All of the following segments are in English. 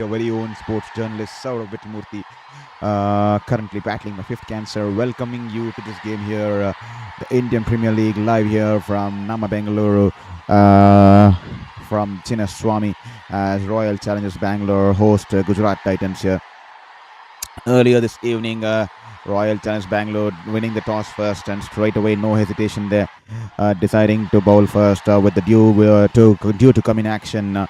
Your very own sports journalist Shourabh Vittalmurthy, currently battling the fifth cancer, welcoming you to this game here, the Indian Premier League, live here from Bengaluru, from Chinnaswamy, as Royal Challengers Bengaluru host Gujarat Titans here. Earlier this evening, Royal Challengers Bangalore winning the toss first, and straight away, no hesitation there, deciding to bowl first with the due to come in action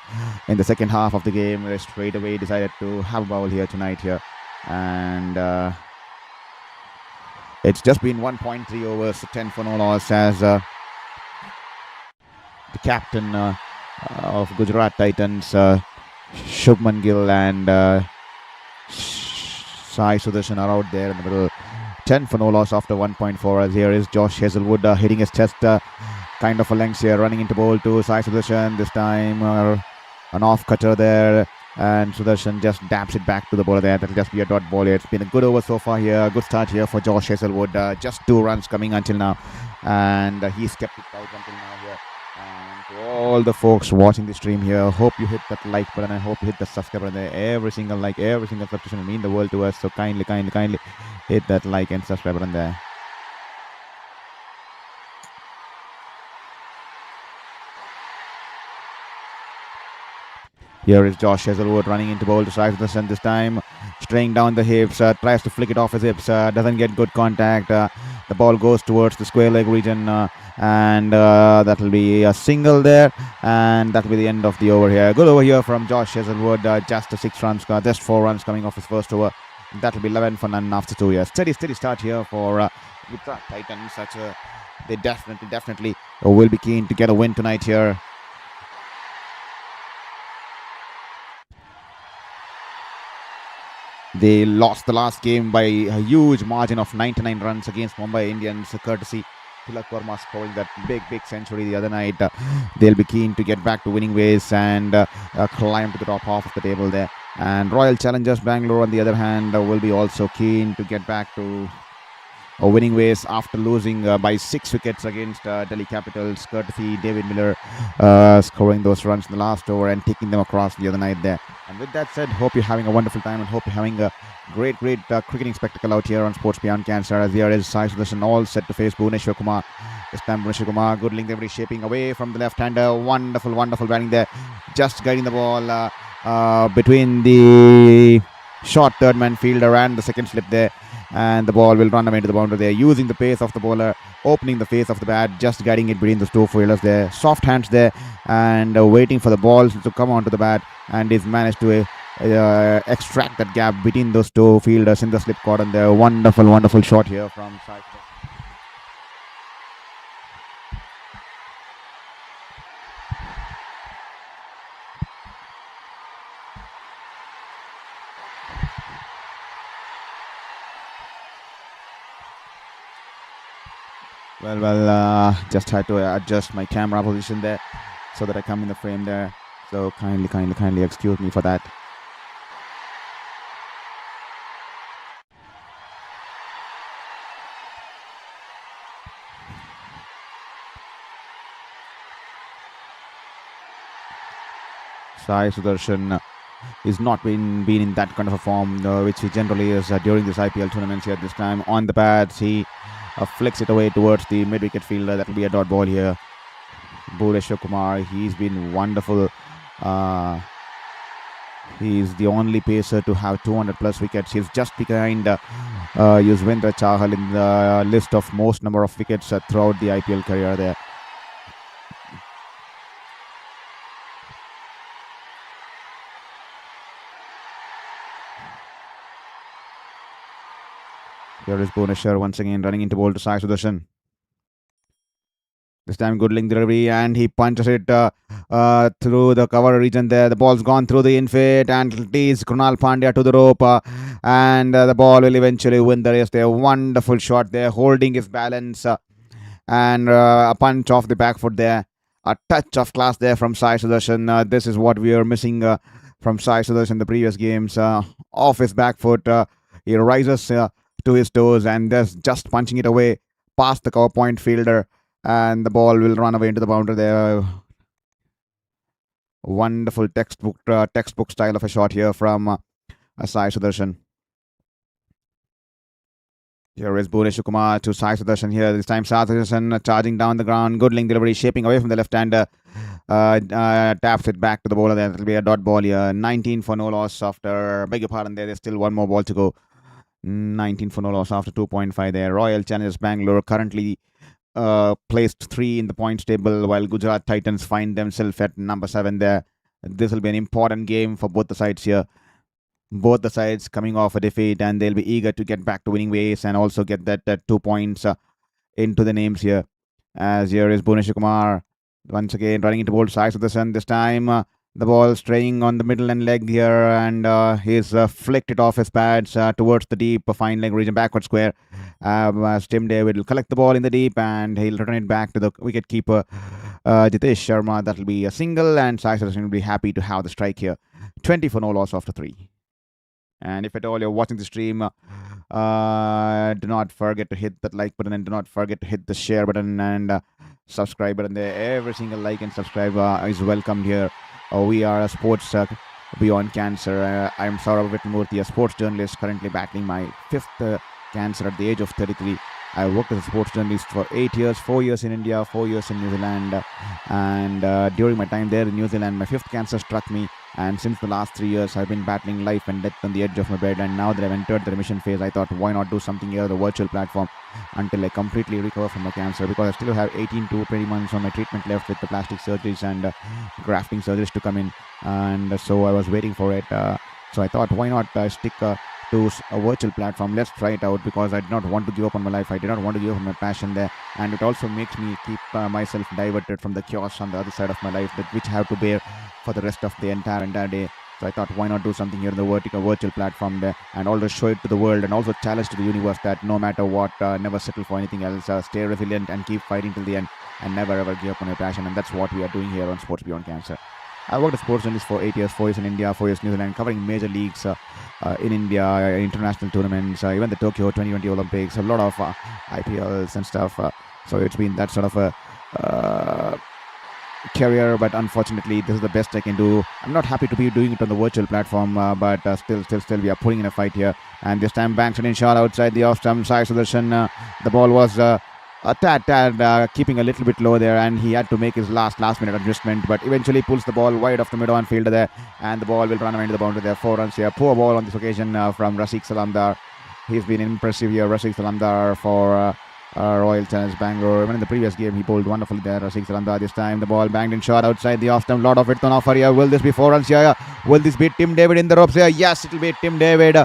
in the second half of the game. They straight away decided to have a bowl here tonight here, and it's just been 1.3 overs, 10 for no loss, as the captain of Gujarat Titans, Shubman Gill and Sai Sudashan are out there in the middle. 10 for no loss after 1.4, as here is Josh Hazlewood hitting his chest kind of a length here, running into bowl to Sai Sudashan. This time an off cutter there, and Sudashan just dabs it back to the bowler there. That'll just be a dot ball here. It's been a good over so far here. Good start here for Josh Hazlewood. Just 2 runs coming until now, and he's kept it out until now here. And to all the folks watching the stream here, hope you hit that like button. I hope you hit the subscribe button there. Every single like, every single subscription will mean the world to us. So kindly hit that like and subscribe button there. Here is Josh Hazlewood running into bowl to Sai Sudashan this time, straying down the hips, tries to flick it off his hips, doesn't get good contact. The ball goes towards the square leg region, and that will be a single there, and that will be the end of the over here. Good over here from Josh Hazlewood, just 6 runs, just 4 runs coming off his first over. That will be 11 for none after 2 years. Steady start here for Gujarat Titans. They definitely will be keen to get a win tonight here. They lost the last game by a huge margin of 99 runs against Mumbai Indians, courtesy Tilak Verma scoring that big century the other night. They'll be keen to get back to winning ways and climb to the top half of the table there. And Royal Challengers Bangalore, on the other hand, will be also keen to get back to winning ways after losing by 6 wickets against Delhi Capitals, courtesy David Miller scoring those runs in the last over and taking them across the other night there. And with that said, hope you're having a wonderful time and hope you're having a great cricketing spectacle out here on Sports Beyond Cancer, as here is Sai Sudashan all set to face Bhuvneshwar Kumar. This time Bhuvneshwar Kumar, good length every shaping away from the left-hander. Wonderful batting there. Just guiding the ball between the short third man fielder and the second slip there, and the ball will run away into the boundary there, using the pace of the bowler, opening the face of the bat, just guiding it between the 2 fielders there. Soft hands there, and waiting for the ball to come onto the bat, and he's managed to extract that gap between those 2 fielders in the slip cordon there. Wonderful shot here from Sai. Well, just had to adjust my camera position there so that I come in the frame there. So kindly excuse me for that. Sai Sudashan is not been in that kind of a form which he generally is during this IPL tournaments here. This time on the bats, he flicks it away towards the mid-wicket fielder. That will be a dot ball here. Bhuvneshwar Kumar, he's been wonderful. He's the only pacer to have 200 plus wickets. He's just behind Yuzvendra Chahal in the list of most number of wickets throughout the IPL career there. Here is Bhuvneshwar once again running into bowl to Sai Sudashan. This time good length delivery, and he punches it through the cover region there. The ball's gone through the infield, and it is Krunal Pandya to the rope, and the ball will eventually win the race there. Wonderful shot there, holding his balance, and a punch off the back foot there. A touch of class there from Sai Sudashan. This is what we are missing from Sai Sudashan in the previous games. Off his back foot, he rises to his toes and just punching it away past the cover point fielder, and the ball will run away into the boundary there. Wonderful textbook style of a shot here from Sai Sudashan. Here is Bhunesh Kumar to Sai Sudashan here. This time Sai Sudashan charging down the ground. Good link delivery, shaping away from the left-hander. Taps it back to the bowler. There will be a dot ball here. 19 for no loss after, beg your pardon there. There's still one more ball to go. 19 for no loss after 2.5 there. Royal Challengers Bengaluru currently placed 3 in the points table, while Gujarat Titans find themselves at number 7 there. This will be an important game for both the sides here. Both the sides coming off a defeat, and they'll be eager to get back to winning ways and also get that 2 points into the names here. As here is Bhunesh Kumar once again running into bold Sai Sudashan. This time the ball straying on the middle and leg here, and he's flicked it off his pads towards the deep fine leg region, backward square. As Tim David will collect the ball in the deep and he'll return it back to the wicket keeper Jitesh Sharma. That will be a single, and Sai Sudashan will be happy to have the strike here. 20 for no loss after 3. And if at all you're watching the stream, do not forget to hit that like button, and do not forget to hit the share button and subscribe button there. Every single like and subscribe is welcomed here. We are a sports beyond cancer. I'm Shourabh Vittalmurthy, a sports journalist currently battling my 5th cancer at the age of 33. I worked as a sports journalist for 8 years, 4 years in India, 4 years in New Zealand. And during my time there in New Zealand, my 5th cancer struck me. And since the last 3 years, I've been battling life and death on the edge of my bed. And now that I've entered the remission phase, I thought, why not do something here on the virtual platform until I completely recover from my cancer? Because I still have 18 to 20 months on my treatment left with the plastic surgeries and grafting surgeries to come in. And so I was waiting for it. So I thought, why not stick to a virtual platform? Let's try it out, because I did not want to give up on my life. I did not want to give up on my passion there. And it also makes me keep myself diverted from the chaos on the other side of my life, which I have to bear for the rest of the entire day. So I thought, why not do something here in the virtual platform there, and also show it to the world, and also challenge to the universe that no matter what, never settle for anything else. Stay resilient and keep fighting till the end, and never ever give up on your passion. And that's what we are doing here on Sports Beyond Cancer. I worked as sports journalist for 8 years, 4 years in India, 4 years in New Zealand, covering major leagues in India, international tournaments, even the Tokyo 2020 Olympics, a lot of IPLs and stuff. So it's been that sort of a career, but unfortunately this is the best I can do. I'm not happy to be doing it on the virtual platform, but still we are putting in a fight here. And this time banks in shot outside the off stump. Sai Sudashan, the ball was a tad keeping a little bit low there, and he had to make his last minute adjustment, but eventually pulls the ball wide off the mid-on fielder there, and the ball will run away into the boundary there. 4 runs here. Poor ball on this occasion from Rasik Salamdar. He's been impressive here, Rasik Salamdar, for Royal Challengers Bengaluru. Even in the previous game, he bowled wonderfully there, Rasik Salamdar. This time the ball banged in short outside the off stump. Lot of width on offer here. Will this be 4 runs here? Will this be Tim David in the ropes here? Yes, it will be Tim David.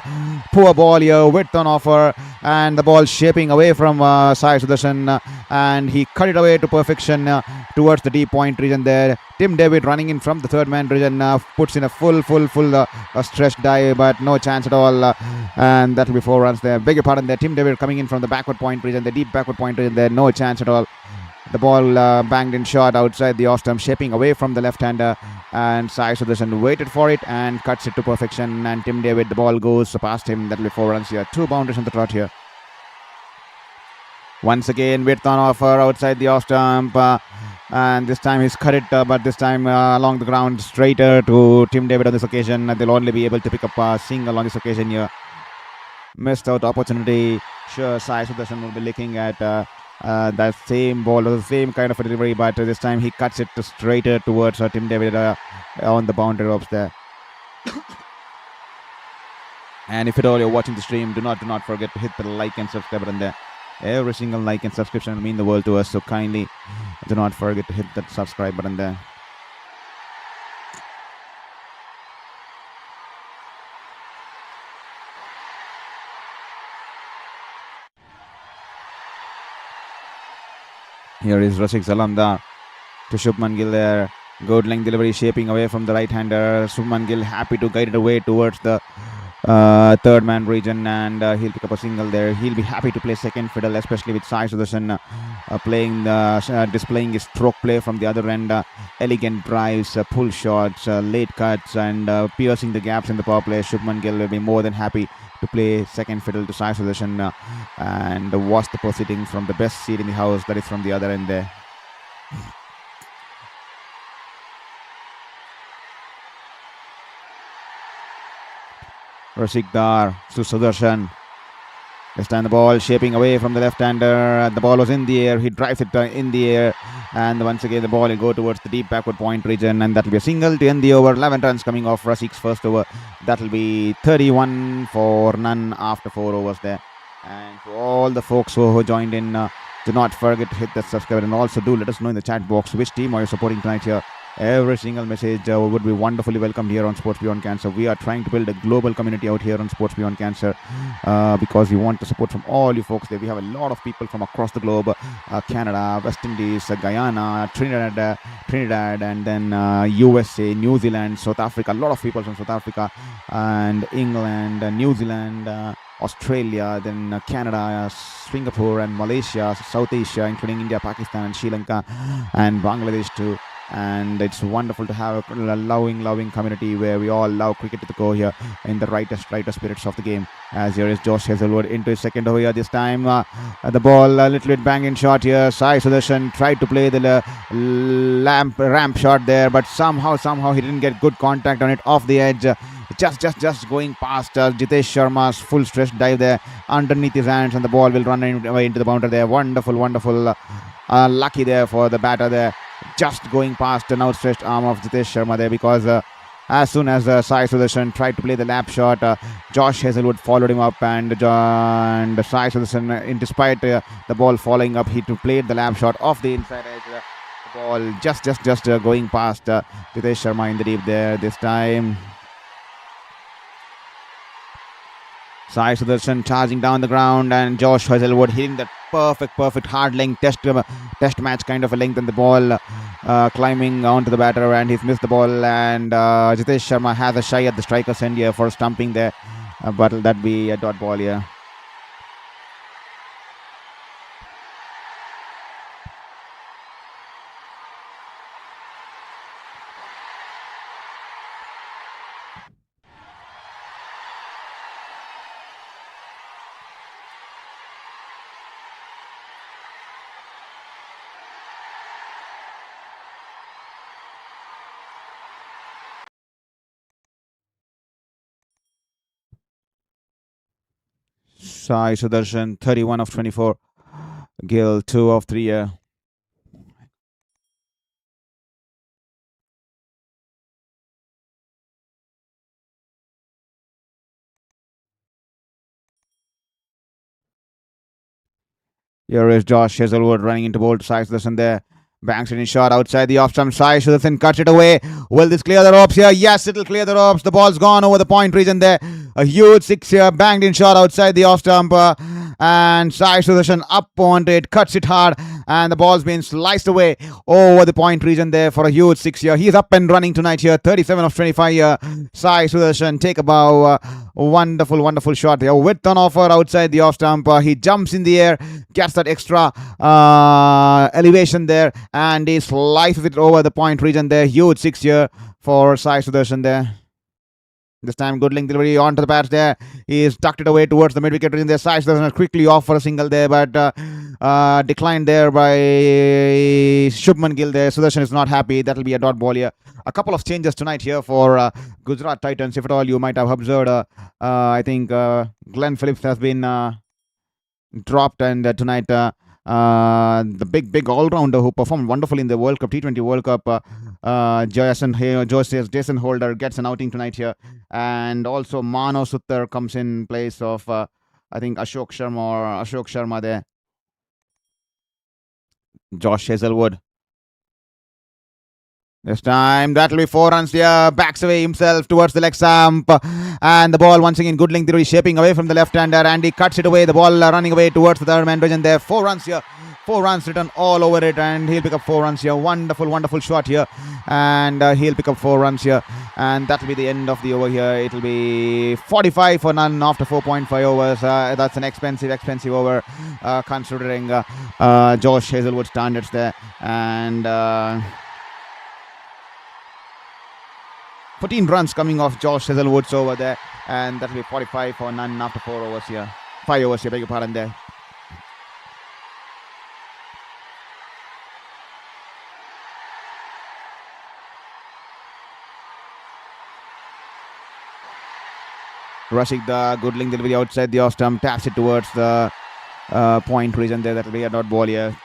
Poor ball here, width on offer, and the ball shaping away from Sai Sudashan, and he cut it away to perfection towards the deep point region there. Tim David running in from the third man region, puts in a full stretch dive, but no chance at all, and that will be 4 runs there. Beg your pardon there. Tim David coming in from the backward point region, the deep backward point region there, no chance at all. The ball banged in short outside the off stump, shaping away from the left-hander, and Sai Sudashan waited for it and cuts it to perfection. And Tim David, the ball goes past him. That will be 4 runs here. 2 boundaries on the trot here. Once again, width on offer outside the off stump, and this time he's cut it, but this time along the ground, straighter to Tim David on this occasion. They'll only be able to pick up a single on this occasion here. Missed out opportunity. Sure, Sai Sudashan will be looking at that same ball, the same kind of a delivery, but this time he cuts it straighter towards Tim David on the boundary ropes there. And if at all you're watching the stream, do not forget to hit the like and subscribe button there. Every single like and subscription will mean the world to us, so kindly do not forget to hit that subscribe button there. Here is Rasik Salamdar to Shubman Gill there. Good length delivery, shaping away from the right-hander. Shubman Gill happy to guide it away towards the third man region, and he'll pick up a single there. He'll be happy to play second fiddle, especially with Sai Sudashan displaying his stroke play from the other end. Elegant drives, pull shots, late cuts, and piercing the gaps in the power play. Shubman Gill will be more than happy to play second fiddle to Sai Sudashan and watch the proceedings from the best seat in the house, that is from the other end there. Rasik to Sudashan. This time the ball shaping away from the left-hander. The ball was in the air. He drives it in the air. And once again, the ball will go towards the deep backward point region. And that will be a single to end the over. 11 runs coming off Rasik's first over. That will be 31 for none after 4 overs there. And to all the folks who joined in, do not forget to hit that subscribe. And also do let us know in the chat box which team are you supporting tonight here. Every single message would be wonderfully welcomed here on Sports Beyond Cancer. We are trying to build a global community out here on Sports Beyond Cancer because we want the support from all you folks there. We have a lot of people from across the globe, Canada, West Indies, Guyana, Trinidad, and then USA, New Zealand, South Africa. A lot of people from South Africa and England, New Zealand, Australia, then Canada, Singapore, and Malaysia, South Asia, including India, Pakistan, and Sri Lanka, and Bangladesh too. And it's wonderful to have a loving community where we all love cricket to the core here in the writer spirits of the game. As here is Josh Hazlewood into his second over here. This time the ball a little bit banging shot here. Sai Sudashan tried to play the ramp shot there, but somehow he didn't get good contact on it off the edge. Just going past Jitesh Sharma's full stretch dive there underneath his hands, and the ball will run away into the boundary there. Wonderful lucky there for the batter there. Just going past an outstretched arm of Jitesh Sharma there, because as soon as Sai Sudashan tried to play the lap shot, Josh Hazlewood followed him up, and Sai Sudashan, despite the ball following up, he played the lap shot off the inside edge. The ball just going past Jitesh Sharma in the deep there. This time Sai Sudashan charging down the ground, and Josh Hazlewood hitting that perfect hard length test match kind of a length, and the ball climbing onto the batter, and he's missed the ball, and Jitesh Sharma has a shy at the striker's end here for stumping there, but that'd be a dot ball here. Sai Sudashan 31 of 24. Gill 2 of 3 here. Here is Josh Hazlewood running into bowl to Sai Sudashan there. Banks it in shot outside the off stump. Sai Sudashan cuts it away. Will this clear the ropes here? Yes, it'll clear the ropes. The ball's gone over the point region there. A huge 6 here. Banged in shot outside the off stump. And Sai Sudashan up onto it. Cuts it hard. And the ball's been sliced away over the point region there for a huge 6 here. He's up and running tonight here. 37 of 25 here. Sai Sudashan take a bow. Wonderful shot there. With an offer outside the off stump. He jumps in the air. Gets that extra elevation there, and he slices it over the point region there. Huge 6 here for Sai Sudashan there. This time good length delivery onto the bats there. He is tucked it away towards the mid-wicket region there. Sai Sudashan quickly off for a single there, but declined there by Shubman Gill there. Sudashan is not happy. That will be a dot ball here. A couple of changes tonight here for Gujarat Titans. If at all you might have observed, I think Glenn Phillips has been dropped, and tonight the big all-rounder who performed wonderfully in the World Cup, T20 World Cup, Jason Holder gets an outing tonight here, and also Mano Suttar comes in place of I think Ashok Sharma there. Josh Hazlewood. This time that'll be 4 runs here. Backs away himself towards the leg stump, and the ball once again good length delivery, shaping away from the left-hander, and he cuts it away. The ball running away towards the third man region there. 4 runs here. 4 runs written all over it, and he'll pick up 4 runs here. Wonderful shot here, and he'll pick up 4 runs here, and that'll be the end of the over here. It'll be 45 for none after 4.5 overs. That's an expensive over, considering Josh Hazlewood standards there, and 14 runs coming off Josh Hazlewood's over there, and that'll be 45 for none after 4 overs here. 5 overs here, beg your pardon there. Rasik, the good link delivery outside the off stump, taps it towards the point region there. That will be a dot ball here.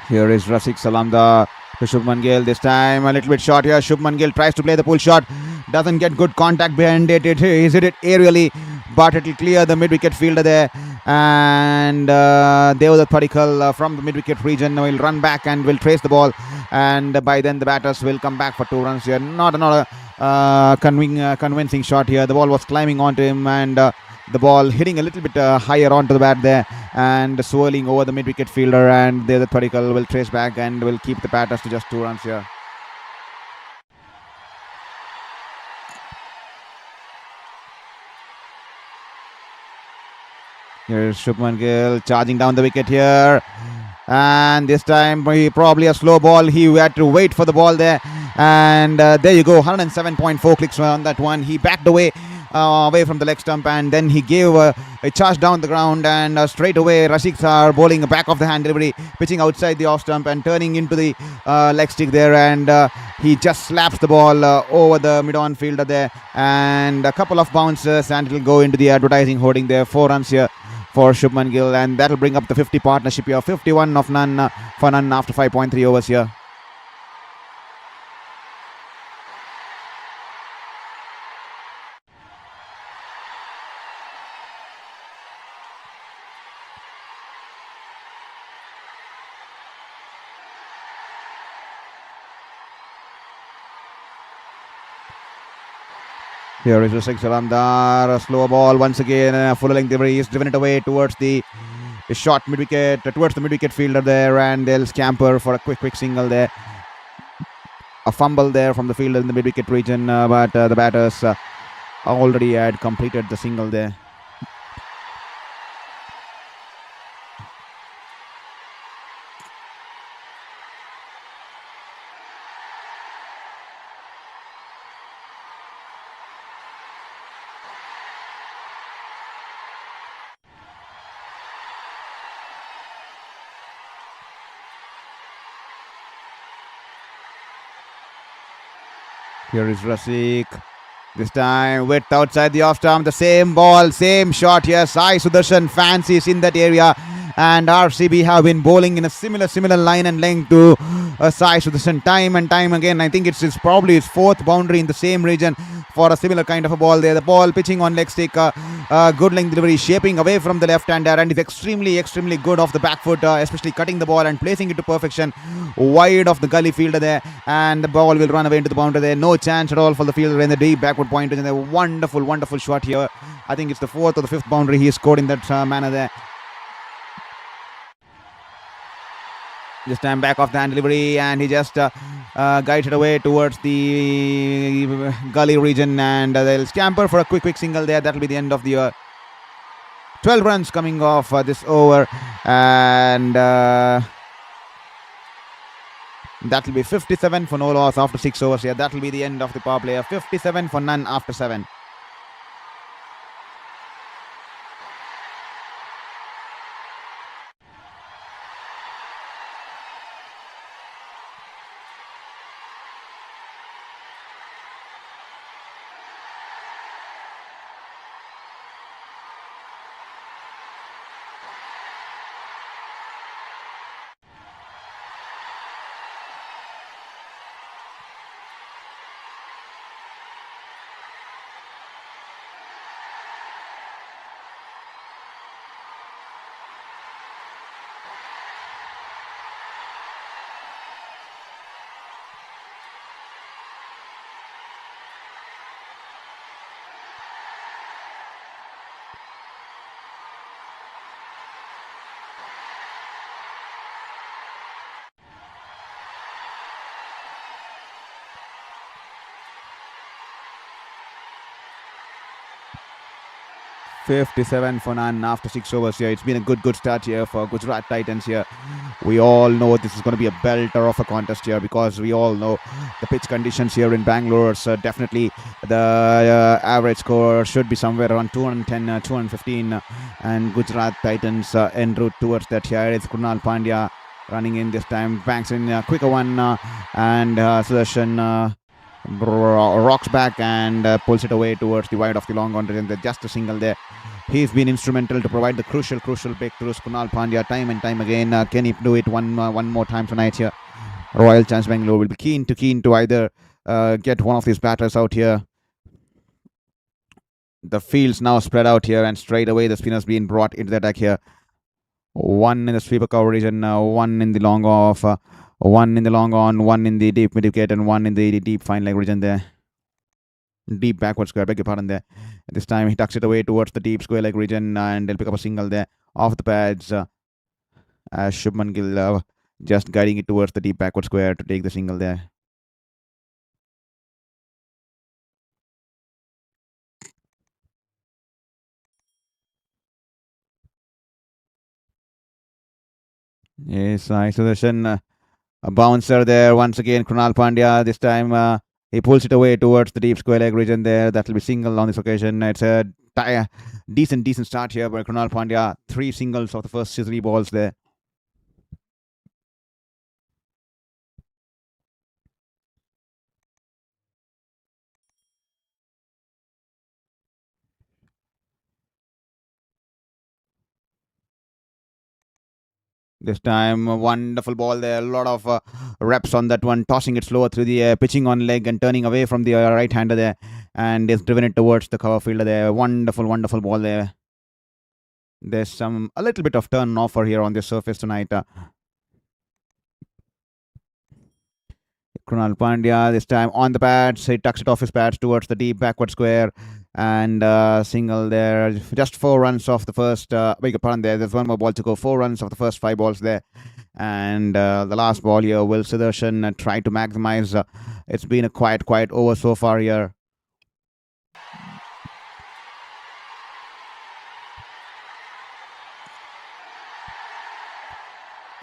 Here is Rasik Salamda to Shubman Gill. This time a little bit short here. Shubman Gill tries to play the pull shot. Doesn't get good contact behind it. He's hit it aerially, but it will clear the mid-wicket fielder there. And Devdutt Padikkal from the mid-wicket region will run back and will trace the ball. And by then the batters will come back for 2 runs here. Not a convincing shot here. The ball was climbing onto him, and the ball hitting a little bit higher onto the bat there and swirling over the mid-wicket fielder, and there the Padikkal will trace back and will keep the batters to just 2 runs here. Here's Shubman Gill charging down the wicket here, and this time probably a slow ball. He had to wait for the ball there, and there you go, 107.4 clicks on that one. He backed away from the leg stump, and then he gave a charge down the ground, and straight away Rasik are bowling a back of the hand delivery, pitching outside the off stump and turning into the leg stick there, and he just slaps the ball over the mid-on fielder there, and a couple of bounces, and it will go into the advertising hoarding there. 4 runs here for Shubman Gill, and that will bring up the 50 partnership here. 51 of none for none after 5.3 overs here. Here is Rasik Salamdar, a slow ball once again, a full length delivery. He's driven it away towards the short mid-wicket, towards the mid-wicket fielder there, and they'll scamper for a quick single there. A fumble there from the fielder in the mid-wicket region, but the batters already had completed the single there. Here is Rasik. This time width outside the off stump. The same ball, same shot here. Sai Sudashan fancies in that area. And RCB have been bowling in a similar line and length to Sai Sudashan time and time again. I think it's probably his 4th boundary in the same region for a similar kind of a ball there. The ball pitching on leg stick. Good length delivery, shaping away from the left-hander, and is extremely good off the back foot, especially cutting the ball and placing it to perfection wide of the gully fielder there, and the ball will run away into the boundary there. No chance at all for the fielder in the deep backward point. And a wonderful shot here. I think it's the 4th or the 5th boundary he scored in that manner there. This time back off the hand delivery, and he just guides it away towards the gully region, and they'll scamper for a quick single there. That will be the end of the 12 runs coming off this over, and that will be 57 for no loss after 6 overs here. That will be the end of the power play. 57 for none after 7. 57 for none after 6 overs here. It's been a good start here for Gujarat Titans here. We all know this is going to be a belter of a contest here, because we all know the pitch conditions here in Bangalore. So definitely the average score should be somewhere around 210, 215, and Gujarat Titans en route towards that here. It's Krunal Pandya running in this time, banks in a quicker one, and Sudashan rocks back and pulls it away towards the wide of the long on, and just a single there. He's been instrumental to provide the crucial breakthroughs. Krunal Pandya time and time again. Can he do it one more time tonight here? Royal Challengers Bengaluru will be keen to either get one of these batters out here. The field's now spread out here, and straight away the spinners being brought into the attack here. One in the sweeper coverage, and one in the long off, one in the long on, one in the deep mid wicket, and one in the deep fine leg region there. Deep backward square, beg your pardon there. This time he tucks it away towards the deep square leg region, and they'll pick up a single there off the pads, as Shubman Gill just guiding it towards the deep backward square to take the single there. Yes, Sai Sudashan, a bouncer there once again. Krunal Pandya this time he pulls it away towards the deep square leg region there. That will be single on this occasion. It's a decent start here by Krunal Pandya. 3 singles of the first 3 balls there. This time, a wonderful ball there. A lot of reps on that one, tossing it slower through the air, pitching on leg and turning away from the right-hander there, and is driven it towards the cover fielder there. Wonderful ball there. There's a little bit of turn offer here on the surface tonight. Krunal Pandya this time on the pads. He tucks it off his pads towards the deep backward square, and single there. Just 4 runs off the first. Beg your pardon there. There's one more ball to go. 4 runs off the first 5 balls there, and the last ball here, Will Sudashan tried to maximize. It's been a quiet over so far here.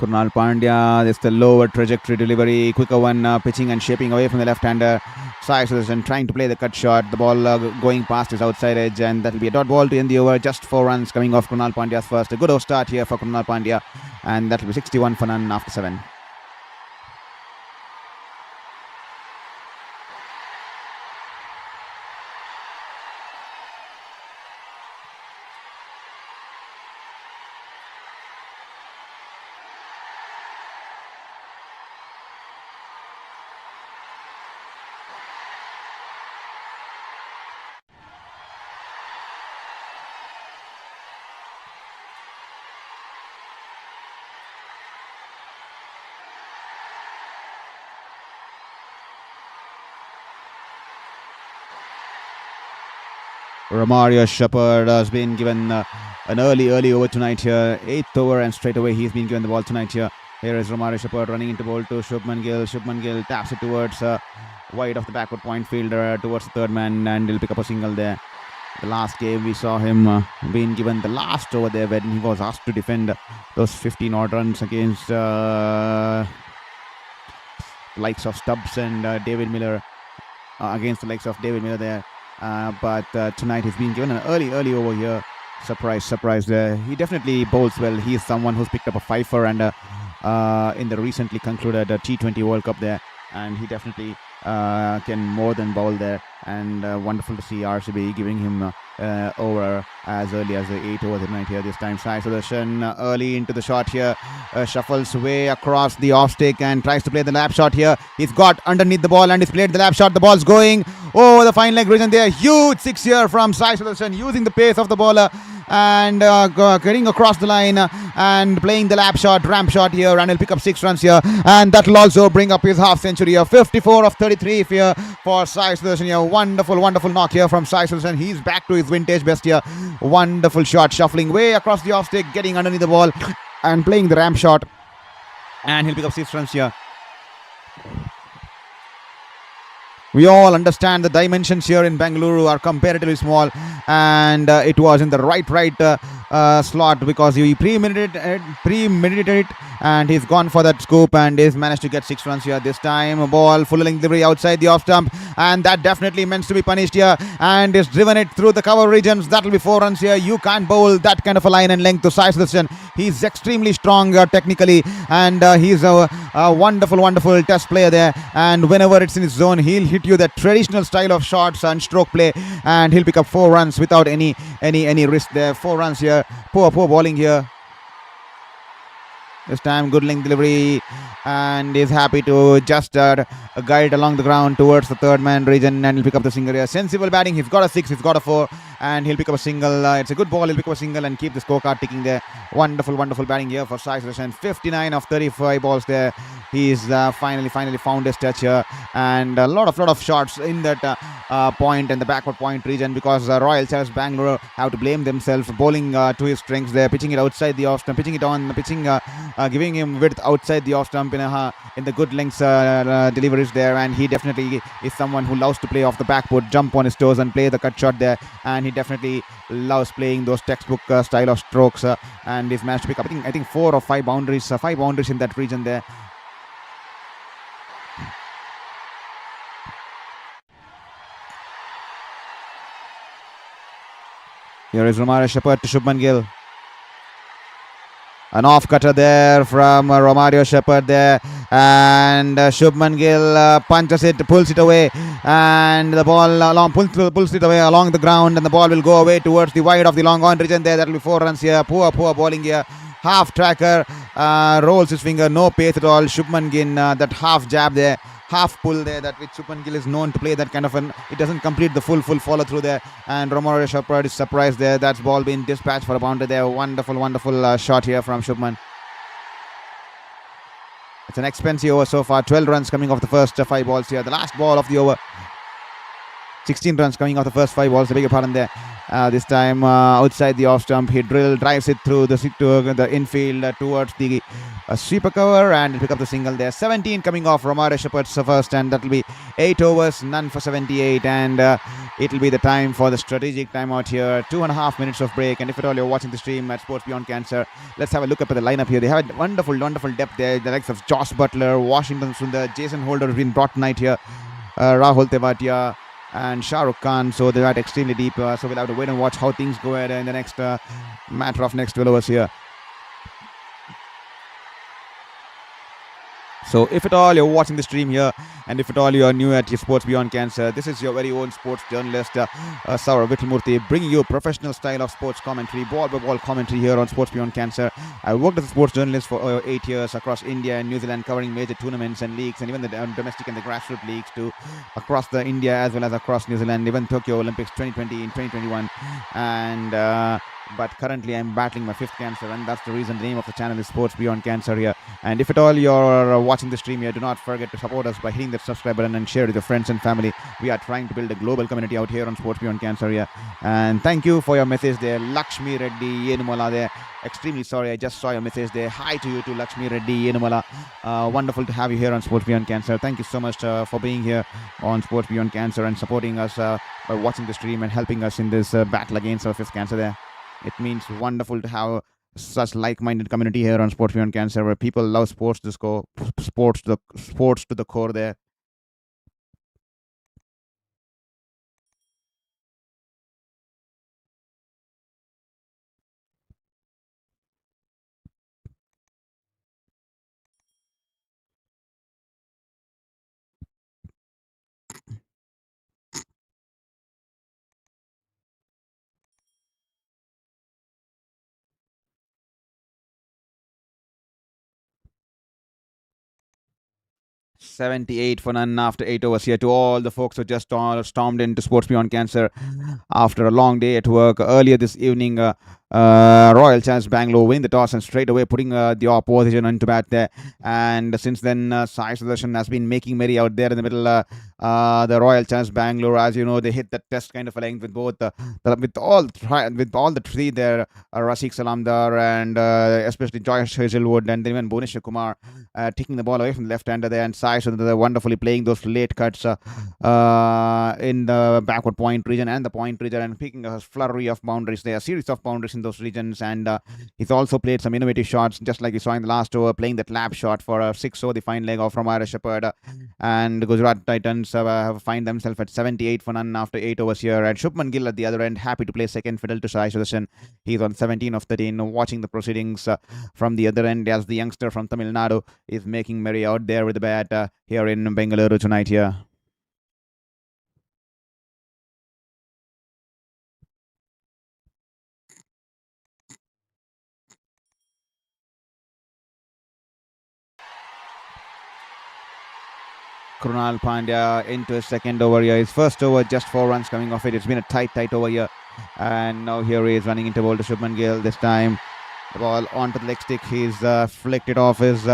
Krunal Pandya, this is the lower trajectory delivery, quicker one, pitching and shaping away from the left-hander. Sai Sudashan trying to play the cut shot, the ball going past his outside edge, and that will be a dot ball to end the over. Just 4 runs coming off Krunal Pandya's first. A good start here for Krunal Pandya, and that will be 61 for none after 7. Romario Shepherd has been given an early over tonight here. 8th over, and straight away he's been given the ball tonight here. Here is Romario Shepherd running into ball to Shubman Gill. Shubman Gill taps it towards wide of the backward point fielder towards the third man, and he'll pick up a single there. The last game we saw him being given the last over there when he was asked to defend those 15 odd runs against likes of Stubbs and David Miller, against the likes of David Miller there. But tonight he's been given an early over here. Surprise there. He definitely bowls well. He is someone who's picked up a fifer and in the recently concluded T20 World Cup there, and he definitely can more than bowl there. And wonderful to see RCB giving him over as early as the 8 over the night here. This time Sai Sudashan early into the shot here, shuffles way across the off stick and tries to play the lap shot here. He's got underneath the ball and he's played the lap shot. The ball's going over the fine leg region there. Huge 6 here from Sai Sudashan, using the pace of the bowler and getting across the line and playing the lap shot, ramp shot here, and he'll pick up 6 runs here, and that will also bring up his half century here. 54 of 33 here for Sai Sudashan here. Wonderful knock here from Sai Sudashan. He's back to his vintage best here. Wonderful shot, shuffling way across the off stick, getting underneath the ball and playing the ramp shot, and he'll pick up 6 runs here. We all understand the dimensions here in Bengaluru are comparatively small, and it was in the right slot because he premeditated it, and he's gone for that scoop and he's managed to get 6 runs here. This time, a ball full delivery outside the off stump, and that definitely meant to be punished here, and he's driven it through the cover regions. That will be 4 runs here. You can't bowl that kind of a line and length to Sai Sudashan. He's extremely strong technically, and he's a wonderful test player there. And whenever it's in his zone, he'll hit you that traditional style of shots and stroke play, and he'll pick up 4 runs without any risk there. 4 runs here. Poor bowling here. This time, good length delivery, and is happy to just guide along the ground towards the third man region, and he'll pick up the single here. Sensible batting. He's got a 6, he's got a 4, and he'll pick up a single. It's a good ball. He'll pick up a single and keep the scorecard ticking there. Wonderful batting here for Sai Sudashan. 59 of 35 balls there. He's finally found his touch here, and a lot of shots in that point and the backward point region, because Royal Challengers Bengaluru have to blame themselves, bowling to his strengths there, pitching it outside the off stump, giving him width outside the off stump in the good lengths deliveries there. And he definitely is someone who loves to play off the back foot, jump on his toes and play the cut shot there, and he definitely loves playing those textbook style of strokes, and he's managed to pick up I think 4 or 5 boundaries, 5 boundaries in that region there. Here is Romario Shepherd to Shubman Gill. An off cutter there from Romario Shepherd there, and Shubman Gill punches it, pulls it away, and the ball pulls it away along the ground, and the ball will go away towards the wide of the long on region there. That will be 4 runs here. Poor bowling here. Half tracker, rolls his finger, no pace at all. Shubman Gill, that half jab there, half pull there, that which Shubman Gill is known to play, that kind of it doesn't complete the full follow through there, and Romario Shepherd is surprised there. That's ball being dispatched for a boundary there. Wonderful shot here from Shubman. It's an expensive over so far. 12 runs coming off the first 5 balls here. The last ball of the over. 16 runs coming off the first 5 balls. I beg your pardon there. This time outside the off stump, he drives it through the infield towards the sweeper cover, and pick up the single there. 17 coming off Romario Shepherd's first, and that will be 8 overs, none for 78, and it will be the time for the strategic timeout here. 2.5 minutes of break, and if at all you're watching the stream at Sports Beyond Cancer, let's have a look up at the lineup here. They have a wonderful depth there. The likes of Josh Butler, Washington Sundar, Jason Holder has been brought tonight here, Rahul Tewatia, and Shah Rukh Khan, so they're extremely deep, so we'll have to wait and watch how things go ahead in the next matter of next 12 hours here. So if at all you're watching the stream here, and if at all you are new at your Sports Beyond Cancer, this is your very own sports journalist, Shourabh Vittalmurthy, bringing you a professional style of sports commentary, ball-by-ball commentary here on Sports Beyond Cancer. I worked as a sports journalist for 8 years across India and New Zealand, covering major tournaments and leagues, and even the domestic and the grassroots leagues too, across the India as well as across New Zealand, even Tokyo Olympics 2020 and 2021. And but currently I'm battling my 5th cancer, and that's the reason the name of the channel is Sports Beyond Cancer here. And if at all you're watching the stream here, do not forget to support us by hitting that subscribe button and share with your friends and family. We are trying to build a global community out here on Sports Beyond Cancer here. And thank you for your message there, Lakshmi Reddy Yenumala there. Extremely sorry, I just saw your message there. Hi to you too, Lakshmi Reddy Yenumala. Wonderful to have you here on Sports Beyond Cancer. Thank you so much for being here on Sports Beyond Cancer and supporting us by watching the stream and helping us in this battle against our 5th cancer there. It means wonderful to have such like-minded community here on Sports Beyond Cancer, where people love sports to the core there. $78 for none after 8 overs here. To all the folks who just stormed into Sports Beyond Cancer after a long day at work earlier this evening, Royal Challengers Bangalore win the toss and straight away putting the opposition into bat there. And since then, Sai Sudashan has been making merry out there in the middle. The Royal Challengers Bangalore, as you know, they hit the test kind of a length with both with all the three there, Rasik Salamdar and especially Josh Hazelwood, and then even Bhunesh Kumar taking the ball away from the left-hander there, and Sai Sudashan wonderfully playing those late cuts in the backward point region and the point region, and picking a flurry of boundaries there, a series of boundaries in those regions. And he's also played some innovative shots, just like we saw in the last over, playing that lap shot for a 6 over the fine leg off from Irish Shepherd. And Gujarat Titans have find themselves at 78 for none after 8 overs here. And Shubman Gill at the other end, happy to play second fiddle to Sai Sudashan. He's on 17 of 13, watching the proceedings from the other end as the youngster from Tamil Nadu is making merry out there with the bat here in Bengaluru tonight here. Krunal Pandya into his second over here. His first over, just 4 runs coming off it. It's been a tight over here. And now here he is running into ball to Shubman Gill. This time the ball onto the leg stick. He's flicked it off his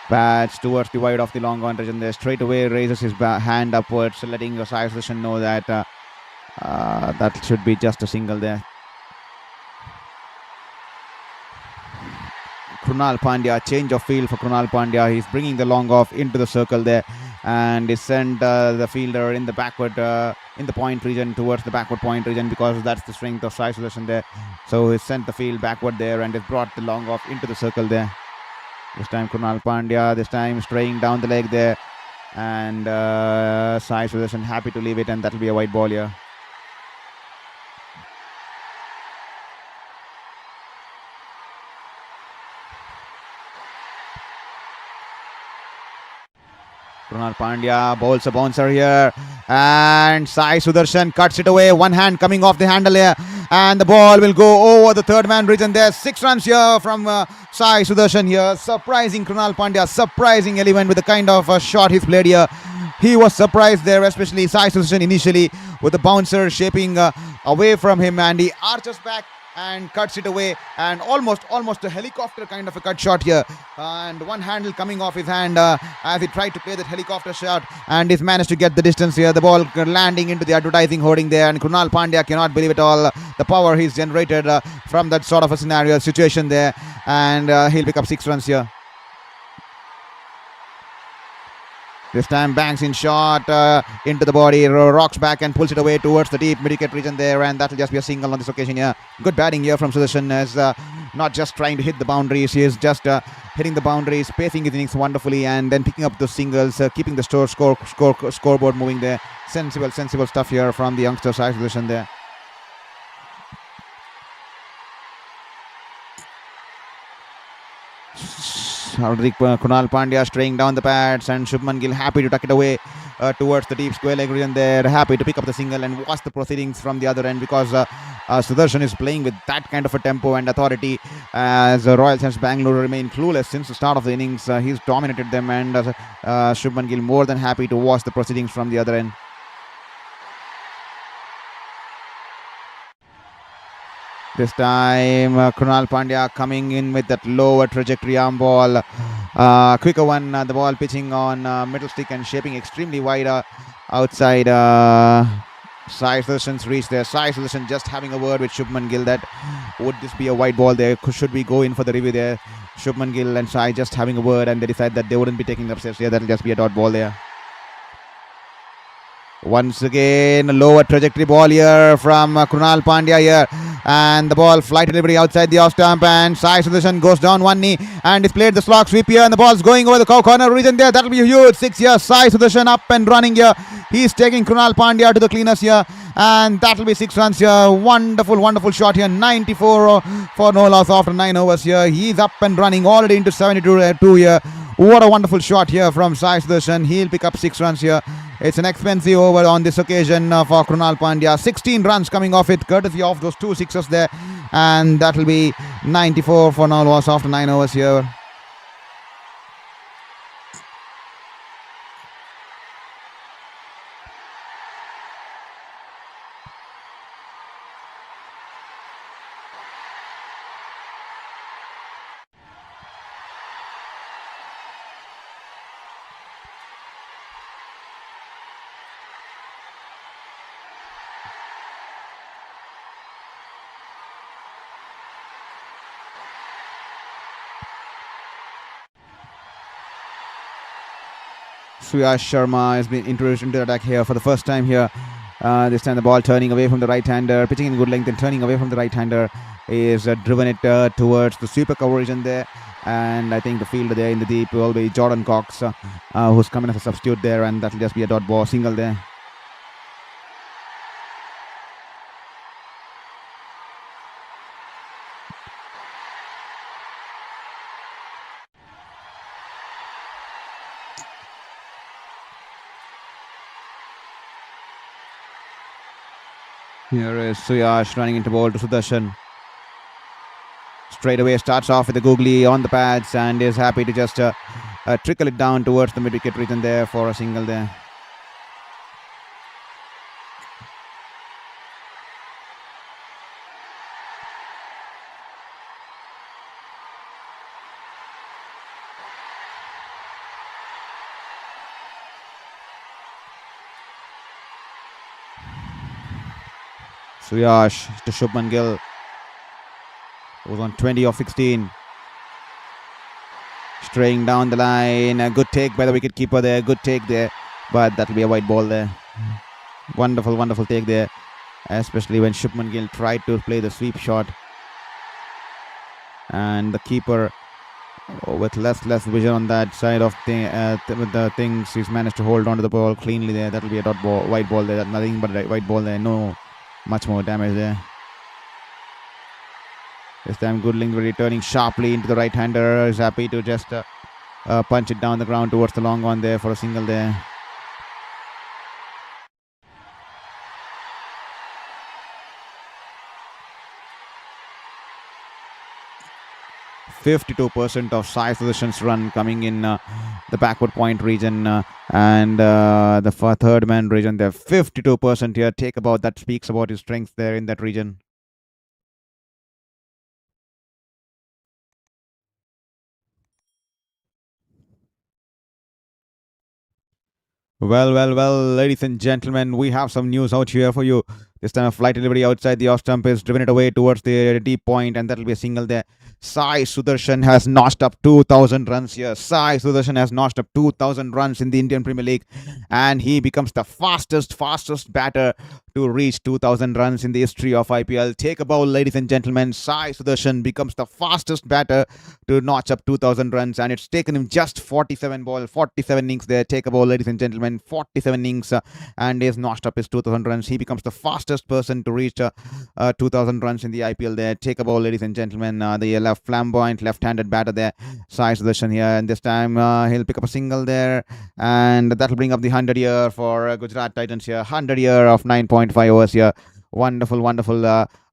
bats towards the wide of the long on region there. Straight away raises his hand upwards, letting the Sai Sudashan know that that should be just a single there. Krunal Pandya, change of field for Krunal Pandya. He's bringing the long off into the circle there, and he sent the fielder in the backward, in the point region, towards the backward point region, because that's the strength of Sai Sudashan there. So he sent the field backward there and has brought the long off into the circle there. This time Krunal Pandya, this time straying down the leg there, and Sai Sudashan happy to leave it, and that'll be a white ball here. Krunal Pandya bowls a bouncer here, and Sai Sudashan cuts it away. One hand coming off the handle here, and the ball will go over the third man region there. 6 runs here from Sai Sudashan here. Surprising Krunal Pandya, surprising element with the kind of shot he's played here. He was surprised there, especially Sai Sudashan initially with the bouncer shaping away from him, and he arches back and cuts it away, and almost a helicopter kind of a cut shot here, and one handle coming off his hand as he tried to play that helicopter shot, and he's managed to get the distance here. The ball landing into the advertising hoarding there, and Krunal Pandya cannot believe it all, the power he's generated from that sort of a scenario situation there, and he'll pick up 6 runs here. This time banks in shot into the body, rocks back and pulls it away towards the deep mid-wicket region there, and that'll just be a single on this occasion here. Good batting here from Sudashan, as not just trying to hit the boundaries, he is just hitting the boundaries, pacing his innings wonderfully, and then picking up the singles, keeping the scoreboard moving there. Sensible stuff here from the youngster Sai Sudashan there. Krunal Pandya straying down the pads, and Shubman Gill happy to tuck it away towards the deep square leg region there, happy to pick up the single and watch the proceedings from the other end, because Sudashan is playing with that kind of a tempo and authority, as Royal Challengers Bangalore remain clueless since the start of the innings. He's dominated them, and Shubman Gill more than happy to watch the proceedings from the other end. This time Krunal Pandya coming in with that lower trajectory arm ball, quicker one, the ball pitching on middle stick and shaping extremely wide outside Sai Sudashan's reach there. Sai Sudashan just having a word with Shubman Gill that would this be a white ball there, should we go in for the review there. Shubman Gill and Sai just having a word, and they decide that they wouldn't be taking upsets here, that'll just be a dot ball there. Once again, lower trajectory ball here from Krunal Pandya here, and the ball flight delivery outside the off stump, and Sai Sudashan goes down one knee and he's played the slog sweep here, and the ball's going over the corner region there. That'll be a huge 6 here. Sai Sudashan up and running here. He's taking Krunal Pandya to the cleaners here, and that'll be 6 runs here. Wonderful shot here. 94 for no loss after 9 overs here. He's up and running already into 72 here. What a wonderful shot here from Sai Sudashan. He'll pick up 6 runs here. It's an expensive over on this occasion for Krunal Pandya. 16 runs coming off it, courtesy of those 2 sixes there. And that'll be 94 for no loss after 9 overs here. Suyash Sharma has been introduced into the attack here for the first time here. This time the ball turning away from the right-hander, pitching in good length and turning away from the right-hander. Is driven it towards the sweeper coverage in there. And I think the fielder there in the deep will be Jordan Cox, who's coming as a substitute there, and that will just be a dot ball single there. Here is Suyash running into ball to Sudashan. Straight away starts off with a googly on the pads and is happy to just trickle it down towards the mid-wicket region there for a single there. Suyash to Shubman Gill, who's on 20 of 16. Straying down the line. A good take by the wicketkeeper there. Good take there. But that will be a white ball there. Wonderful, wonderful take there. Especially when Shubman Gill tried to play the sweep shot. And the keeper, with less vision on that side of the things, he's managed to hold on to the ball cleanly there. That will be a dot ball, white ball there. Nothing but a white ball there. No much more damage there. This time Goodling returning sharply into the right-hander. Is happy to just punch it down the ground towards the long one there for a single there. %52% of Sai Sudashan's run coming in the backward point region and the third man region there. 52% here. Take about that speaks about his strength there in that region. Well, ladies and gentlemen, we have some news out here for you. This time a flight delivery outside the off stump is driven it away towards the deep point, and that will be a single there. Sai Sudashan has notched up 2,000 runs here. Sai Sudashan has notched up 2,000 runs in the Indian Premier League, and he becomes the fastest batter to reach 2,000 runs in the history of IPL. Take a bow, ladies and gentlemen. Sai Sudashan becomes the fastest batter to notch up 2,000 runs, and it's taken him just 47 innings there. Take a bow, ladies and gentlemen. 47 innings, and he has notched up his 2,000 runs. He becomes the fastest person to reach 2,000 runs in the IPL there. Take a bow, ladies and gentlemen. The flamboyant left-handed batter there, Sai Sudashan here, and this time he'll pick up a single there, and that will bring up the 100 year for Gujarat Titans here. 100 year of 9.5 overs here. Wonderful,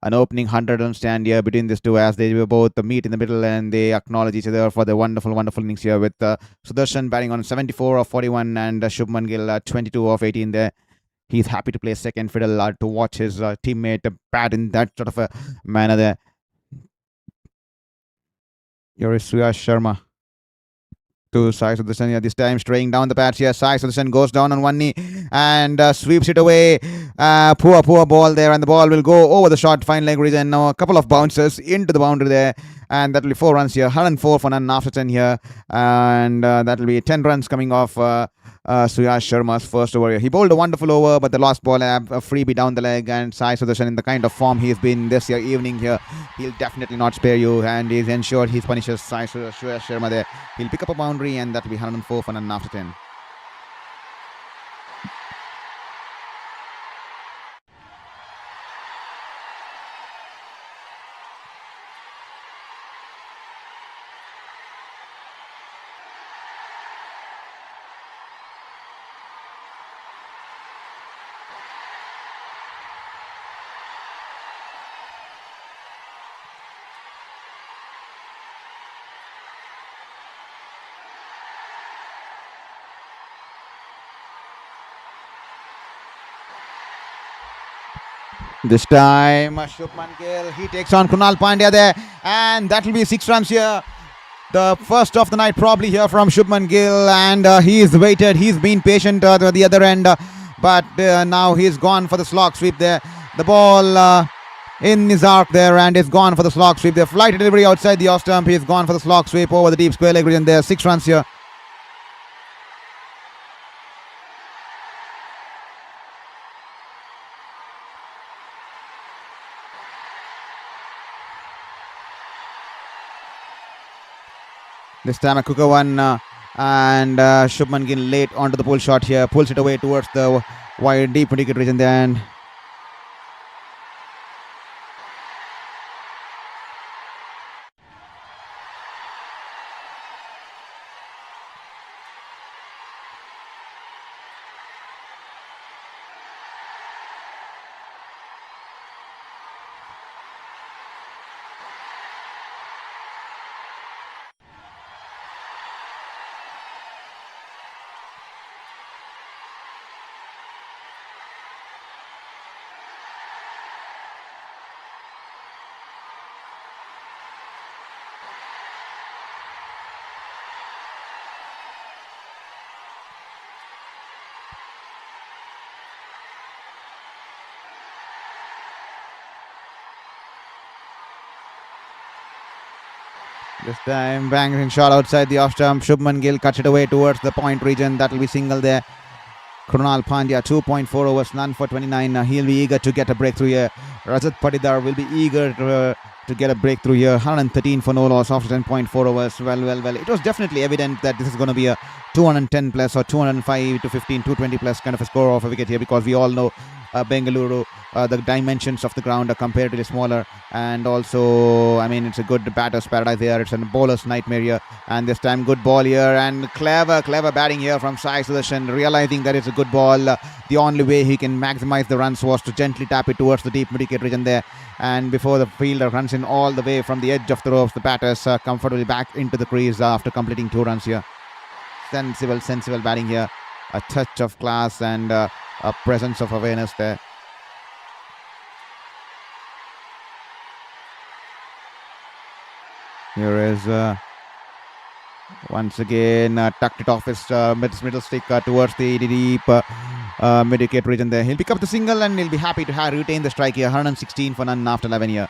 an opening 100-run stand here between these two as they both meet in the middle and they acknowledge each other for the wonderful innings here with Sudashan batting on 74 of 41 and Shubman Gill 22 of 18 there. He's happy to play second fiddle to watch his teammate bat in that sort of a manner there. Here is Suyash Sharma to Sai Sudashan here. This time straying down the pads here. Sai Sudashan goes down on one knee and sweeps it away. Poor ball there, and the ball will go over the short fine leg region. Now a couple of bounces into the boundary there, and that will be 4 runs here. 104 for none after 10 here, and that will be 10 runs coming off Suyash Sharma's first over here. He bowled a wonderful over, but the last ball a freebie down the leg, and Sai Sudashan, in the kind of form he's been this evening here, he'll definitely not spare you, and he's ensured he punishes Suyash Sharma there. He'll pick up a boundary, and that will be 104 for none after 10. This time, Shubman Gill, he takes on Krunal Pandya there, and that will be 6 runs here. The first of the night probably here from Shubman Gill, and he's waited, he's been patient at the other end, but now he's gone for the slog sweep there. The ball in his arc there, and he's gone for the slog sweep there. Flight delivery outside the off stump, he's gone for the slog sweep over the deep square leg region there. 6 runs here. This time a quicker one, and Shubman Gill late onto the pull shot here, pulls it away towards the wide deep wicket region there. And this time banging shot outside the off stump. Shubman Gill cuts it away towards the point region. That will be single there. Krunal Pandya, 2.4 overs, none for 29. He'll be eager to get a breakthrough here. Rajat Patidar will be eager to get a breakthrough here. 113 for no loss after 10.4 overs. Well. It was definitely evident that this is going to be a 210 plus or 205 to 15, 220 plus kind of a score off a wicket here, because we all know Bengaluru, the dimensions of the ground are comparatively smaller, and also, I mean, it's a good batter's paradise here. It's a bowler's nightmare here, and this time good ball here, and clever batting here from Sai Sudashan, realizing that it's a good ball. The only way he can maximize the runs was to gently tap it towards the deep mid-wicket region there, and before the fielder runs in all the way from the edge of the ropes, the batter's comfortably back into the crease after completing 2 runs here. Sensible batting here, a touch of class and a presence of awareness there. Here is once again tucked it off his middle stick towards the deep mid-wicket region there. He'll pick up the single and he'll be happy to retain the strike here. 116 for none after 11 here.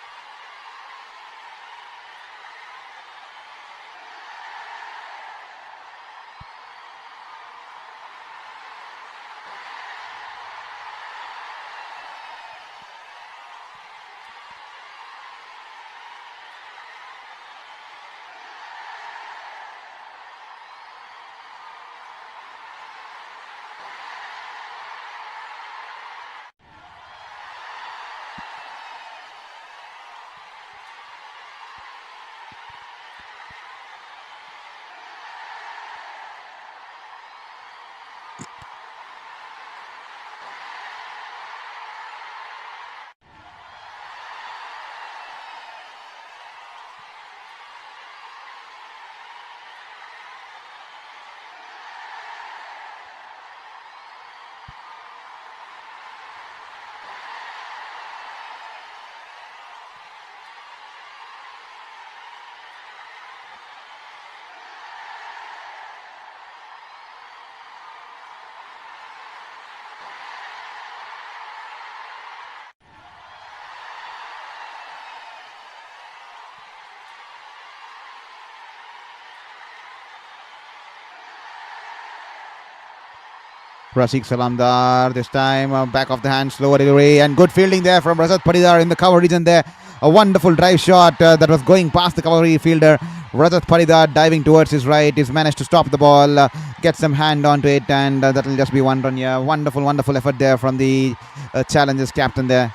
Rasik Salamdar, this time back of the hand, slower delivery, and good fielding there from Rajat Patidar in the cover region there. A wonderful drive shot that was going past the cover fielder. Rajat Patidar diving towards his right. He's managed to stop the ball, get some hand onto it, and that will just be 1 run here. Wonderful effort there from the Challengers captain there.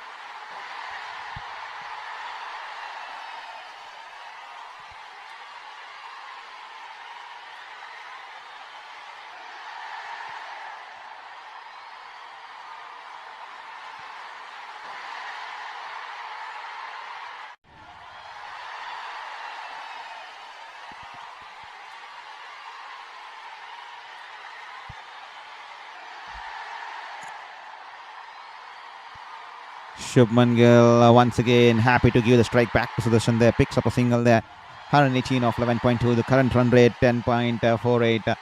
Shubman Gill once again happy to give the strike back to Sudashan there. Picks up a single there. 118 off 11.2. The current run rate 10.48.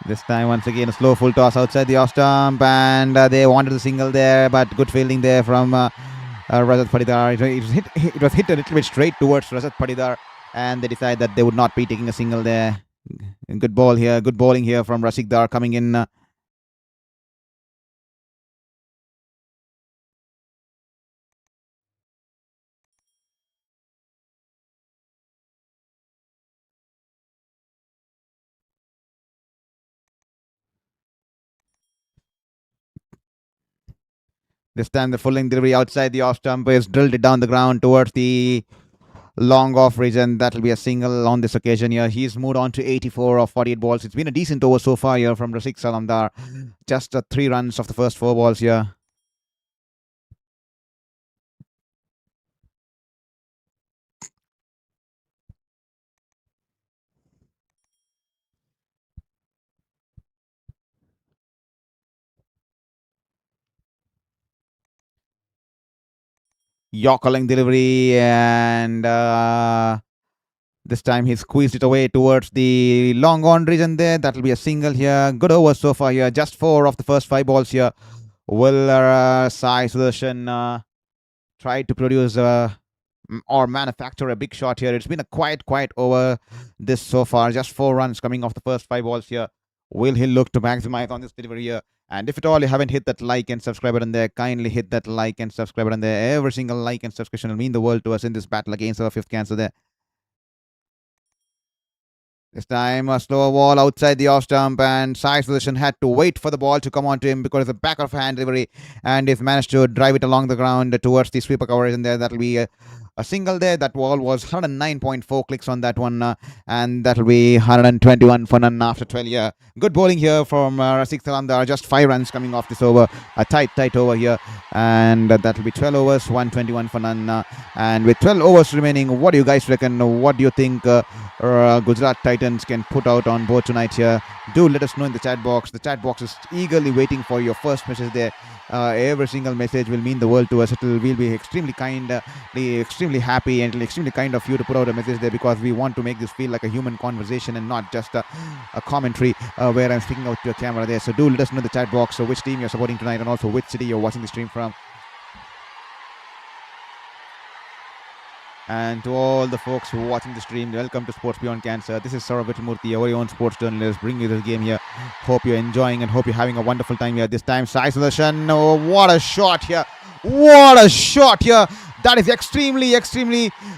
This time once again a slow full toss outside the off stump, and they wanted the single there, but good fielding there from Rajat Patidar. It was hit a little bit straight towards Rajat Patidar, and they decided that they would not be taking a single there. Good ball here. Good bowling here from Rasik Dar coming in. This time the full length delivery outside the off stump is drilled it down the ground towards the long off region. That will be a single on this occasion here. He's moved on to 84 of 48 balls. It's been a decent over so far here from Rasik Salamdar. Just 3 runs of the first 4 balls here. Yorker length delivery and this time he squeezed it away towards the long on region there. That will be a single here. Good over so far here. Just 4 of the first 5 balls here. Will Sai Sudashan try to produce or manufacture a big shot here? It's been a quiet over this so far. Just 4 runs coming off the first 5 balls here. Will he look to maximize on this delivery here? And if at all you haven't hit that like and subscribe button there, kindly hit that like and subscribe button there. Every single like and subscription will mean the world to us in this battle against our fifth cancer there. This time a slower ball outside the off stump, and Sai Sudashan had to wait for the ball to come onto him because of the back of hand delivery, and he's managed to drive it along the ground towards the sweeper coverage, and there that'll be a single there. That ball was 109.4 clicks on that one, and that'll be 121 for none after 12 year. Good bowling here from Rasik Salamdar. Just 5 runs coming off this over. A tight over here, and that'll be 12 overs, 121 for none. And with 12 overs remaining, what do you guys reckon? What do you think Gujarat Titans can put out on board tonight here? Do let us know in the chat box. The chat box is eagerly waiting for your first message there. Every single message will mean the world to us. We'll be extremely kind, extremely happy, and extremely kind of you to put out a message there, because we want to make this feel like a human conversation and not just a commentary where I'm speaking out to a camera there. So do let us know in the chat box which team you're supporting tonight, and also which city you're watching the stream from. And to all the folks who are watching the stream, welcome to Sports Beyond Cancer. This is Shourabh Vittalmurthy, our own sports journalist, bringing you this game here. Hope you're enjoying and hope you're having a wonderful time here. This time, Sai Sudashan. Oh, what a shot here. What a shot here. That is extremely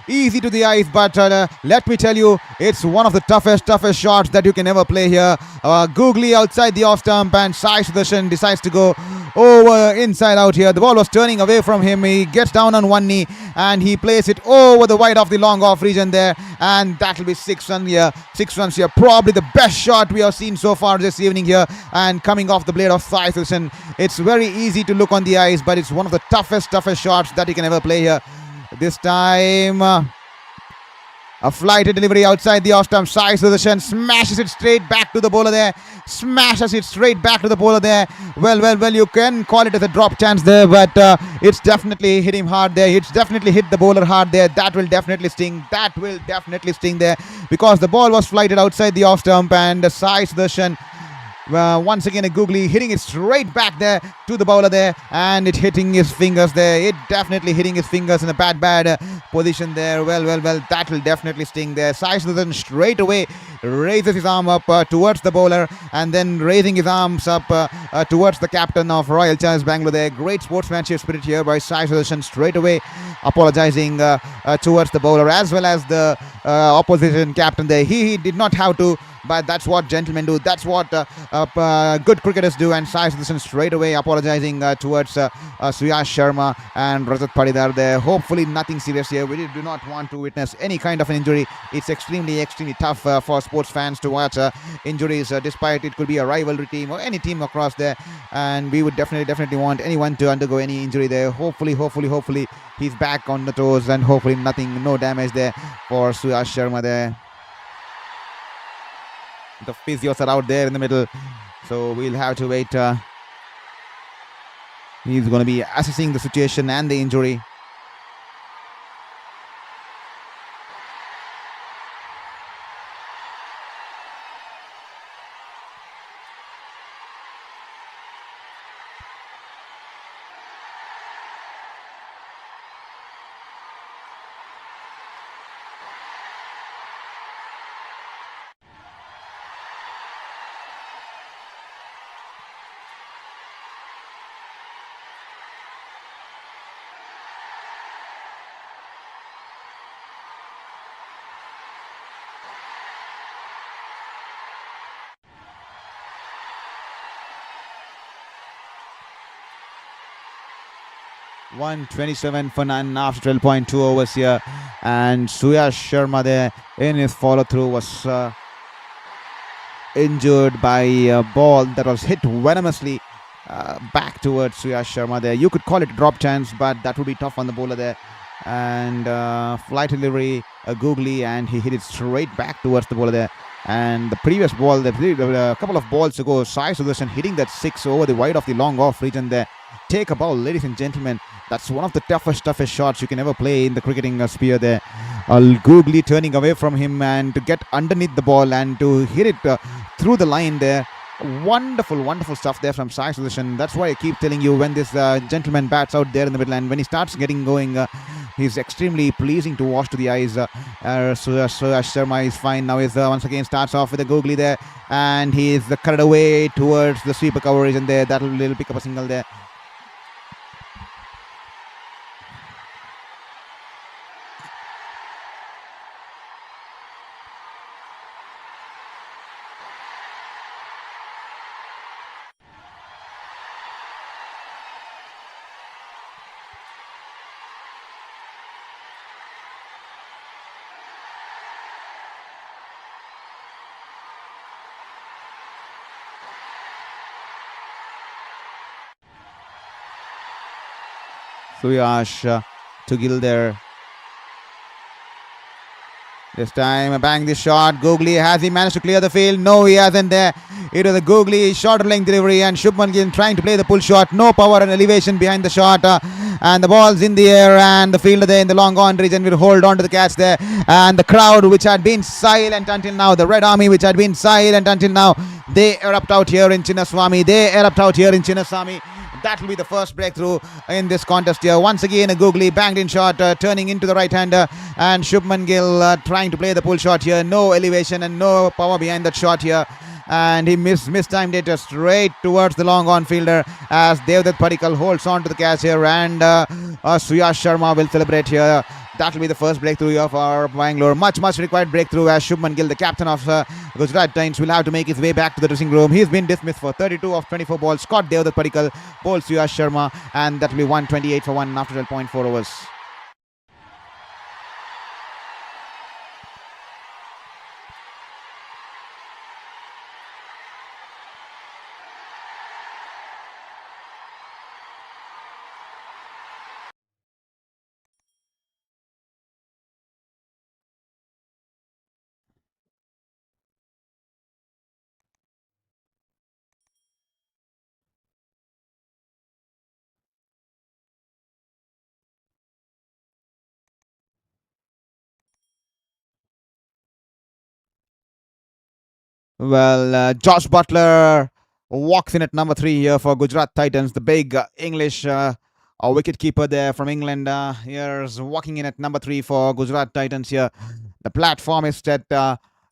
easy to the eyes, but let me tell you, it's one of the toughest shots that you can ever play here. Googly outside the off stump, and Sai Sudashan decides to go over inside out here. The ball was turning away from him. He gets down on one knee and he plays it over the wide of the long off region there, and that will be 6 runs here. 6 runs here. Probably the best shot we have seen so far this evening here, and coming off the blade of Sai Sudashan. It's very easy to look on the eyes, but it's one of the toughest shots that you can ever play here. This time a flighted delivery outside the off stump. Sai Sudashan smashes it straight back to the bowler there. Smashes it straight back to the bowler there. Well, you can call it as a drop chance there, but it's definitely hit him hard there. It's definitely hit the bowler hard there. That will definitely sting. That will definitely sting there, because the ball was flighted outside the off stump, and Sai Sudashan once again a googly hitting it straight back there to the bowler there, and it hitting his fingers there. It definitely hitting his fingers in a bad position there. Well, that will definitely sting there. Sai Sudashan straight away raises his arm up towards the bowler, and then raising his arms up towards the captain of Royal Challengers Bengaluru there. Great sportsmanship spirit here by Sai Sudashan, straight away apologizing towards the bowler as well as the opposition captain there. He did not have to, but that's what gentlemen do. That's what good cricketers do. And Sai Sudashan straight away apologizing towards Suyash Sharma and Rajat Patidar there. Hopefully nothing serious here. We do not want to witness any kind of an injury. It's extremely tough for sports fans to watch injuries, despite it could be a rivalry team or any team across there. And we would definitely want anyone to undergo any injury there. Hopefully he's back on the toes, and hopefully no damage there for Suyash Sharma there. The physios are out there in the middle, so we'll have to wait. He's going to be assessing the situation and the injury. 127 for 9 after 12.2 overs here. And Suyash Sharma there in his follow-through was injured by a ball that was hit venomously back towards Suyash Sharma there. You could call it a drop chance, but that would be tough on the bowler there. And flight delivery, googly, and he hit it straight back towards the bowler there. And the previous ball, a couple of balls ago, Sai Sudashan hitting that 6 over the wide of the long off region there. Take a ball, ladies and gentlemen. That's one of the toughest shots you can ever play in the cricketing sphere there. Googly turning away from him and to get underneath the ball and to hit it through the line there. Wonderful stuff there from Sai Sudashan. That's why I keep telling you, when this gentleman bats out there in the middle and when he starts getting going, he's extremely pleasing to watch to the eyes. Suyash Sharma is fine now. Is once again starts off with a googly there, and he is carried away towards the sweeper coverage, and there that will pick up a single there. Suyash to Gill there. This time, bang this shot. Googly, has he managed to clear the field? No, he hasn't there. It was a googly short length delivery, and Shubman Gill trying to play the pull shot. No power and elevation behind the shot. And the ball's in the air, and the fielder there in the long on region will hold on to the catch there. And the crowd, which had been silent until now, the Red Army, which had been silent until now, they erupt out here in Chinnaswamy. That will be the first breakthrough in this contest here. Once again, a googly banged in shot, turning into the right hander, and Shubman Gill trying to play the pull shot here. No elevation and no power behind that shot here. And he mistimed it straight towards the long on fielder as Rajat Patidar holds on to the catch here, and Suyash Sharma will celebrate here. That will be the first breakthrough of our Bangalore. Much required breakthrough, as Shubman Gill, the captain of Gujarat Titans, will have to make his way back to the dressing room. He's been dismissed for 32 of 24 balls. Scott Rajat Patidar bowls Suyash Sharma, and that will be 128 for 1 after 12.4 overs. Well, Josh Butler walks in at number 3 here for Gujarat Titans. The big English wicket keeper there from England. Here's walking in at number 3 for Gujarat Titans here. The platform is set,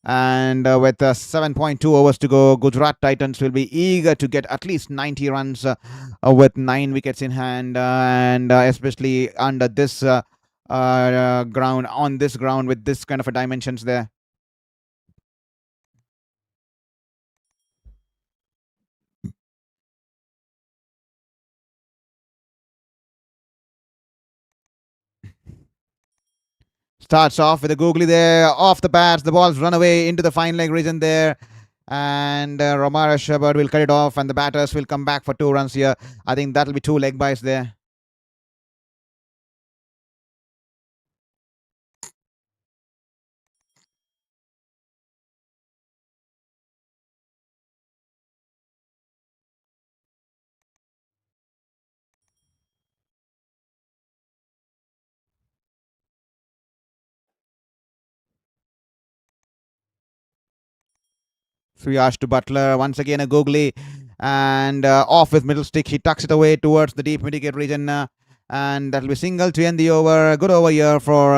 and with 7.2 overs to go, Gujarat Titans will be eager to get at least 90 runs with 9 wickets in hand, and especially under this ground, on this ground with this kind of a dimensions there. Starts off with a googly there, off the pads. The ball's run away into the fine leg region there. And Romara Shepard will cut it off, and the batters will come back for 2 runs here. I think that'll be 2 leg byes there. Suyash to Butler. Once again, a googly. And off with middle stick. He tucks it away towards the deep mid-wicket region. And that'll be single to end the over. Good over here for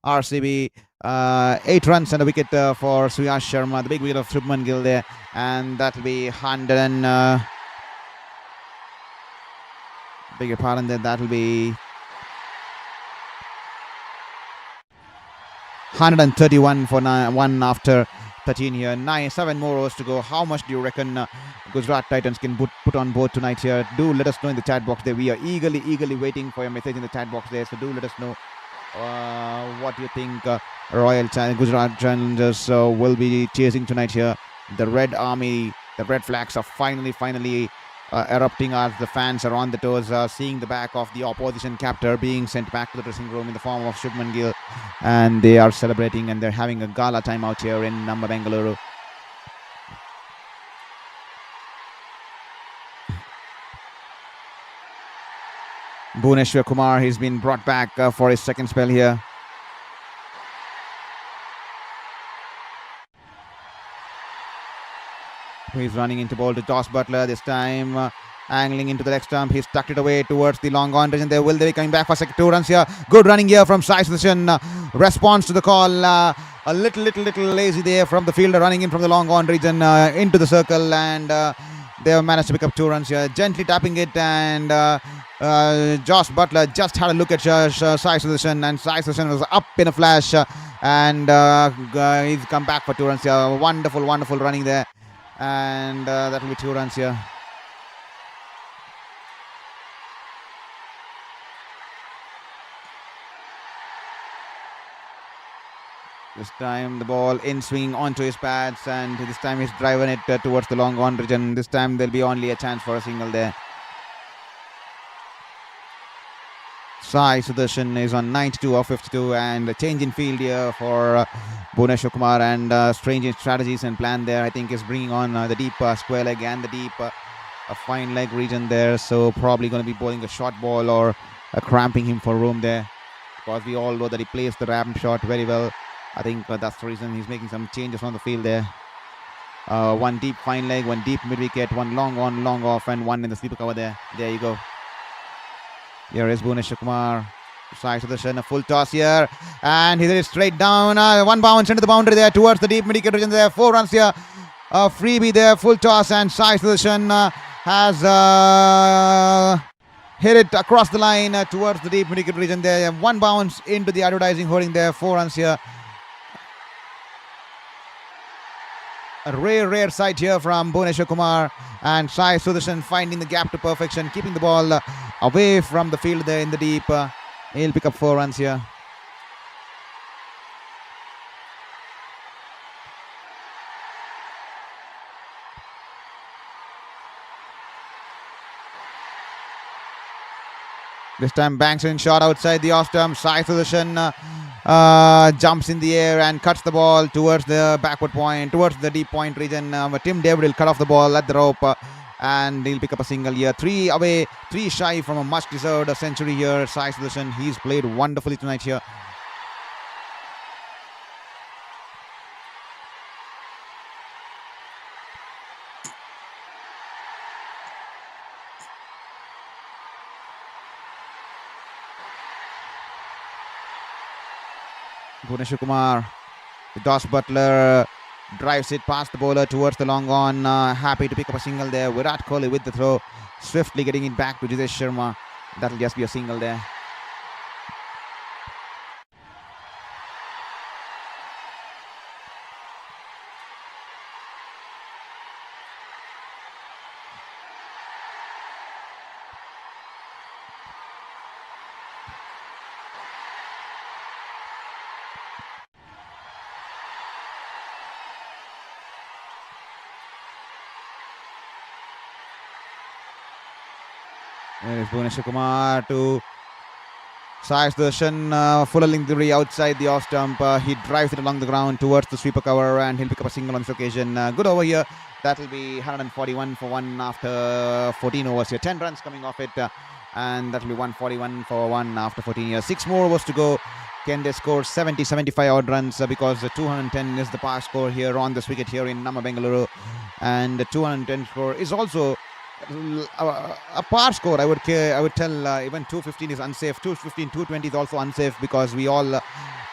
RCB. 8 runs and a wicket for Suyash Sharma. The big wicket of Shubman Gill there. And that'll be 100 and... beg your pardon there. That'll be 131 for 1 after 13 here. 7 more overs to go. How much do you reckon Gujarat Titans can put on board tonight here? Do let us know in the chat box there. We are eagerly waiting for your message in the chat box there. So do let us know what you think Gujarat Challengers will be chasing tonight here. The Red Army, the Red Flags are finally erupting as the fans are on the toes, seeing the back of the opposition captor being sent back to the dressing room in the form of Shubman Gill, and they are celebrating and they're having a gala timeout here in Bengaluru. Bhuvneshwar Kumar, he's been brought back for his second spell here. He's running into ball to Josh Butler this time, angling into the leg stump. He's tucked it away towards the long on region. There will they be coming back for 2 runs here. Good running here from Sai Sudashan. Response to the call. A little lazy there from the fielder, running in from the long on region into the circle, and they have managed to pick up 2 runs here. Gently tapping it, and Josh Butler just had a look at Sai Sudashan, and Sai Sudashan was up in a flash, and he's come back for 2 runs here. Wonderful running there. And that will be 2 runs here. This time the ball in swinging onto his pads, and this time he's driving it towards the long on region. This time there'll be only a chance for a single there. Sai Sudashan is on 92 of 52, and a change in field here for Bhuvneshwar Kumar, and strange strategies and plan there I think is bringing on the deep square leg and the deep a fine leg region there, so probably going to be bowling a short ball or cramping him for room there, because we all know that he plays the ramp shot very well. I think that's the reason he's making some changes on the field there. One deep fine leg, one deep mid wicket, one long on, long off, and one in the sleeper cover there. There you go. Here is Bhuvneshwar Kumar. Sai Sudashan, a full toss here, and he hit it straight down. One bounce into the boundary there towards the deep mid-wicket region there. 4 runs here. A freebie there, full toss, and Sai Sudashan has hit it across the line towards the deep mid-wicket region there. 1 bounce into the advertising hoarding there. 4 runs here. A rare sight here from Bhuvneshwar Kumar, and Sai Sudashan finding the gap to perfection, keeping the ball away from the field there in the deep. He'll pick up 4 runs here. This time banks in shot outside the off stump. Sai Sudashan jumps in the air and cuts the ball towards the backward point, towards the deep point region. Tim David will cut off the ball at the rope, and he'll pick up a single here. 3 away, 3 shy from a much deserved century here. Sai Sudashan, he's played wonderfully tonight here. Bhuvneshwar Kumar, Josh Butler drives it past the bowler towards the long on. Happy to pick up a single there. Virat Kohli with the throw, swiftly getting it back to Jitesh Sharma. That'll just be a single there. There is Bhuvneshwar Kumar to Sai Sudashan, full delivery outside the off stump. He drives it along the ground towards the sweeper cover, and he'll pick up a single on this occasion. Good over here. That'll be 141 for 1 after 14 overs here. 10 runs coming off it, and that'll be 141 for 1 after 14 years. 6 more overs to go. Can they score 70, 75 odd runs? Because 210 is the par score here on this wicket here in Bengaluru, and the 210 score is also a par score. I would tell even 215 is unsafe. 215, 220 is also unsafe, because we all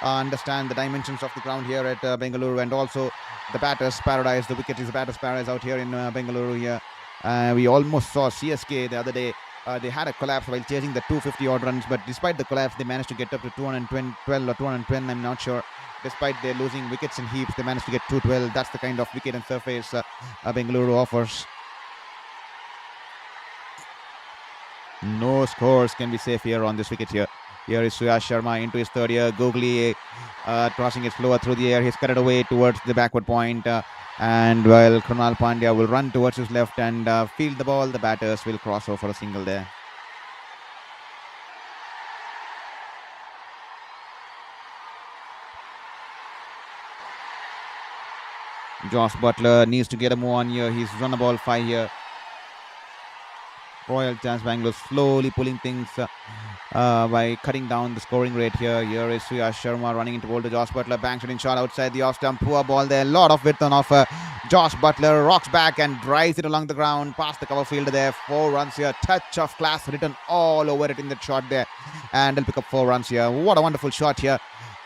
understand the dimensions of the ground here at Bengaluru, and also the batter's paradise. The wicket is the batter's paradise out here in Bengaluru here. We almost saw CSK the other day They had a collapse while chasing the 250 odd runs, but despite the collapse, they managed to get up to 212 or 210. I'm not sure. Despite their losing wickets in heaps, they managed to get 212. That's the kind of wicket and surface Bengaluru offers. No scores can be safe here on this wicket here. Here is Suyash Sharma into his third year. Googly tossing it slower through the air. He's cut it away towards the backward point. And while Krunal Pandya will run towards his left and field the ball, the batters will cross over for a single there. Josh Butler needs to get a move on here. He's run a ball 5 here. Royal Challengers Bengaluru slowly pulling things by cutting down the scoring rate here. Here is Suyash Sharma running into boulder. Josh Butler banks it in shot outside the off stump. Poor ball there. Lot of width on offer. Josh Butler rocks back and drives it along the ground past the cover fielder there. 4 runs here. Touch of class written all over it in that shot there. And he'll pick up 4 runs here. What a wonderful shot here.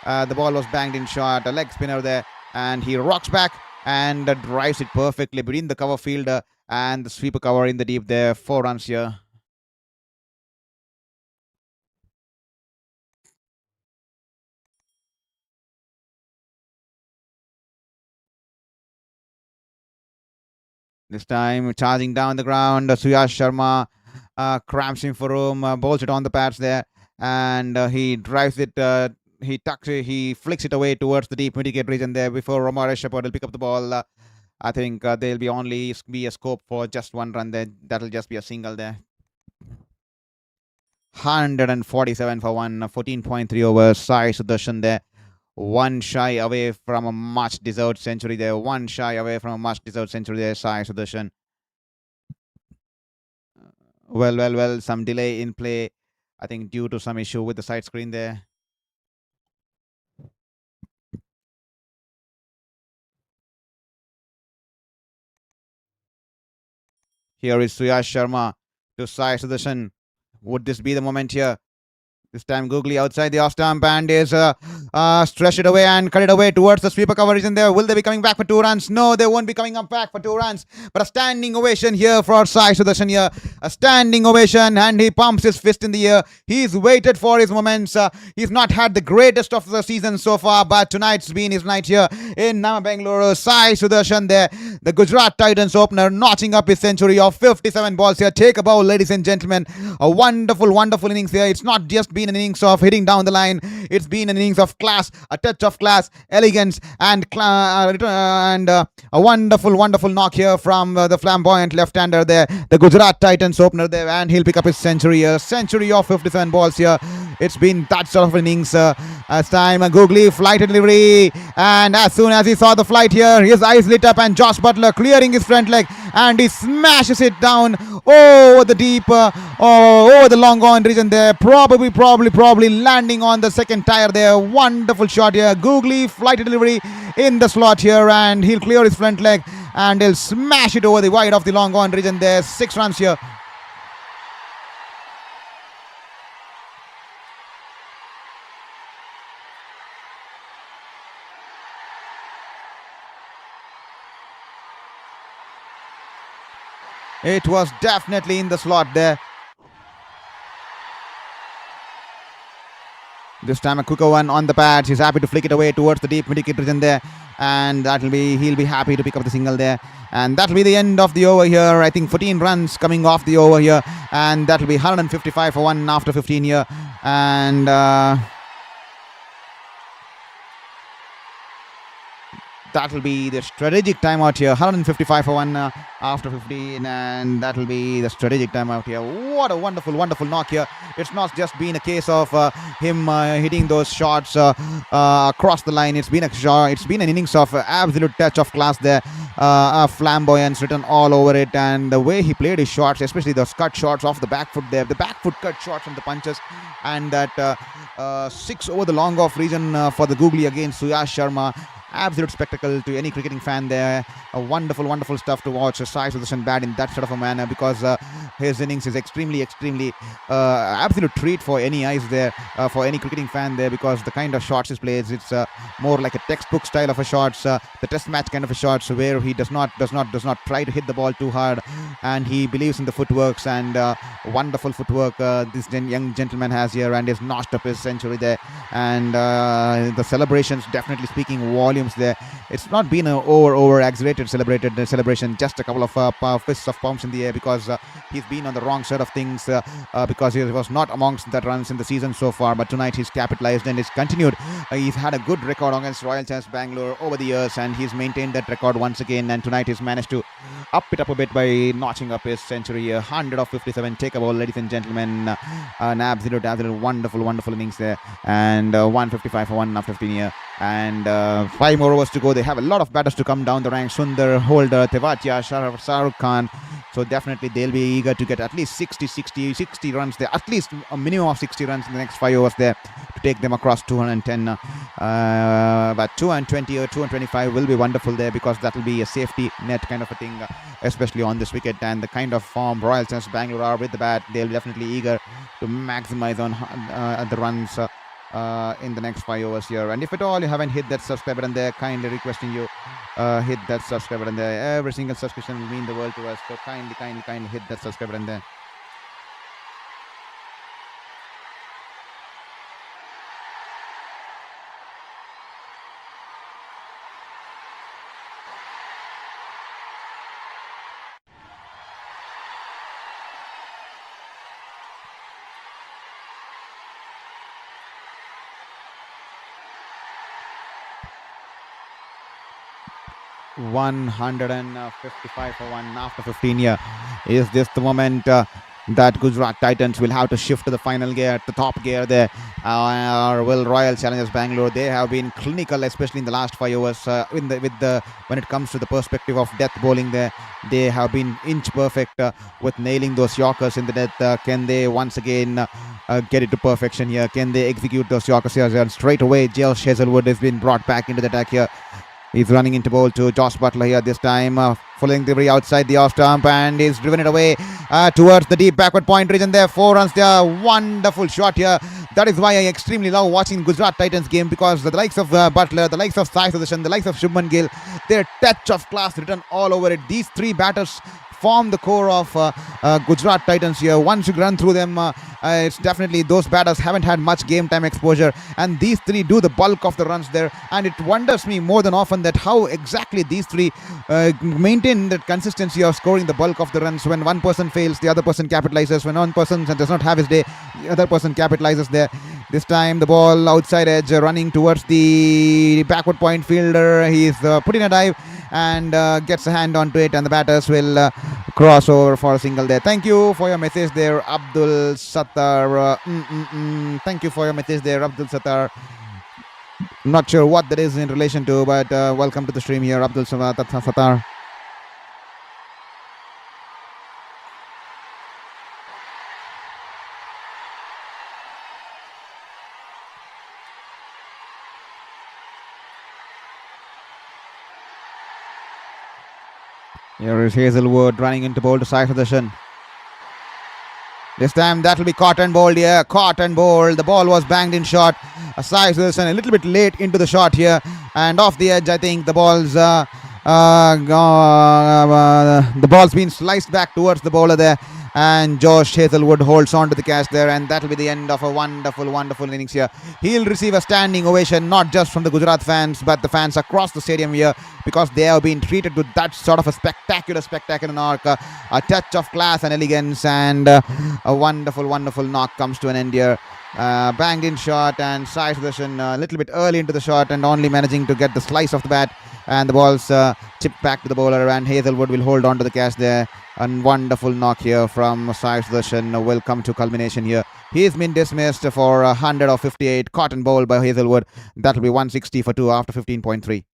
The ball was banged in shot. A leg spinner there. And he rocks back and drives it perfectly between the cover fielder and the sweeper cover in the deep there. 4 runs here. This time charging down the ground. Suyash Sharma cramps in for room, bowls it on the pads there, and he drives it. He tucks it, he flicks it away towards the deep mid-wicket region there before Romare Shepherd will pick up the ball. I think there'll be only be a scope for just 1 run there. That'll just be a single there. 147 for 1, 14.3 overs. Sai Sudashan there. 1 shy away from a much deserved century there. 1 shy away from a much deserved century there. Sai Sudashan. Well. Some delay in play. I think due to some issue with the side screen there. Here is Suyash Sharma to Sai Sudashan. Would this be the moment here? This time Googly outside the off stump and is stretched it away and cut it away towards the sweeper cover region there. Will they be coming back for 2 runs? No, they won't be coming up back for 2 runs. But a standing ovation here for Sai Sudashan here. A standing ovation, and he pumps his fist in the air. He's waited for his moments. He's not had the greatest of the season so far, but tonight's been his night here in Bengaluru. Sai Sudashan there, the Gujarat Titans opener, notching up his century of 57 balls here. Take a bow, ladies and gentlemen. A wonderful innings here. It's not just been an innings of hitting down the line. It's been an innings of class, a touch of class, elegance, and a wonderful knock here from the flamboyant left-hander there, the Gujarat Titans opener there, and he'll pick up his century. A century of 57 balls here. It's been that sort of innings. As time Googly flight delivery, and as soon as he saw the flight here, his eyes lit up, and Josh Butler clearing his front leg, and he smashes it down over the deep, over the long on region there. Probably landing on the second tire there. Wonderful shot here. Googly flight delivery in the slot here, and he'll clear his front leg and he'll smash it over the wide of the long on region there. 6 runs here. It was definitely in the slot there. This time a quicker one on the pads. He's happy to flick it away towards the deep mid-wicket region there. And he'll be happy to pick up the single there. And that'll be the end of the over here. I think 14 runs coming off the over here. And that'll be 155 for 1 after 15 here. And that'll be the strategic timeout here. 155 for 1 after 15, and that'll be the strategic timeout here. What a wonderful knock here. It's not just been a case of him hitting those shots across the line. It's been an innings of absolute touch of class there. Flamboyance written all over it, and the way he played his shots, especially those cut shots off the back foot there, the back foot cut shots and the punches, and that 6 over the long off region for the Googly against Suyash Sharma. absolute spectacle to any cricketing fan there. A wonderful stuff to watch. Sai Sudashan bat in that sort of a manner, because his innings is extremely absolute treat for any eyes there, for any cricketing fan there, because the kind of shots he plays, it's more like a textbook style of a shots, the test match kind of a shots, where he does not try to hit the ball too hard, and he believes in the footworks, and wonderful footwork this young gentleman has here, and has notched up his century there, and the celebrations definitely speaking volumes there. It's not been an over exaggerated celebration, just a couple of fists of palms in the air, because he's been on the wrong side of things, because he was not amongst the runs in the season so far, but tonight he's capitalized and he's continued. He's had a good record against Royal Challengers Bengaluru over the years, and he's maintained that record once again, and tonight he's managed to up it up a bit by notching up his century. 157 take a ball, ladies and gentlemen. An absolute wonderful innings there, and 155 for 1 after 15 here, and 5 more overs to go. They have a lot of batters to come down the ranks: Sundar, Holder, Tewatia, Shahrukh Khan. So definitely they'll be eager to get at least 60 runs there, at least a minimum of 60 runs in the next 5 overs there, to take them across 210. But 220 or 225 will be wonderful there, because that will be a safety net kind of a thing, especially on this wicket, and the kind of form Royal Challengers Bengaluru are with the bat. They'll be definitely eager to maximize on the runs in the next 5 overs here. And if at all you haven't hit that subscribe button there, kindly requesting you hit that subscribe button there. Every single subscription will mean the world to us, so kindly hit that subscribe button there. $155 for 1 after 15 here. Is this the moment that Gujarat Titans will have to shift to the final gear, the top gear there, or will Royal Challengers Bengaluru? They have been clinical, especially in the last 5 overs. When it comes to the perspective of death bowling there, they have been inch perfect with nailing those Yorkers in the death. Can they once again get it to perfection here? Can they execute those Yorkers here? And straight away, Josh Hazlewood has been brought back into the attack here. He's running into bowl to Josh Butler here this time, following the delivery outside the off stump, and he's driven it away towards the deep backward point region there. 4 runs there. Wonderful shot here. That is why I extremely love watching Gujarat Titans game, because the likes of Butler, the likes of Sai Sudashan, the likes of Shubman Gill, their touch of class written all over it. These 3 batters form the core of Gujarat Titans here. Once you run through them, it's definitely those batters haven't had much game time exposure, and these 3 do the bulk of the runs there. And it wonders me more than often that how exactly these 3 maintain that consistency of scoring the bulk of the runs. When one person fails, the other person capitalizes. When one person does not have his day, the other person capitalizes there. This time the ball outside edge, running towards the backward point fielder. He's putting a dive and gets a hand onto it, and the batters will cross over for a single there. Thank you for your message there, Abdul Sattar. Thank you for your message there, Abdul Sattar. Not sure what that is in relation to, but welcome to the stream here, Abdul Sattar. Here is Hazlewood running into bowl to Sai Sudashan. This time that will be caught and bowled here. Caught and bowled. The ball was banged in shot. Sai Sudashan a little bit late into the shot here, and off the edge. I think the ball's been sliced back towards the bowler there, and Josh Hazlewood holds on to the catch there, and that will be the end of a wonderful innings here. He'll receive a standing ovation, not just from the Gujarat fans, but the fans across the stadium here, because they have been treated with that sort of a spectacular knock, a touch of class and elegance, and a wonderful knock comes to an end here. Banged in shot, and Sai Sudashan a little bit early into the shot and only managing to get the slice of the bat, and the ball's chipped back to the bowler, and Hazlewood will hold on to the catch there. A wonderful knock here from Sai Sudashan will come to culmination here. He's been dismissed for 158, caught and bowled by Hazlewood. That will be 160 for 2 after 15.3.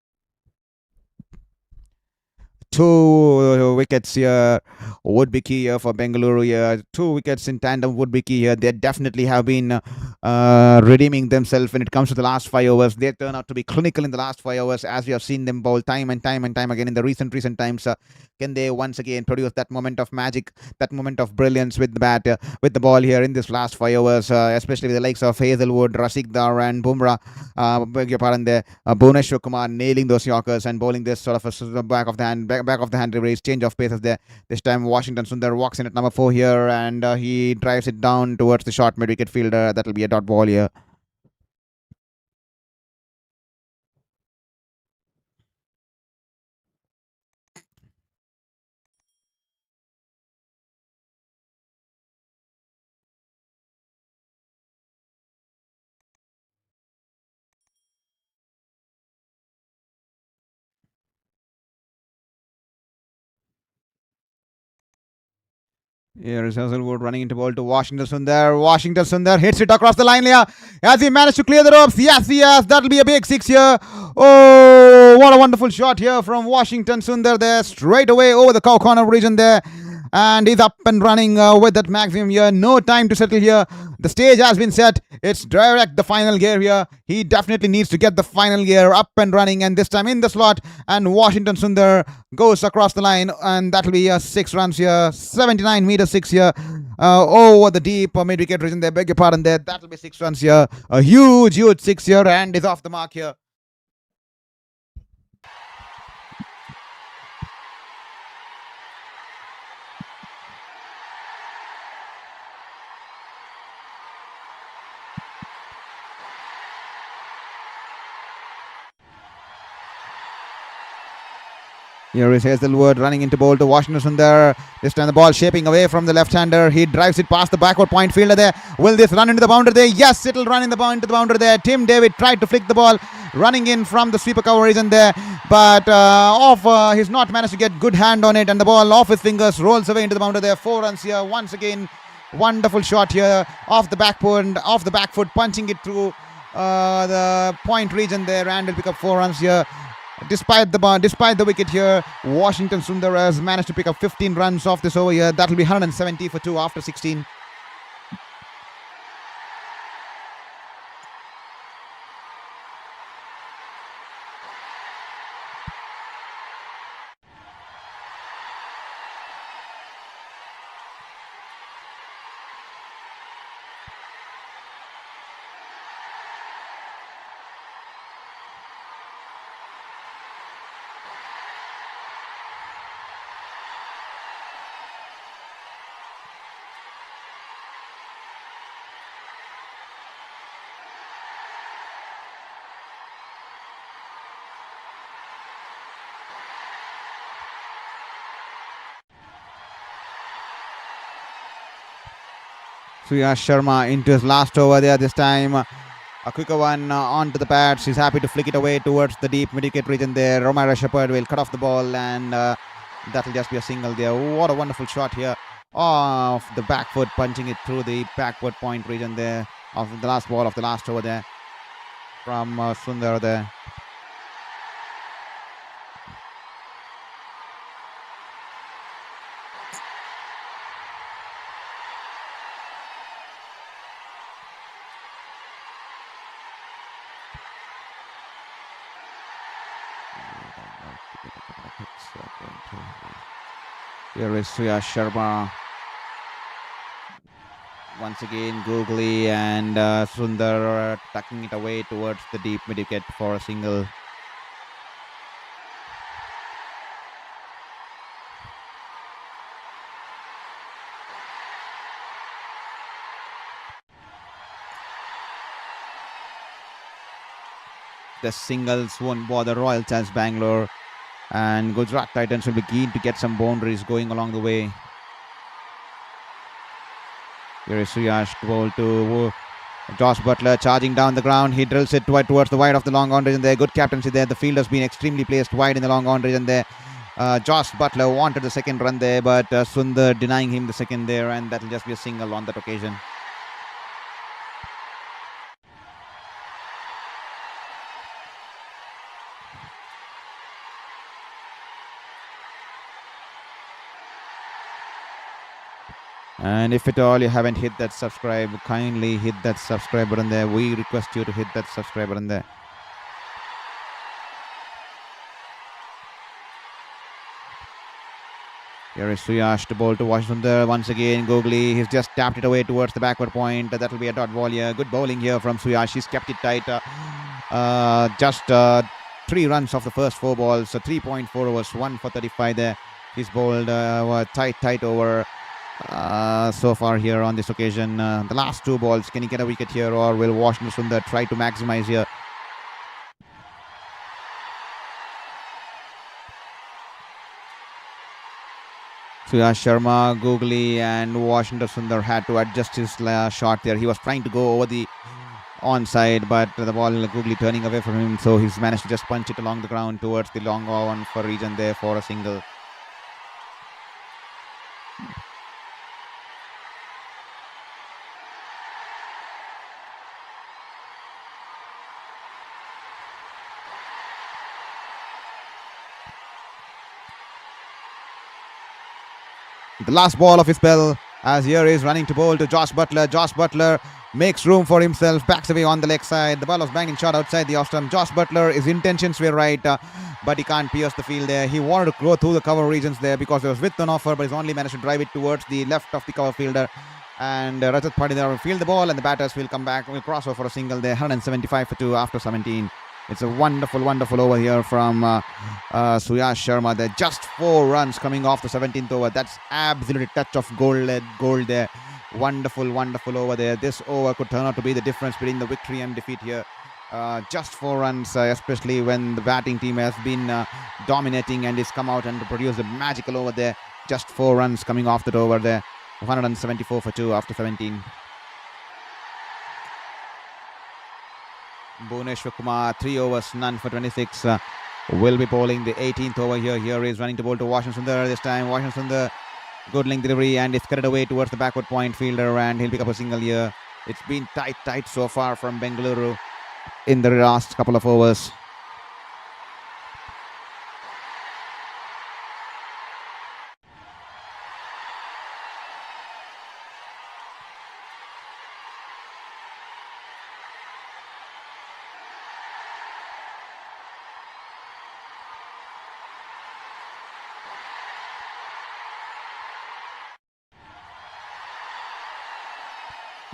Two wickets here would be key here for Bengaluru here. Two wickets in tandem would be key here. They definitely have been redeeming themselves when it comes to the last 5 overs. They turn out to be clinical in the last 5 overs, as we have seen them bowl time and time again in the recent times. Can they once again produce that moment of magic, that moment of brilliance with the bat, with the ball here in this last 5 overs, especially with the likes of Hazelwood, Rasik and Bumrah, beg your pardon there, Bhuvneshwar Kumar nailing those Yorkers and bowling this sort of a back of the hand race, change of paces there. This time Washington Sundar walks in at number 4 here, and he drives it down towards the short mid-wicket fielder. That will be a dot ball here. Here is Hazelwood running into ball to Washington Sundar. Washington Sundar hits it across the line here. Has he managed to clear the ropes? Yes, yes. That'll be a big 6 here. Oh, what a wonderful shot here from Washington Sundar there. Straight away over the cow corner region there. And he's up and running with that maximum here. No time to settle here. The stage has been set. It's direct the final gear here. He definitely needs to get the final gear up and running, and this time in the slot. And Washington Sundar goes across the line, and that'll be 6 runs here. 79 meters 6 here. Over the deep mid-wicket region there. Beg your pardon there. That'll be 6 runs here. A huge 6 here, and is off the mark here. Here is Hazelwood running into bowl to Washington Sundar. This time the ball shaping away from the left-hander. He drives it past the backward point fielder there. Will this run into the boundary there? Yes, it'll run into the boundary there. Tim David tried to flick the ball, running in from the sweeper cover region there, but he's not managed to get good hand on it, and the ball off his fingers rolls away into the boundary there. 4 runs here. Once again, wonderful shot here off the back foot, punching it through the point region there, and will pick up 4 runs here. Despite the wicket here, Washington Sundar has managed to pick up 15 runs off this over here. That'll be 170 for 2 after 16. Suyash Sharma into his last over there. This time a quicker one onto the pads. He's happy to flick it away towards the deep mid-wicket region there. Romara Shepherd will cut off the ball, and that'll just be a single there. What a wonderful shot here off the back foot, punching it through the backward point region there of the last ball of the last over there from Sundar there. Here is Suyash Sharma once again googly, and Sundar tucking it away towards the deep mid-wicket for a single. The singles won by the Royal Challengers Bengaluru, and Gujarat Titans will be keen to get some boundaries going along the way. Here is Suyash ball to Josh Butler, charging down the ground. He drills it towards the wide of the long on region there. Good captaincy there. The field has been extremely placed wide in the long on region there. Josh Butler wanted the second run there, but Sundar denying him the second there, and that will just be a single on that occasion. And if at all you haven't hit that subscribe, kindly hit that subscribe button there. We request you to hit that subscribe button there. Here is Suyash to bowl to Washington. Once again, Googly, he's just tapped it away towards the backward point. That will be a dot ball here. Good bowling here from Suyash. He's kept it tight. Just 3 runs off the first 4 balls. So 3.4 overs, 1 for 35 there. He's bowled tight over so far here on this occasion. The last 2 balls, can he get a wicket here, or will Washington Sundar try to maximize here? Suyash Sharma, Googly and Washington Sundar had to adjust his shot there. He was trying to go over the onside, but the ball, Googly turning away from him, so he's managed to just punch it along the ground towards the long on for region there for a single. The last ball of his spell, as here is running to bowl to Josh Butler. Josh Butler makes room for himself, backs away on the leg side. The ball was banging shot outside the off stump. Josh Butler, his intentions were right, but he can't pierce the field there. He wanted to go through the cover regions there because there was width on offer, but he's only managed to drive it towards the left of the cover fielder. And Rajat Patidar will field the ball, and the batters will come back, will cross over for a single there. 175 for 2 after 17. It's a wonderful over here from Suyash Sharma. There just 4 runs coming off the 17th over. That's absolutely touch of gold there. Wonderful over there. This over could turn out to be the difference between the victory and defeat here. Just 4 runs, especially when the batting team has been dominating and has come out and produced a magical over there. Just 4 runs coming off that over there. 174 for 2 after 17. Bhuvneshwar Kumar, 3 overs, none for 26. Will be bowling the 18th over here. Here is running to bowl to Washington Sundar. This time Washington Sundar, good length delivery, and it's carried away towards the backward point fielder, and he'll pick up a single here. It's been tight so far from Bengaluru in the last couple of overs.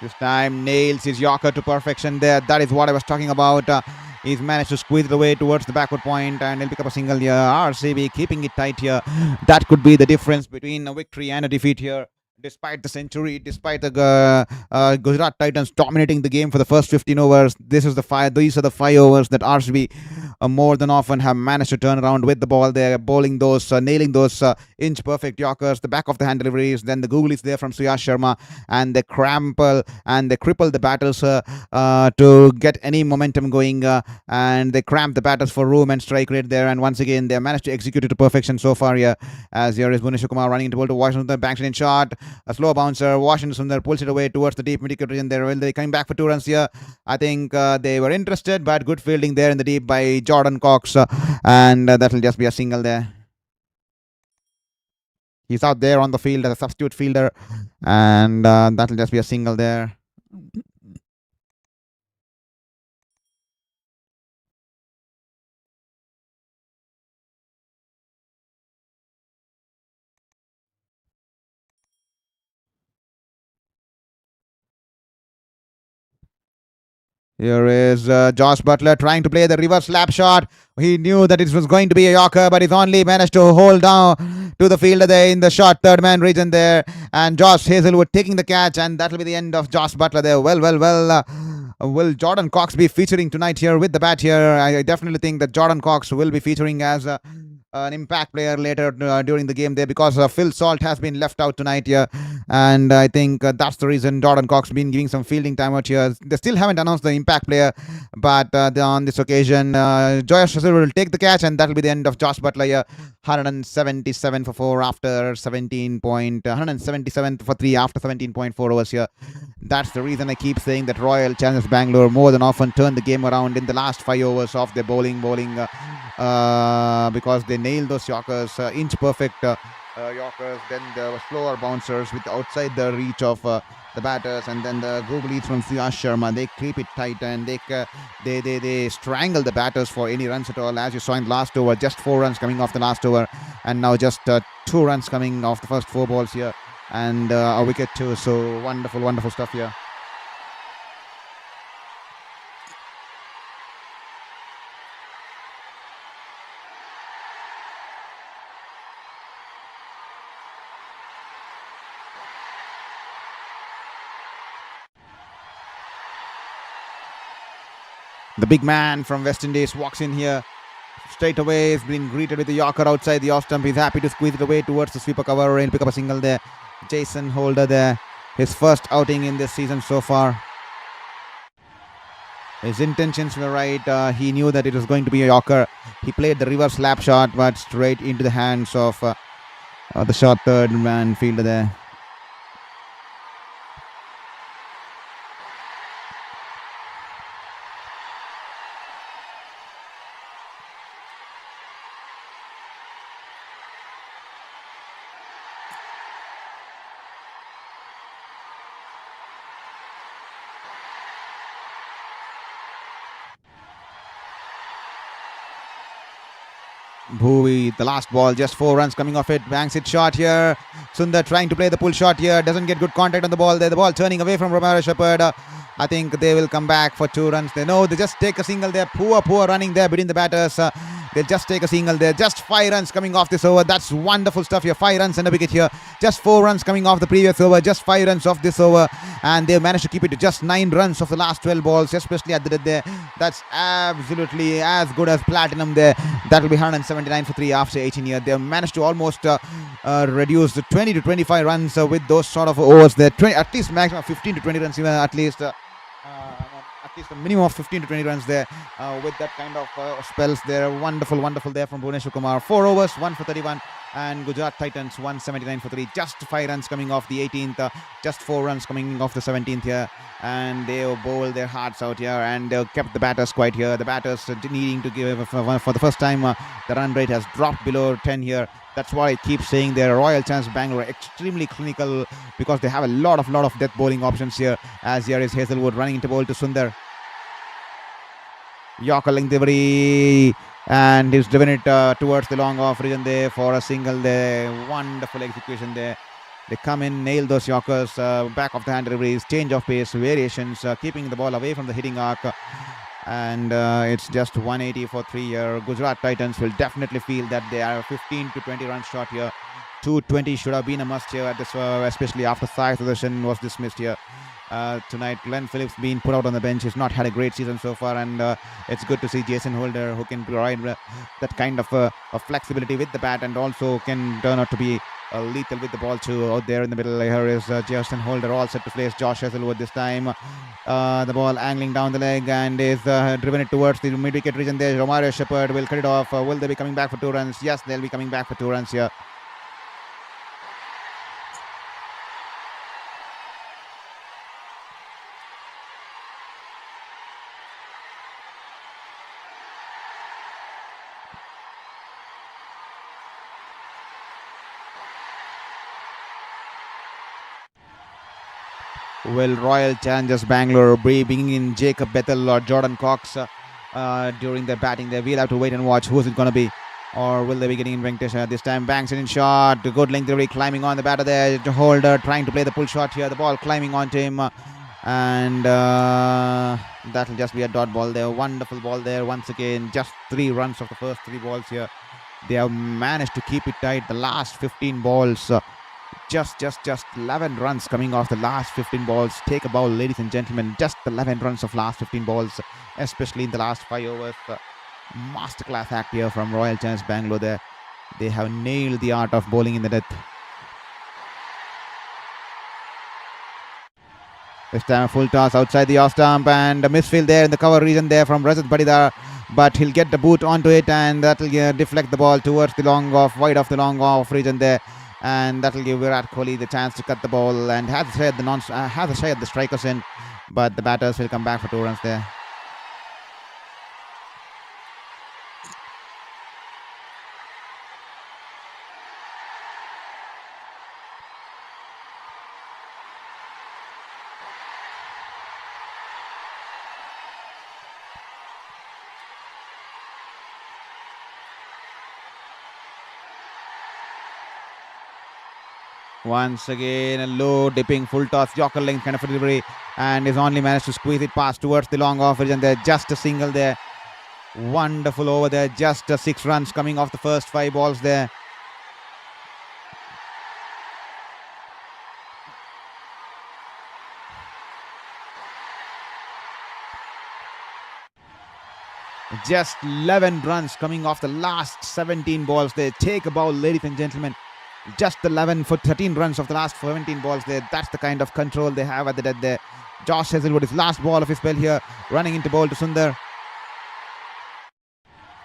This time nails his Yorker to perfection there. That is what I was talking about. He's managed to squeeze it away towards the backward point, and he'll pick up a single here. RCB keeping it tight here. That could be the difference between a victory and a defeat here. Despite the century, despite the Gujarat Titans dominating the game for the first 15 overs, these are the 5 overs that RCB more than often have managed to turn around with the ball. They're bowling those, nailing those inch perfect Yorkers, the back of the hand deliveries. Then the googlies there from Suyash Sharma, and they cripple the batters to get any momentum going, and they cramp the batters for room and strike rate there. And once again, they managed to execute it to perfection so far here. As here is Bhuvneshwar Kumar running into bowl to Washington, banks it in shot. A slow bouncer. Washington Sundar pulls it away towards the deep mid-wicket region there. Well, they're coming back for 2 runs here. I think they were interested, but good fielding there in the deep by Jordan Cox, and that will just be a single there. He's out there on the field as a substitute fielder, and that will just be a single there. Here is Josh Butler trying to play the reverse slap shot. He knew that it was going to be a Yorker, but he's only managed to hold down to the fielder there in the short third man region there. And Josh Hazelwood taking the catch, and that will be the end of Josh Butler there. Well. Will Jordan Cox be featuring tonight here with the bat here? I definitely think that Jordan Cox will be featuring as an impact player later during the game there, because Phil Salt has been left out tonight here, and I think that's the reason Jordan Cox been giving some fielding time out here. They still haven't announced the impact player, but on this occasion Josh Hazelwood will take the catch, and that will be the end of Josh Butler here. 177 for 4 after 177 for 3 after 17.4 overs here. That's the reason I keep saying that Royal Challengers Bengaluru more than often turn the game around in the last 5 overs of their bowling because they nail those Yorkers, inch perfect Yorkers, then the slower bouncers with outside the reach of the batters, and then the googly from Siyash Sharma. They keep it tight and they strangle the batters for any runs at all. As you saw in the last over, just 4 runs coming off the last over, and now just 2 runs coming off the first 4 balls here, and a wicket too. So wonderful stuff here. The big man from West Indies walks in here. Straight away, he's been greeted with a Yorker outside the off stump. He's happy to squeeze it away towards the sweeper cover and pick up a single there. Jason Holder there. His first outing in this season so far. His intentions were right. He knew that it was going to be a Yorker. He played the reverse slap shot, but straight into the hands of the short third man fielder there. Bhuvi, the last ball, just 4 runs coming off it. Banks it short here. Sundar trying to play the pull shot here. Doesn't get good contact on the ball there. The ball turning away from Romero Shepherd. I think they will come back for 2 runs. They know they just take a single there. Poor running there between the batters. They'll just take a single there. Just 5 runs coming off this over. That's wonderful stuff here. 5 runs and a wicket here. Just 4 runs coming off the previous over. Just 5 runs off this over. And they managed to keep it to just 9 runs of the last 12 balls, especially at the dead there. That's absolutely as good as platinum there. That will be 179 for 3 after 18 years. They managed to almost reduce the 20 to 25 runs with those sort of overs there. At least maximum 15 to 20 runs, even at least a minimum of 15 to 20 runs there with that kind of spells there. Wonderful there from Bhuvneshwar Kumar. 4 overs, 1 for 31, and Gujarat Titans 179 for 3. Just 5 runs coming off the 18th, just 4 runs coming off the 17th here, and they bowled their hearts out here, and they kept the batters quiet here. The batters needing to give for the first time the run rate has dropped below 10 here. That's why I keep saying their Royal Challengers Bengaluru extremely clinical, because they have a lot of death bowling options here. As here is Hazelwood running into bowl to Sundar. Yorker length delivery, and he's driven it towards the long off region there for a single there. Wonderful execution there. They come in, nail those Yorkers, back of the hand deliveries, change of pace, variations, keeping the ball away from the hitting arc. And it's just 180 for 3 here. Gujarat Titans will definitely feel that they are 15 to 20 runs short here. 220 should have been a must here at this, especially after Sai Sudashan was dismissed here. Tonight, Glenn Phillips being put out on the bench. He's not had a great season so far, and it's good to see Jason Holder, who can provide that kind of flexibility with the bat, and also can turn out to be lethal with the ball too. Out there in the middle, here is Jason Holder, all set to place Josh Hazelwood this time. The ball angling down the leg and is driven it towards the mid-wicket region there. Romero Shepherd will cut it off. Will they be coming back for 2 runs? Yes, they'll be coming back for 2 runs here. Will Royal Challengers Bengaluru be bringing in Jacob Bethel or Jordan Cox during their batting there? We'll have to wait and watch who's it going to be. Or will they be getting in Venkatesh this time? Banks it in shot. Good length delivery, climbing on the batter there. Holder trying to play the pull shot here. The ball climbing onto him. And that'll just be a dot ball there. Wonderful ball there once again. Just 3 runs of the first 3 balls here. They have managed to keep it tight. The last 15 balls. Just 11 runs coming off the last 15 balls. Take a bow, ladies and gentlemen. Just 11 runs of last 15 balls, especially in the last 5 overs. Masterclass act here from Royal Challengers Bengaluru there. They have nailed the art of bowling in the death. This time a full toss outside the off stump, and a misfield there in the cover region there from Rajat Patidar. But he'll get the boot onto it, and that'll deflect the ball towards the long off, wide of the long off region there. And that'll give Virat Kohli the chance to cut the ball and has a share at the strikers end, but the batters will come back for 2 runs there. Once again, a low dipping full toss, Yorker length kind of a delivery, and he's only managed to squeeze it past towards the long off edge, and there just a single there. Wonderful over there, just 6 runs coming off the first 5 balls there. Just 11 runs coming off the last 17 balls there. Take a bowl, ladies and gentlemen. Just 11 for 13 runs of the last 17 balls there. That's the kind of control they have at the dead there. Josh Hazlewood, his last ball of his spell here, running into bowl to Sundar.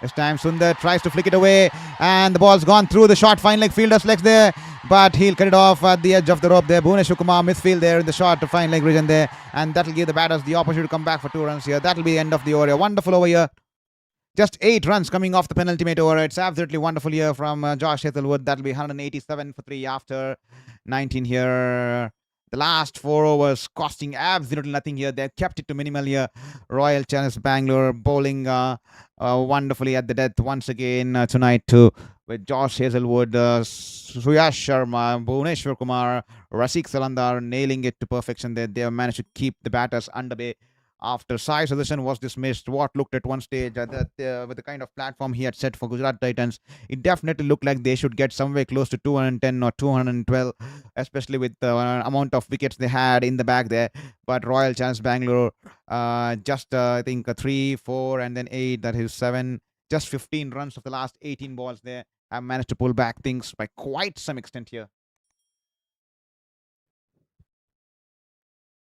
This time Sundar tries to flick it away, and the ball's gone through the short fine leg fielder's legs there, but he'll cut it off at the edge of the rope there. Bhuvneshwar Kumar misfield there in the short fine leg region there, and that'll give the batters the opportunity to come back for 2 runs here. That'll be the end of the over here. Wonderful over here. Just 8 runs coming off the penultimate over. It's absolutely wonderful here from Josh Hazlewood. That'll be 187 for 3 after 19 here. The last 4 overs costing absolutely nothing here. They kept it to minimal here. Royal Challengers Bangalore bowling wonderfully at the death once again tonight too, with Josh Hazlewood, Suyash Sharma, Bhuvneshwar Kumar, Rasik Salandar nailing it to perfection there. They have managed to keep the batters under bay after Sai Sudashan was dismissed. What looked at one stage with the kind of platform he had set for Gujarat Titans, it definitely looked like they should get somewhere close to 210 or 212, especially with the amount of wickets they had in the back there. But Royal Challengers Bangalore, I think 3, 4, and then 8, that is 7, just 15 runs of the last 18 balls there, have managed to pull back things by quite some extent here.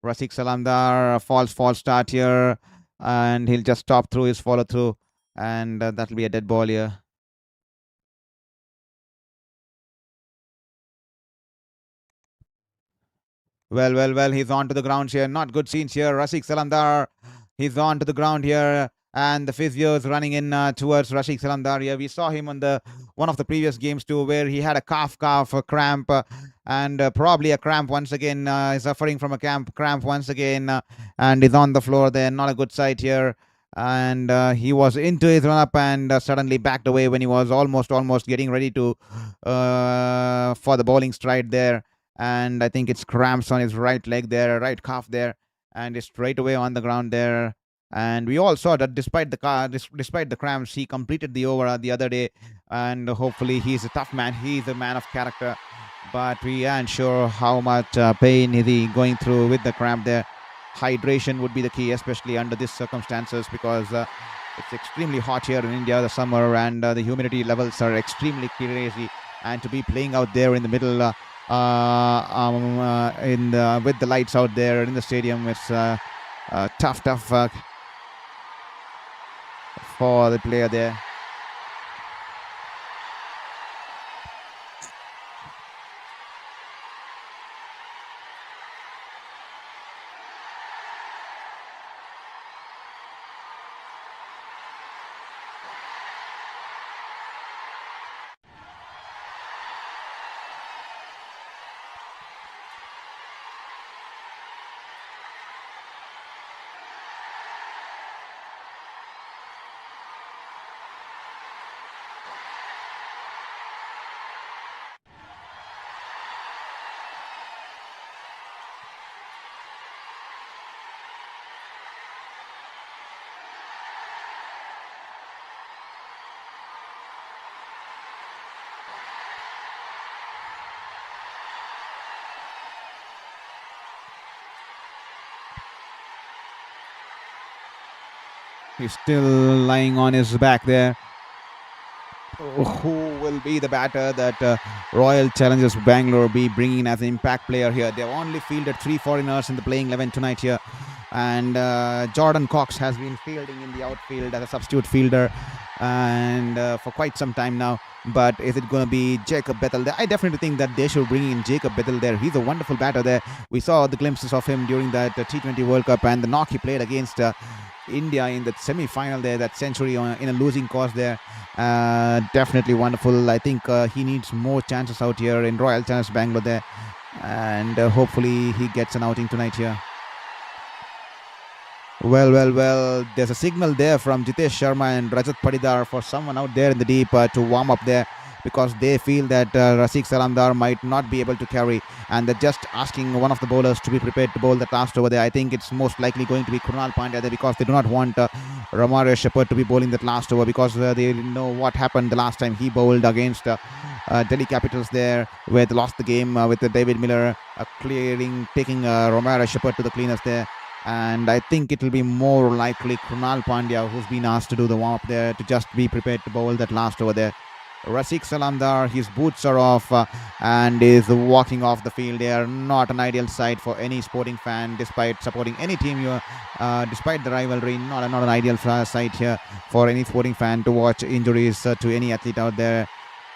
Rasik Salamdar, false start here, and he'll just stop through his follow through, and that'll be a dead ball here. Well, he's on to the ground here. Not good scenes here. Rasik Salamdar, he's on to the ground here, and the physio is running in towards Rasik Salamdar here. We saw him on one of the previous games too, where he had a calf cramp, and probably a cramp once again. He's suffering from a cramp once again, and is on the floor there. Not a good sight here. And he was into his run up and suddenly backed away when he was almost getting ready to for the bowling stride there. And I think it's cramps on his right leg there, right calf there, and is straight away on the ground there. And we all saw that despite the cramps, he completed the over the other day, and hopefully he's a tough man. He's a man of character, but we aren't sure how much pain is he going through with the cramp there. Hydration would be the key, especially under these circumstances, because it's extremely hot here in India, the summer, and the humidity levels are extremely crazy. And to be playing out there in the middle, with the lights out there in the stadium, it's tough for the player there. He's still lying on his back there. Who will be the batter that Royal Challengers Bangalore be bringing in as an impact player here? They've only fielded 3 foreigners in the playing 11 tonight here. And Jordan Cox has been fielding in the outfield as a substitute fielder and for quite some time now. But is it going to be Jacob Bethel there? I definitely think that they should bring in Jacob Bethel there. He's a wonderful batter there. We saw the glimpses of him during that T20 World Cup and the knock he played against India in the semi-final there, that century in a losing cause there. Definitely wonderful. I think he needs more chances out here in Royal Challengers Bangalore there, and hopefully he gets an outing tonight here. Well, there's a signal there from Jitesh Sharma and Rajat Patidar for someone out there in the deep to warm up there. because they feel that Rasik Salamdar might not be able to carry, and they're just asking one of the bowlers to be prepared to bowl that last over there. I think it's most likely going to be Krunal Pandya there, because they do not want Ramare Shepherd to be bowling that last over, because they know what happened the last time he bowled against Delhi Capitals there, where they lost the game with David Miller taking Romero Shepherd to the cleaners there. And I think it will be more likely Krunal Pandya, who's been asked to do the warm-up there, to just be prepared to bowl that last over there. Rasik Salamdar, his boots are off and is walking off the field. They are not an ideal sight for any sporting fan, despite supporting any team. Despite the rivalry, not an ideal sight here for any sporting fan to watch injuries to any athlete out there.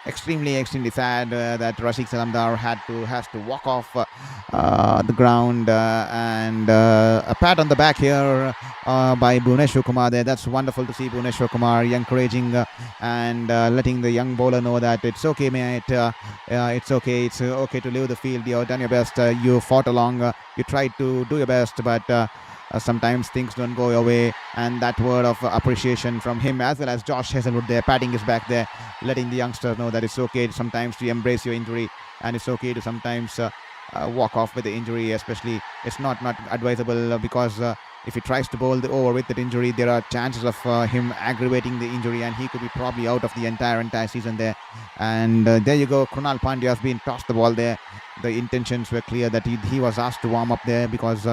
Extremely sad that Rasik Salamdar has to walk off the ground, and a pat on the back here by Bhuvneshwar Kumar there. That's wonderful to see Bhuvneshwar Kumar encouraging and letting the young bowler know that it's okay, mate. It's okay. It's okay to leave the field. You've done your best. You fought along. You tried to do your best, but sometimes things don't go your way. And that word of appreciation from him, as well as Josh Hazelwood there, patting his back there, letting the youngster know that it's okay sometimes to embrace your injury, and it's okay to sometimes walk off with the injury. Especially, it's not advisable, because if he tries to bowl the over with that injury, there are chances of him aggravating the injury, and he could be probably out of the entire season there. And there you go, Krunal Pandya has been tossed the ball there. The intentions were clear that he was asked to warm up there, because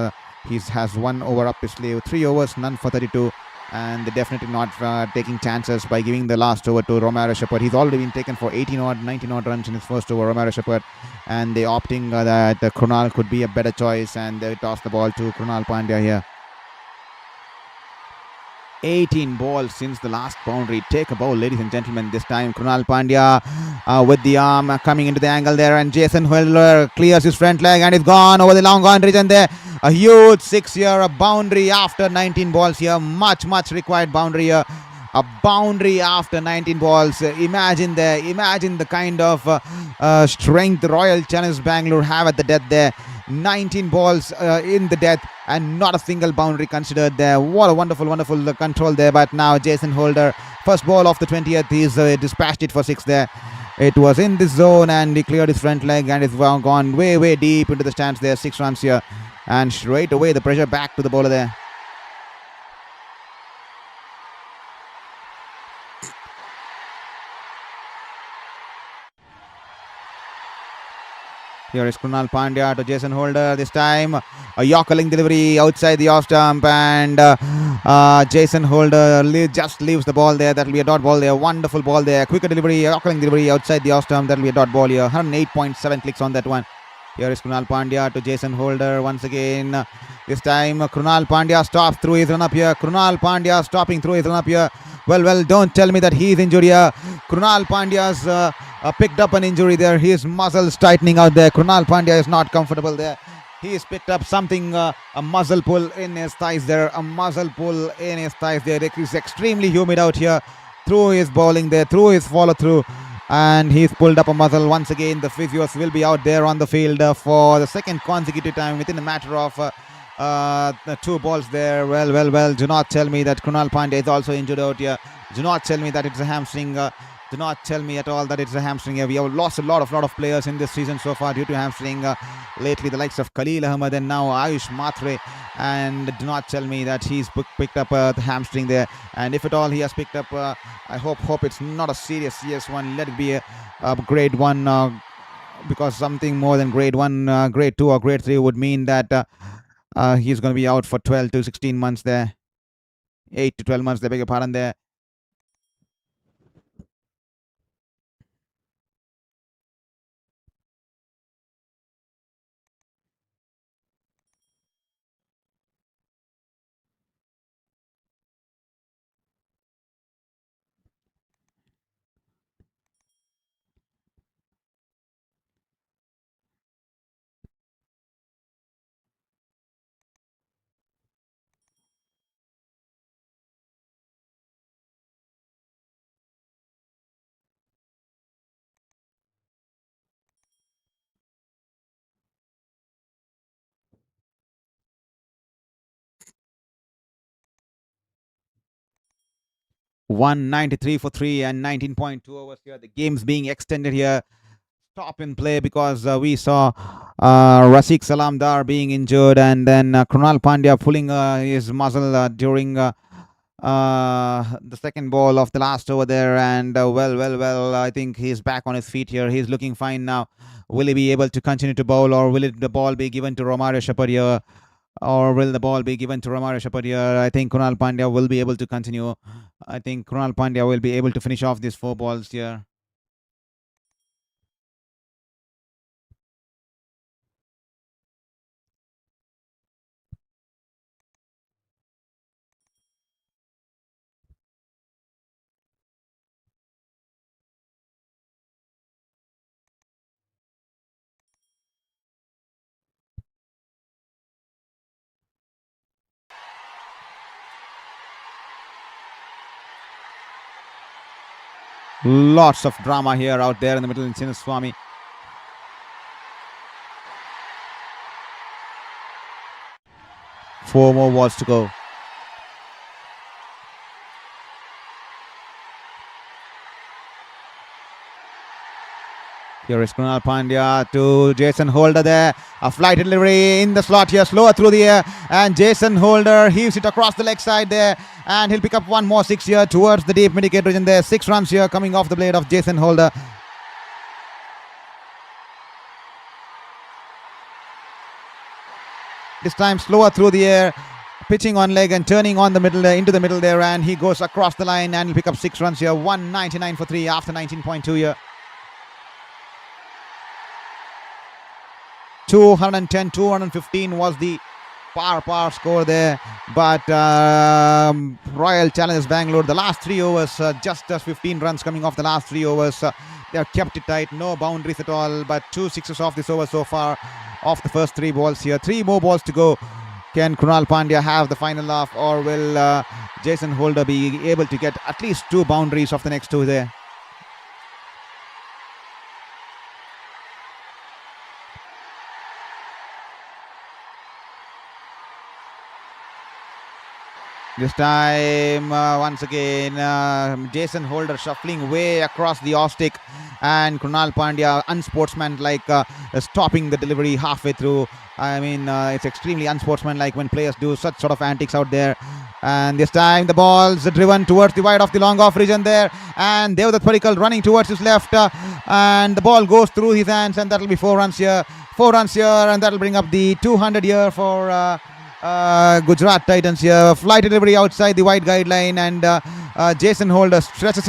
he has 1 over up his sleeve, 3 overs, none for 32. And they're definitely not taking chances by giving the last over to Romero Shepherd. He's already been taken for 19 odd runs in his first over, Romero Shepherd, and they opting that Krunal could be a better choice, and they toss the ball to Krunal Pandya here. 18 balls since the last boundary. Take a bowl, ladies and gentlemen. This time Krunal Pandya with the arm coming into the angle there, and Jason Holder clears his front leg and is gone over the long on region there. A huge 6 here, a boundary after 19 balls here. Much required boundary here. A boundary after 19 balls. Imagine the kind of strength Royal Challengers Bengaluru have at the death there. 19 balls in the death, and not a single boundary considered there. What a wonderful control there. But now Jason Holder, first ball of the 20th, he's dispatched it for 6 there. It was in this zone, and he cleared his front leg, and it's gone way deep into the stands there. 6 runs here, and straight away the pressure back to the bowler there. Here is Krunal Pandya to Jason Holder. This time a Yorker-ling delivery outside the off stump, and Jason Holder just leaves the ball there. That will be a dot ball there. Wonderful ball there. Quicker delivery, Yorker-ling delivery outside the off stump. That will be a dot ball here. 108.7 clicks on that one. Here is Krunal Pandya to Jason Holder once again. This time Krunal Pandya stops through his run up here. Krunal Pandya stopping through his run up here. Well, don't tell me that he's injured here. Krunal Pandya's picked up an injury there. His muscles tightening out there. Krunal Pandya is not comfortable there. He's picked up something, a muscle pull in his thighs there. It is extremely humid out here. Through his bowling there, through his follow through, and he's pulled up a muscle. Once again, the physios will be out there on the field for the second consecutive time within a matter of 2 balls there. Well, do not tell me that Krunal Pandya is also injured out here. Do not tell me that it's a hamstring. Do not tell me at all that it's a hamstring here. We have lost a lot of players in this season so far due to hamstring. Lately, the likes of Khalil Ahmed and now Ayush Matre. And do not tell me that he's picked up the hamstring there. And if at all he has picked up, I hope it's not a serious one. Let it be a grade 1, because something more than grade 1, grade 2 or grade 3 would mean that he's going to be out for 12 to 16 months there. 8 to 12 months, I beg your pardon there. 193 for 3 and 19.2 overs here. The game's being extended here. Stop in play because we saw Rasik Salamdar being injured, and then Krunal Pandya pulling his muscle during the second ball of the last over there. And well, I think he's back on his feet here. He's looking fine now. Will he be able to continue to bowl, or will the ball be given to Romario Shapadia? Or will the ball be given to Romario Shapadia? I think Krunal Pandya will be able to continue. I think Krunal Pandya will be able to finish off these 4 balls here. Lots of drama here out there in the middle in Chinnaswamy. Four more balls to go. Here is Krunal Pandya to Jason Holder there. A flight delivery in the slot here, slower through the air. And Jason Holder heaves it across the leg side there. And he'll pick up one more 6 here towards the deep mid-wicket region there. 6 runs here coming off the blade of Jason Holder. This time slower through the air, pitching on leg and turning on the middle into the middle there. And he goes across the line and he'll pick up 6 runs here. 199 for 3 after 19.2 here. 210, 215 was the par score there, but Royal Challengers Bengaluru, the last 3 overs, just 15 runs coming off the last 3 overs. They have kept it tight, no boundaries at all, but 2 sixes off this over so far, off the first 3 balls here. 3 more balls to go. Can Krunal Pandya have the final laugh, or will Jason Holder be able to get at least 2 boundaries off the next 2 there? This time, once again, Jason Holder shuffling way across the off stick, and Krunal Pandya, unsportsmanlike, stopping the delivery halfway through. I mean, it's extremely unsportsmanlike when players do such sort of antics out there. And this time, the ball's driven towards the wide of the long off region there, and Devdutt Padikkal running towards his left, and the ball goes through his hands, and that'll be 4 runs here. 4 runs here, and that'll bring up the 200 here for Gujarat Titans here. Flight delivery outside the wide guideline, and Jason Holder stretches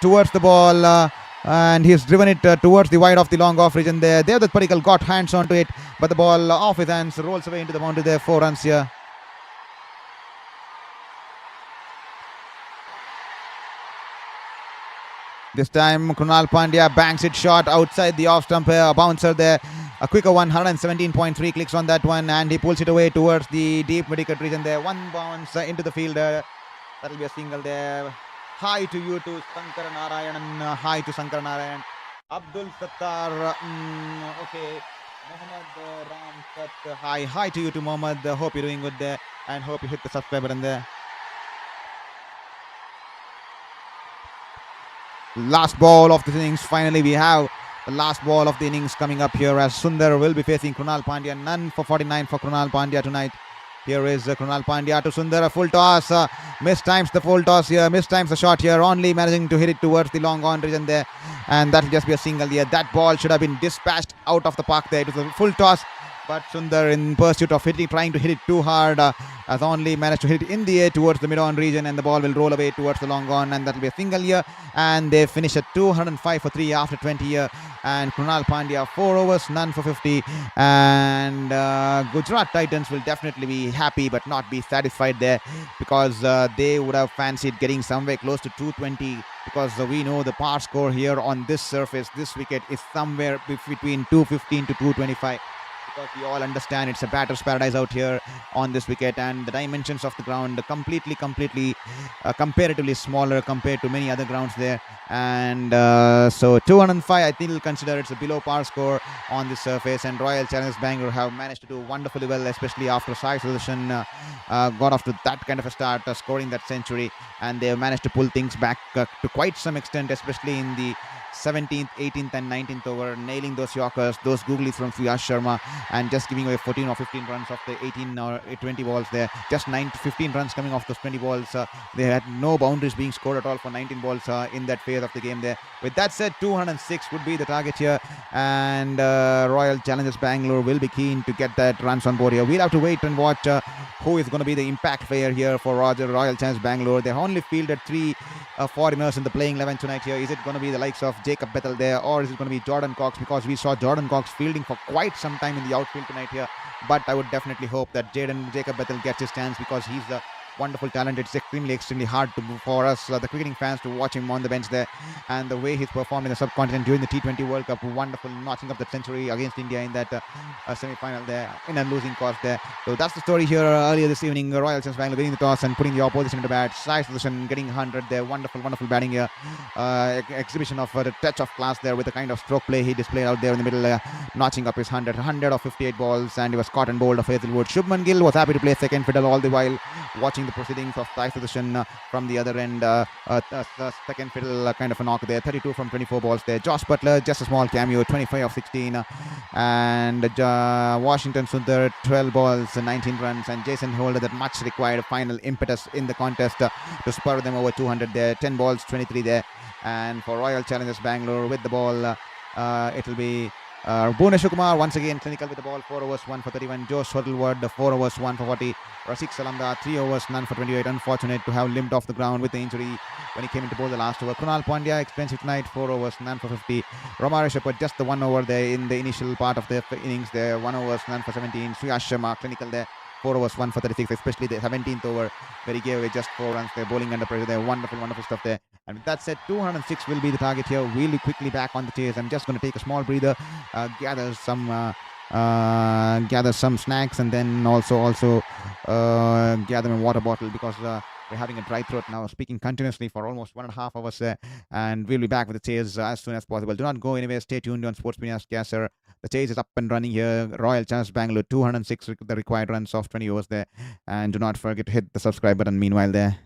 towards the ball, and he's driven it towards the wide of the long off region there. Devdutt Padikkal got hands onto it, but the ball off his hands rolls away into the boundary there. 4 runs here. This time Krunal Pandya banks it short outside the off stump, a bouncer there. A quicker one, 117.3 clicks on that one, and he pulls it away towards the deep mid-wicket region there. 1 bounce into the field. That'll be a single there. Hi to you to Sankara Narayanan. Hi to Sankara Narayan. Abdul Sattar. Okay. Mohammad Ramsat. Hi to you to Mohammad. Hope you're doing good there, and hope you hit the subscribe button there. Last ball of the innings. Finally, we have the last ball of the innings coming up here, as Sundar will be facing Krunal Pandya. None for 49 for Krunal Pandya tonight. Here is Krunal Pandya to Sundar. A full toss. Mistimes the full toss here. Mistimes the shot here. Only managing to hit it towards the long on region there. And that'll just be a single here. That ball should have been dispatched out of the park there. It was a full toss, but Sundar, in pursuit of trying to hit it too hard, has only managed to hit it in the air towards the mid-on region, and the ball will roll away towards the long on, and that'll be a single here. And they finish at 205 for 3 after 20 here. And Krunal Pandya 4 overs, none for 50. And Gujarat Titans will definitely be happy but not be satisfied there, because they would have fancied getting somewhere close to 220, because we know the par score here on this surface, this wicket, is somewhere between 215 to 225. because we all understand it's a batter's paradise out here on this wicket, and the dimensions of the ground completely comparatively smaller compared to many other grounds there. And so 205, I think we'll consider it's a below par score on this surface, and Royal Challengers Bangalore have managed to do wonderfully well, especially after Sai Sudashan got off to that kind of a start, scoring that century, and they have managed to pull things back to quite some extent, especially in the 17th, 18th, and 19th over, nailing those Yorkers, those googlies from Yash Sharma, and just giving away 14 or 15 runs off the 18 or 20 balls there. Just 9 to 15 runs coming off those 20 balls. They had no boundaries being scored at all for 19 balls in that phase of the game there. With that said, 206 would be the target here, and Royal Challengers Bangalore will be keen to get that runs on board here. We'll have to wait and watch who is going to be the impact player here for Royal Challengers Bangalore. They only fielded 3 foreigners in the playing 11 tonight here. Is it going to be the likes of Jacob Bethel there, or is it going to be Jordan Cox? Because we saw Jordan Cox fielding for quite some time in the outfield tonight here. But I would definitely hope that Jacob Bethel gets his chance, because he's the wonderful talent. It's extremely hard for us, the cricketing fans, to watch him on the bench there, and the way he's performed in the subcontinent during the T20 World Cup, wonderful, notching up that century against India in that semi-final there, in a losing cause there. So that's the story here earlier this evening. Royal Challengers Bangalore winning the toss and putting the opposition into bat. Sai Sudashan getting 100 there. Wonderful batting here. Exhibition of the touch of class there with the kind of stroke play he displayed out there in the middle, notching up his 100 of 58 balls, and he was caught and bowled of Hazelwood. Shubman Gill was happy to play second fiddle all the while, watching the proceedings of Sai Sudashan from the other end. Second fiddle kind of a knock there. 32 from 24 balls there. Josh Butler, just a small cameo, 25 of 16. And Washington Sundar, 12 balls, 19 runs. And Jason Holder, that much required final impetus in the contest to spur them over 200 there. 10 balls, 23 there. And for Royal Challengers Bangalore with the ball, it will be Bhuvneshwar Kumar once again clinical with the ball. 4 overs, 1 for 31. Joe Shuttleworth, 4 overs, 1 for 40. Rasik Salamda, 3 overs, none for 28. Unfortunate to have limped off the ground with the injury when he came into bowl the last over. Kunal Pandya, expensive tonight, 4 overs, none for 50. Romare Shepherd, just the 1 over there in the initial part of the innings there. 1 overs, none for 17. Suyash Sharma, clinical there. 4 overs, 1 for 36, especially the 17th over where he gave away just 4 runs there, bowling under pressure there. Wonderful stuff there. And with that said, 206 will be the target here. Really quickly back on the chase. I'm just going to take a small breather, gather some snacks, and then also gather my water bottle, because we're having a dry throat now, speaking continuously for almost 1.5 hours there. And we'll be back with the chase as soon as possible. Do not go anywhere. Stay tuned on Sports Media Sir. The chase is up and running here. Royal Challengers Bangalore, 206 the required runs of 20 overs there. And do not forget to hit the subscribe button meanwhile there.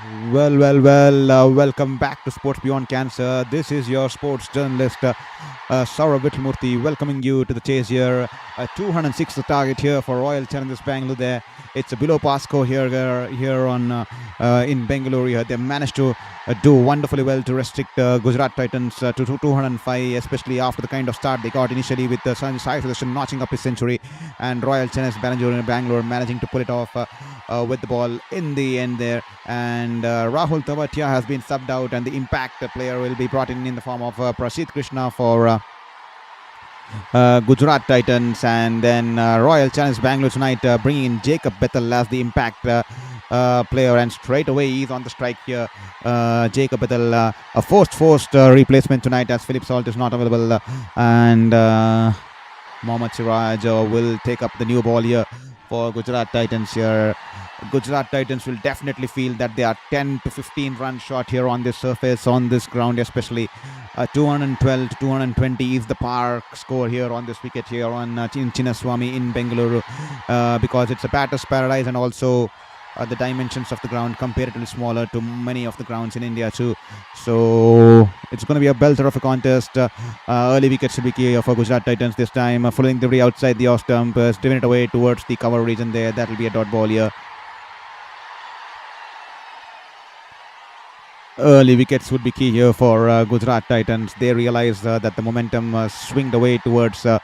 Welcome back to Sports Beyond Cancer. This is your sports journalist, Shourabh Vittalmurthy, welcoming you to the chase here. 206 the target here for Royal Challengers Bengaluru there. It's a below par score here on in Bengaluru here. They managed to do wonderfully well to restrict Gujarat Titans to 205, especially after the kind of start they got initially with Sai Sudashan notching up his century and Royal Challengers Bengaluru managing to pull it off with the ball in the end there. And Rahul Tavatia has been subbed out, and the impact player will be brought in the form of Prasidh Krishna for Gujarat Titans. And then Royal Challengers Bengaluru tonight bringing in Jacob Bethel as the impact player, and straight away he's on the strike here. Jacob Bethel, a forced replacement tonight as Philip Salt is not available, and Mohammad Siraj will take up the new ball here for Gujarat Titans here. Gujarat Titans will definitely feel that they are 10 to 15 runs short here on this surface, on this ground especially. 212 to 220 is the par score here on this wicket here on Chinnaswamy in Bengaluru, because it's a batter's paradise, and also the dimensions of the ground comparatively smaller to many of the grounds in India too. So it's going to be a belter of a contest. Early wickets should be key for Gujarat Titans this time. Following the outside the off stump, driven it away towards the cover region there. That will be a dot ball here. Early wickets would be key here for Gujarat Titans. They realized that the momentum swinged away towards the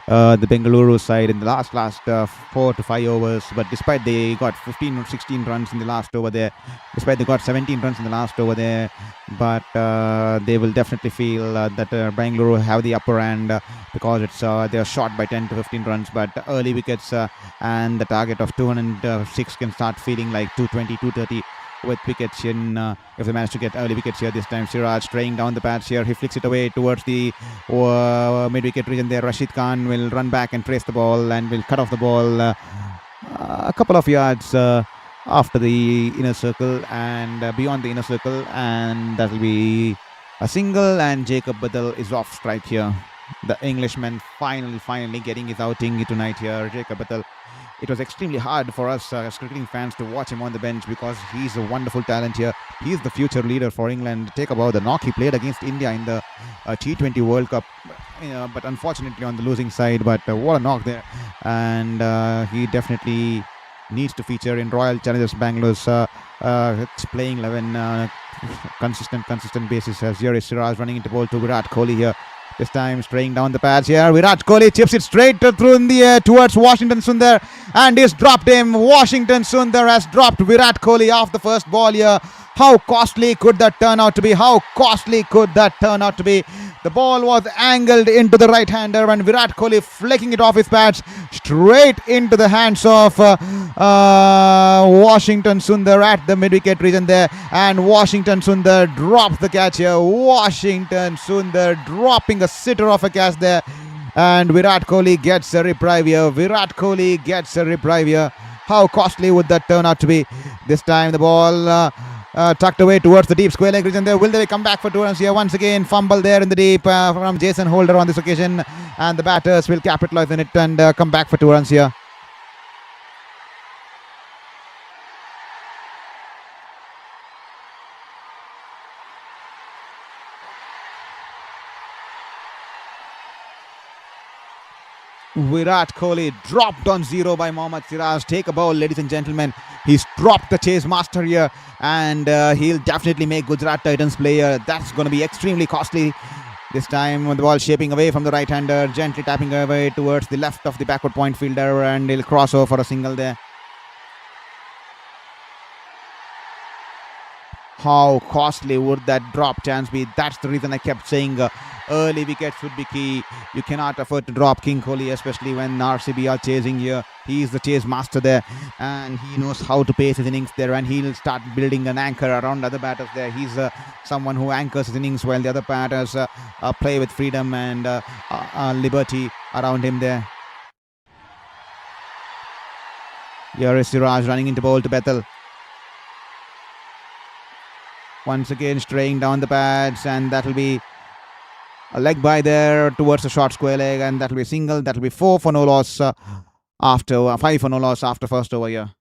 Bengaluru side in the last 4 to 5 overs. But despite they got 15 or 16 runs in the last over there, despite they got 17 runs in the last over there, but they will definitely feel that Bengaluru have the upper hand because it's they are short by 10 to 15 runs. But early wickets and the target of 206 can start feeling like 220, 230. With wickets in, if they manage to get early wickets here this time. Siraj straying down the pads here. He flicks it away towards the mid-wicket region there. Rashid Khan will run back and trace the ball and will cut off the ball a couple of yards after the inner circle and beyond the inner circle, and that will be a single, and Jacob Bethel is off strike here. The Englishman finally getting his outing tonight here, Jacob Bethel. It was extremely hard for us as cricketing fans to watch him on the bench because he's a wonderful talent here. He's the future leader for England. Take about the knock he played against India in the T20 World Cup, but unfortunately on the losing side. But what a knock there. And he definitely needs to feature in Royal Challengers Bengaluru's playing 11 consistent basis. As here is Siraj running into ball to Virat Kohli here. This time straying down the pads here. Virat Kohli chips it straight through in the air towards Washington Sundar, and he's dropped him. Washington Sundar has dropped Virat Kohli off the first ball here. How costly could that turn out to be? The ball was angled into the right-hander, and Virat Kohli flicking it off his pads straight into the hands of Washington Sundar at the mid-wicket region there. And Washington Sundar drops the catch here. Washington Sundar dropping a sitter of a catch there. And Virat Kohli gets a reprieve here. How costly would that turn out to be? This time the ball tucked away towards the deep square leg region there. Will they come back for 2 runs here? Once again, fumble there in the deep from Jason Holder on this occasion. And the batters will capitalize on it and come back for 2 runs here. Virat Kohli dropped on 0 by Mohammad Siraj. Take a bowl, ladies and gentlemen. He's dropped the chase master here, and he'll definitely make Gujarat Titans play here. That's going to be extremely costly. This time the ball shaping away from the right-hander, gently tapping away towards the left of the backward point fielder, and he'll cross over for a single there. How costly would that drop chance be? That's the reason I kept saying early wickets would be key. You cannot afford to drop King Kohli, especially when RCB are chasing here. He is the chase master there, and he knows how to pace his innings there, and he'll start building an anchor around other batters there. He's someone who anchors his innings while the other batters play with freedom and liberty around him there. Here is Siraj running into ball to Bethel. Once again straying down the pads, and that will be a leg by there towards the short square leg, and that will be a single. That will be 4 for no loss after 5 for no loss after first over here.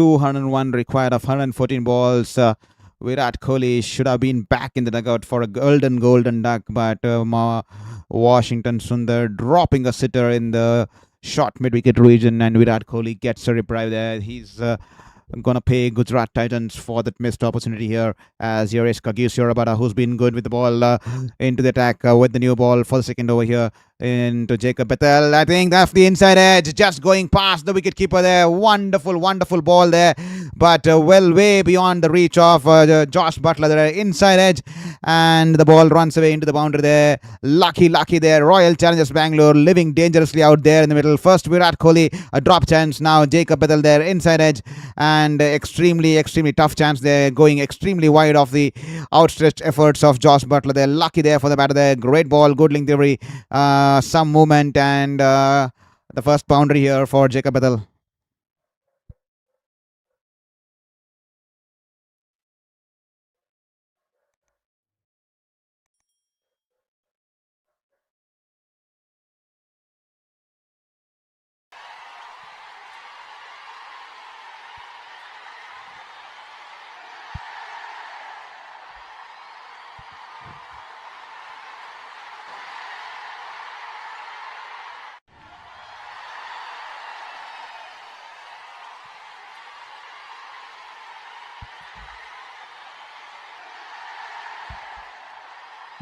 201 required of 114 balls. Virat Kohli should have been back in the dugout for a golden duck, but Washington Sundar dropping a sitter in the short mid-wicket region, and Virat Kohli gets a reprieve there. He's gonna pay Gujarat Titans for that missed opportunity here, as here is Shourabh, who's been good with the ball into the attack with the new ball for the second over here into Jacob Bethel. I think that's the inside edge, just going past the wicket keeper there. Wonderful ball there, but well way beyond the reach of Josh Butler there. Inside edge, and the ball runs away into the boundary there. Lucky there. Royal Challengers Bangalore living dangerously out there in the middle. First Virat Kohli, a drop chance. Now Jacob Bethel there, inside edge, and extremely tough chance there, going extremely wide of the outstretched efforts of Josh Butler there. Lucky there for the batter there. Great ball, good link delivery, some movement, and the first boundary here for Jacob Bethel.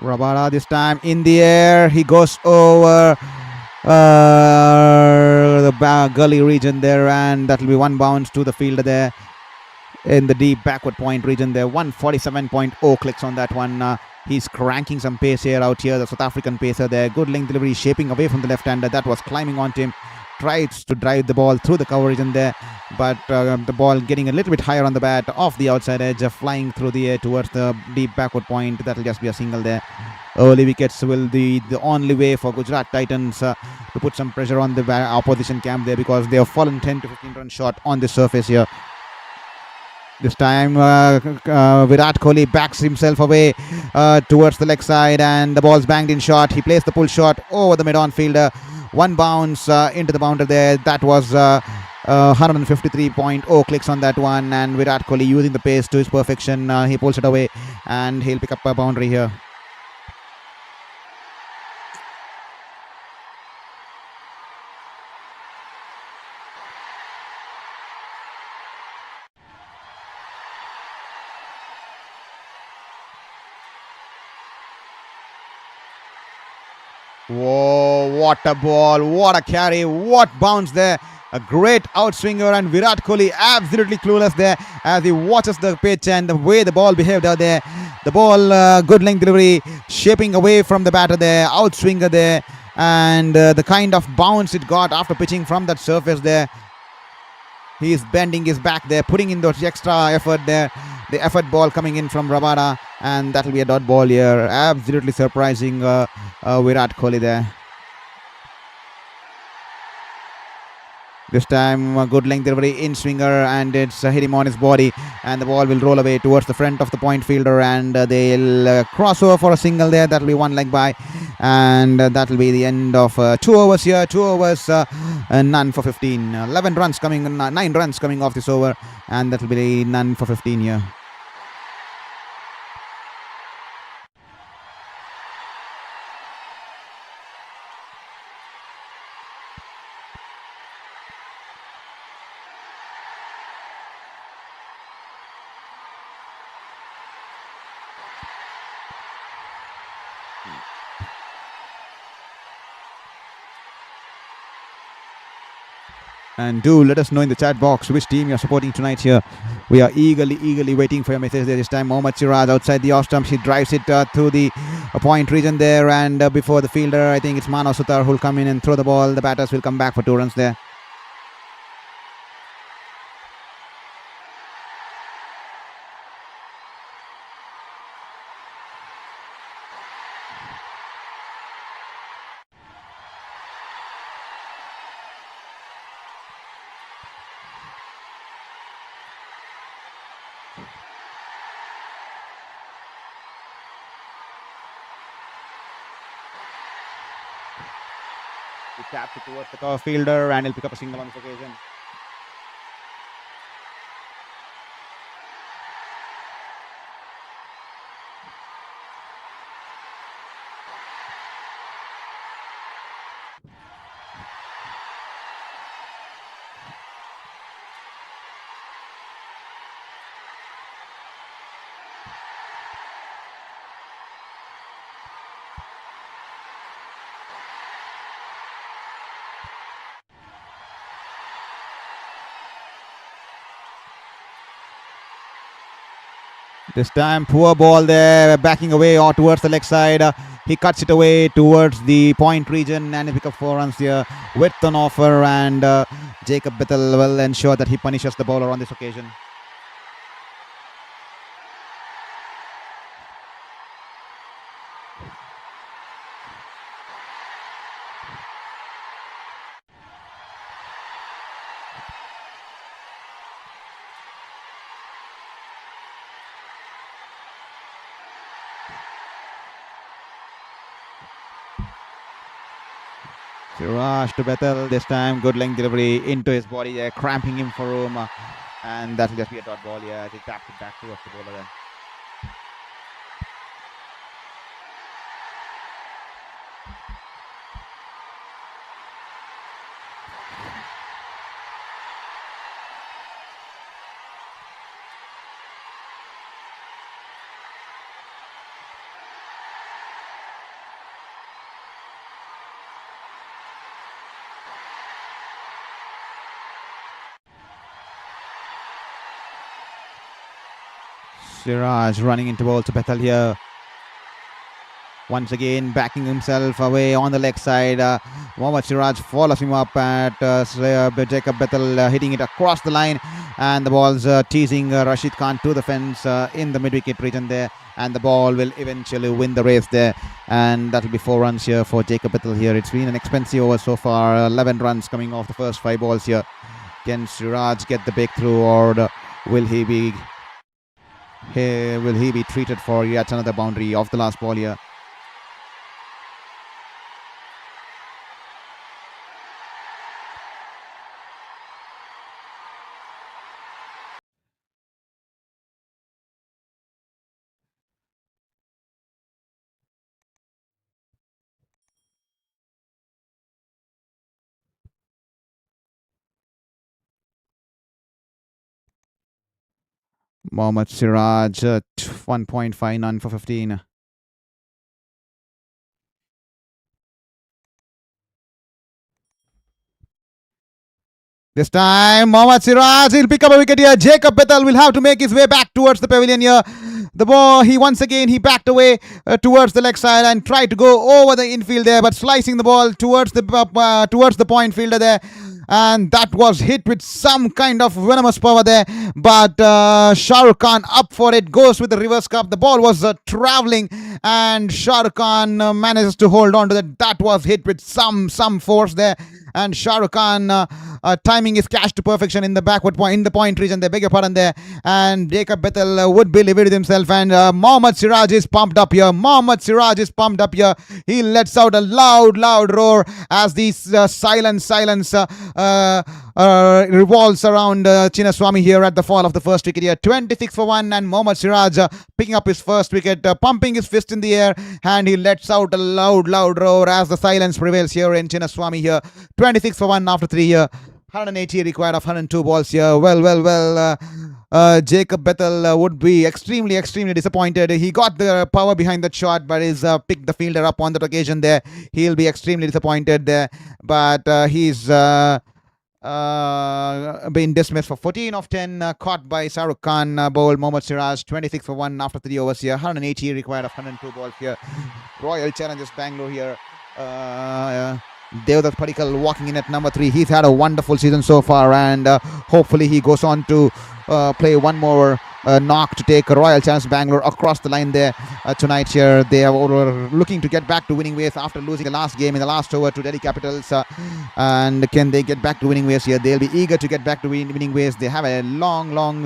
Rabada this time in the air. He goes over the gully region there, and that will be one bounce to the fielder there in the deep backward point region there. 147.0 clicks on that one. He's cranking some pace here out here, the South African pacer there. Good length delivery, shaping away from the left-hander that was climbing onto him. Tries to drive the ball through the cover region there, but the ball getting a little bit higher on the bat, off the outside edge, flying through the air towards the deep backward point. That will just be a single there. Early wickets will be the only way for Gujarat Titans to put some pressure on the opposition camp there, because they have fallen 10 to 15 runs short on the surface here. This time Virat Kohli backs himself away towards the leg side, and the ball's banged in short. He plays the pull shot over the mid-on fielder. One bounce into the boundary there. That was 153.0 clicks on that one, and Virat Kohli using the pace to his perfection. He pulls it away, and he'll pick up a boundary here. Whoa, what a ball, what a carry, what bounce there. A great outswinger, and Virat Kohli absolutely clueless there as he watches the pitch and the way the ball behaved out there. The ball, good length delivery, shaping away from the batter there, outswinger there, and the kind of bounce it got after pitching from that surface there. He's bending his back there, putting in those extra effort there. The effort ball coming in from Rabada, and that will be a dot ball here. Absolutely surprising Virat Kohli there. This time a good length delivery, in swinger, and it's hit him on his body, and the ball will roll away towards the front of the point fielder, and they'll cross over for a single there. That will be one leg by, and that will be the end of 2 overs here. 2 overs, none for 15. 11 runs coming, 9 runs coming off this over, and that will be none for 15 here. And do let us know in the chat box which team you're supporting tonight here. We are eagerly waiting for your message there. This time Mohammad Siraj outside the off stump. He drives it through the point region there, and before the fielder, I think it's Manav Sutar who will come in and throw the ball. The batters will come back for 2 runs there. He taps it towards the cover fielder, and he'll pick up a single on this occasion. This time, poor ball there, backing away or towards the leg side. He cuts it away towards the point region and he picks up 4 runs here with an offer. And Jacob Bittel will ensure that he punishes the bowler on this occasion. Siraj to Bethel, this time good length delivery into his body there, cramping him for room, and that will just be a dot ball. Yeah, he tapped it back towards the bowler there. Siraj running into ball to Bethel here. Once again, backing himself away on the leg side. Mohammad Siraj follows him up at Jacob Bethel, hitting it across the line. And the ball's teasing Rashid Khan to the fence in the mid-wicket region there. And the ball will eventually win the race there. And that will be 4 runs here for Jacob Bethel here. It's been an expensive over so far. 11 runs coming off the first 5 balls here. Can Siraj get the breakthrough, or will he be treated for yet another boundary off the last ball here? Mohammad Siraj, 1.5 none for 15. This time, Mohammad Siraj, he'll pick up a wicket here. Jacob Bethel will have to make his way back towards the pavilion here. The ball, he backed away towards the leg side and tried to go over the infield there, but slicing the ball towards the point fielder there. And that was hit with some kind of venomous power there. But Shah Rukh Khan up for it, goes with the reverse cup. The ball was traveling, and Shah Rukh Khan manages to hold on to that. That was hit with some force there. And Shah Rukh Khan timing his catch to perfection in the backward point, in the point region. They beg your pardon there. And Jacob Bethel would be livid with himself. And Mohammad Siraj is pumped up here. He lets out a loud roar as the silence revolves around Chinnaswamy here at the fall of the first wicket here. 26 for 1, and Mohammad Siraj picking up his first wicket, pumping his fist in the air, and he lets out a loud roar as the silence prevails here in Chinnaswamy here. 26 for 1 after 3 here. 180 required of 102 balls here. Jacob Bethel would be extremely disappointed. He got the power behind that shot, but he's picked the fielder up on that occasion there. He'll be extremely disappointed there. But he's been dismissed for 14 of 10, caught by Shah Rukh Khan, bowled Mohammad Siraj. 26 for 1 after 3 overs here. 180 required of 102 balls here. Royal Challengers Bengaluru here. Devdutt Padikkal walking in at number 3. He's had a wonderful season so far, and hopefully he goes on to play one more knock to take Royal Challengers Bengaluru across the line there tonight here. They are looking to get back to winning ways after losing the last game in the last over to Delhi Capitals. And can they get back to winning ways here? They'll be eager to get back to winning ways. They have a long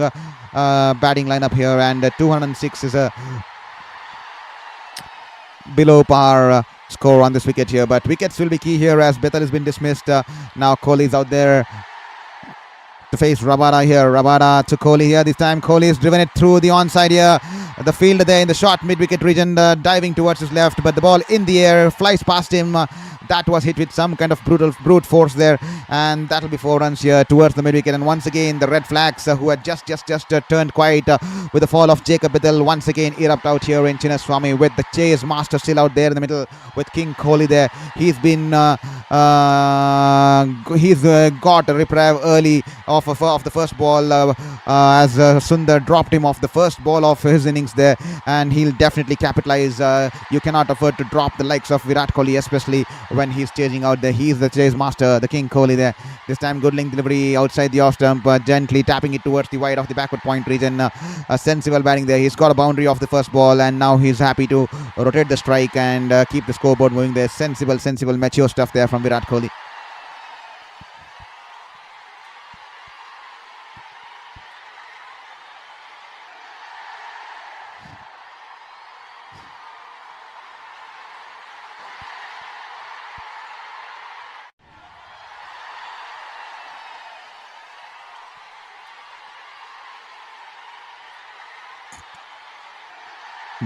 batting lineup here, and 206 is a below par score on this wicket here, but wickets will be key here as Bethel has been dismissed. Now Kohli is out there to face Rabada here. Rabada to Kohli here. This time Kohli has driven it through the onside here. the fielder there in the short mid-wicket region, diving towards his left, but the ball in the air flies past him. That was hit with some kind of brute force there, and that'll be 4 runs here towards the mid-wicket. And once again the red flags, who had just turned quiet with the fall of Jacob Biddle, once again erupt out here in Chinnaswamy, with the chase master still out there in the middle with King Kohli there. He's been got a reprieve early of the first ball as Sundar dropped him off the first ball of his innings there, and he'll definitely capitalize. You cannot afford to drop the likes of Virat Kohli, especially when he's chasing out there. He's the chase master, the King Kohli there. This time good length delivery outside the off stump, gently tapping it towards the wide of the backward point region. A sensible batting there. He's got a boundary off the first ball, and now he's happy to rotate the strike and keep the scoreboard moving there. Sensible, mature stuff there from Virat Kohli.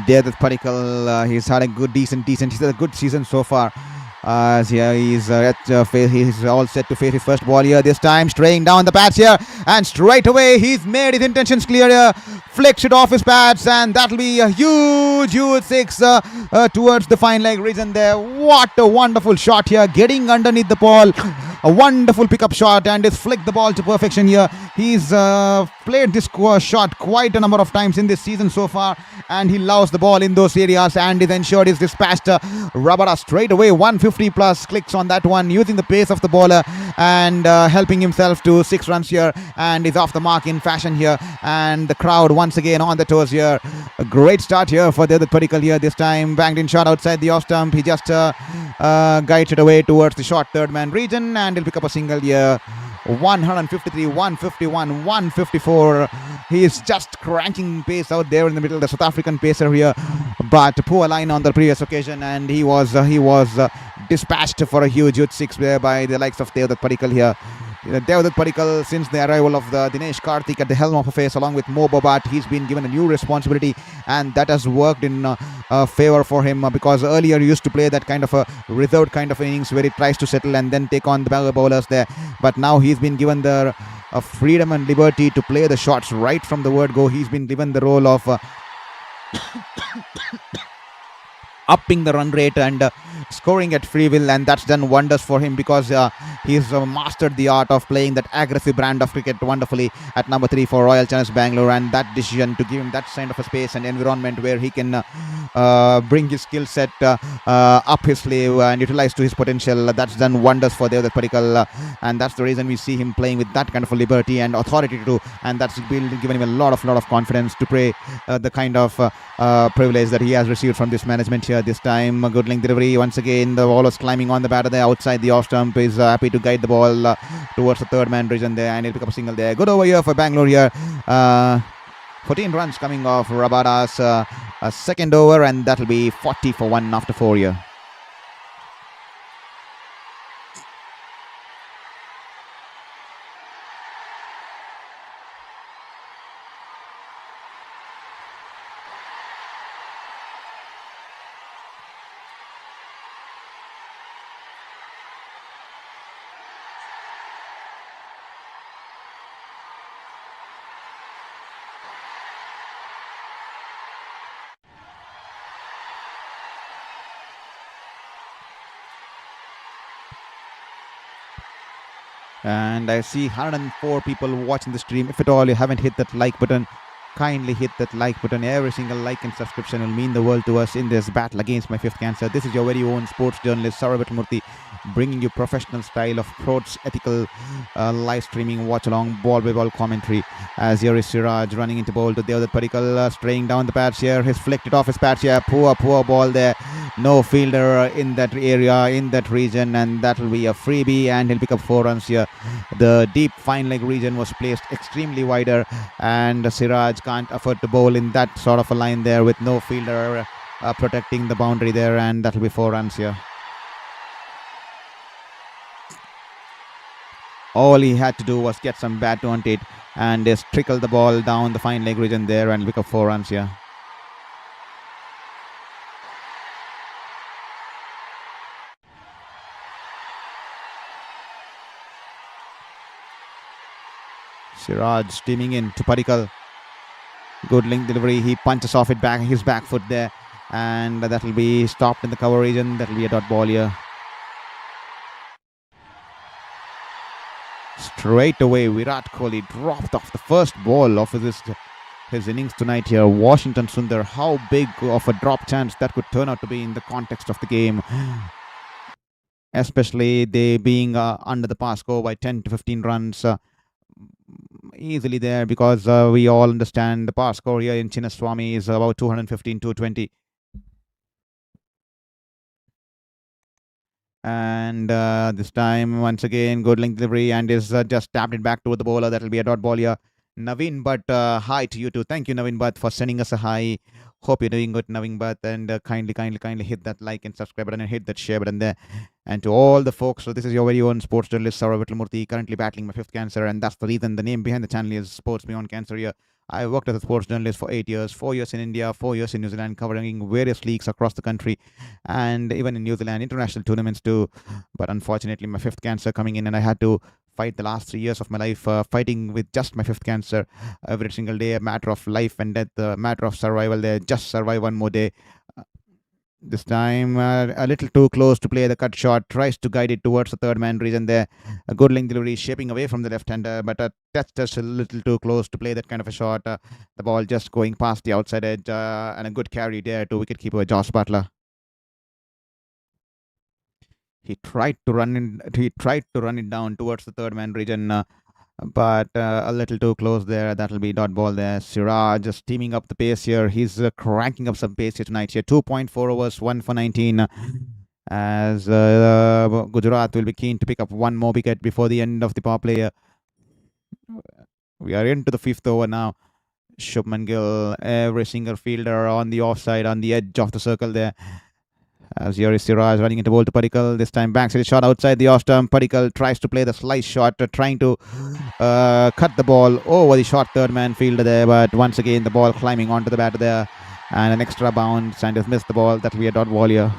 Rajat Patidar, he's had a he's had a good season so far. He's all set to face his first ball here. This time straying down the pads here, and straight away he's made his intentions clear here. Flicks it off his pads, and that'll be a huge 6 towards the fine leg region there. What a wonderful shot here, getting underneath the ball. A wonderful pickup shot, and he's flicked the ball to perfection here. He's played this shot quite a number of times in this season so far, and he loves the ball in those areas, and he's ensured he's dispatched Rabada straight away. 150 plus clicks on that one, using the pace of the bowler and helping himself to 6 runs here, and he's off the mark in fashion here, and the crowd once again on the toes here. A great start here for Rajat Patidar here. This time banged in shot outside the off stump. He just guides it away towards the short third man region, and he'll pick up a single here. 153, 151, 154. He is just cranking pace out there in the middle, the South African pacer here, but poor line on the previous occasion, and he was dispatched for a huge 6 there by the likes of Rajat Patidar here. Rajat Patidar, since the arrival of the Dinesh Karthik at the helm of affairs along with Mo Bobat, he's been given a new responsibility, and that has worked in favor for him, because earlier he used to play that kind of a reserved kind of innings where he tries to settle and then take on the bowlers there, but now he's been given the freedom and liberty to play the shots right from the word go. He's been given the role of upping the run rate and scoring at free will, and that's done wonders for him, because he's mastered the art of playing that aggressive brand of cricket wonderfully at number 3 for Royal Challengers Bengaluru. And that decision to give him that kind of a space and environment where he can bring his skill set up his sleeve and utilize to his potential, that's done wonders for Rajat Patidar, and that's the reason we see him playing with that kind of a liberty and authority to do, and that's given him a lot of confidence to play the kind of privilege that he has received from this management here. This time a good length delivery. Once again the ball was climbing on the batter there outside the off stump. Is happy to guide the ball towards the third man region there, and he'll pick up a single there. Good over here for Bangalore here. 14 runs coming off Rabada's second over, and that'll be 40 for 1 after 4 here. And I see 104 people watching the stream. If at all you haven't hit that like button, kindly hit that like button. Every single like and subscription will mean the world to us in this battle against my 5th cancer. This is your very own sports journalist Shourabh Vittalmurthy, bringing you professional style of sports ethical live streaming watch along ball by ball commentary. As here is Siraj running into bowl to Rajat Patidar, straying down the pads here. He's flicked it off his pads here. Poor ball there. No fielder in that area, in that region, and that will be a freebie, and he'll pick up 4 runs here. The deep fine leg region was placed extremely wider, and Siraj can't afford to bowl in that sort of a line there with no fielder protecting the boundary there, and that'll be 4 runs here. All he had to do was get some bat on it and just trickle the ball down the fine leg region there and pick up 4 runs here. Siraj steaming in to Padikkal. Good link delivery. He punches off it back, his back foot there. And that will be stopped in the cover region. That will be a dot ball here. Straight away, Virat Kohli dropped off the first ball of his innings tonight here. Washington Sundar, how big of a drop chance that could turn out to be in the context of the game. Especially they being under the par score by 10 to 15 runs. Easily there, because we all understand the par score here in Chinnaswamy is about 215, 220. And this time, once again, good length delivery and is just tapped it back to the bowler. That will be a dot ball here. Naveen Butt, hi to you too. Thank you, Naveen Butt, for sending us a hi. Hope you're doing good, Naveen Butt. And kindly hit that like and subscribe button and hit that share button there. And to all the folks, so this is your very own sports journalist, Shourabh Vittalmurthy, currently battling my 5th cancer. And that's the reason the name behind the channel is Sports Beyond Cancer here. I worked as a sports journalist for 8 years, 4 years in India, 4 years in New Zealand, covering various leagues across the country and even in New Zealand, international tournaments too. But unfortunately, my 5th cancer coming in, and I had to fight the last 3 years of my life fighting with just my 5th cancer every single day, a matter of life and death, a matter of survival there. Just survive one more day. This time, a little too close to play the cut shot. Tries to guide it towards the third man region there. A good length delivery, shaping away from the left-hander, but that's just a little too close to play that kind of a shot. The ball just going past the outside edge, and a good carry there to wicketkeeper Josh Butler. He tried to run it down towards the third man region. But a little too close there. That'll be dot ball there. Siraj just steaming up the pace here. He's cranking up some pace here tonight. Here 2.4 overs, 1 for 19. As Gujarat will be keen to pick up one more wicket before the end of the power play. We are into the 5th over now. Shubman Gill, every single fielder on the offside, on the edge of the circle there. As here is Siraj running into ball to Padikkal. This time backs it shot outside the off stump. Padikkal tries to play the slice shot, trying to cut the ball over the short third man fielder there. But once again, the ball climbing onto the batter there. And an extra bounce, and has missed the ball. That will be a dot ball here.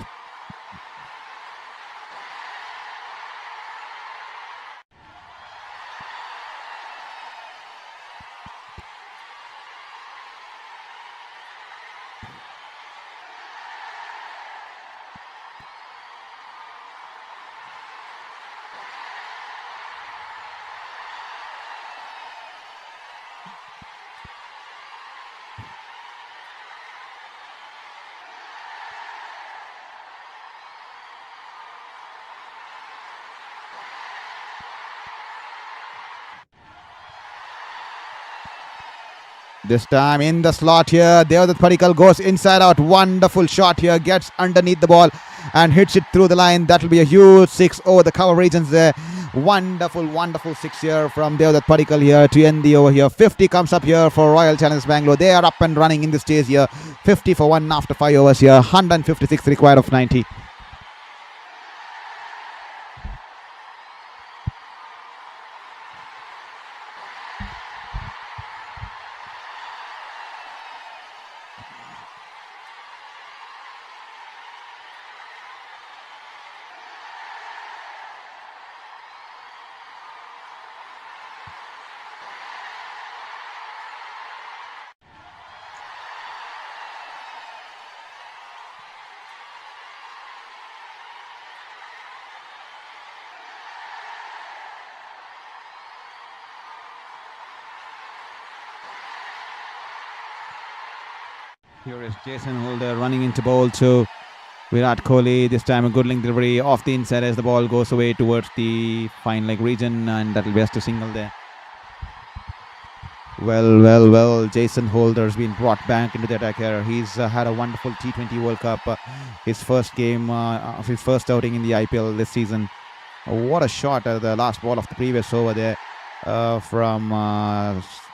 This time in the slot here, Rajat Patidar goes inside out. Wonderful shot here, gets underneath the ball and hits it through the line. That will be a huge 6 over the cover regions there. Wonderful 6 here from Rajat Patidar here to end the over here. 50 comes up here for Royal Challengers Bengaluru. They are up and running in this stage here. 50 for 1 after 5 overs here. 156 required of 90. Here is Jason Holder running into bowl to Virat Kohli. This time a good link delivery off the inside as the ball goes away towards the fine leg region, and that will be just a single there. Well, Jason Holder's been brought back into the attack here. He's had a wonderful T20 World Cup, his first game of his first outing in the IPL this season. What a shot at the last ball of the previous over there from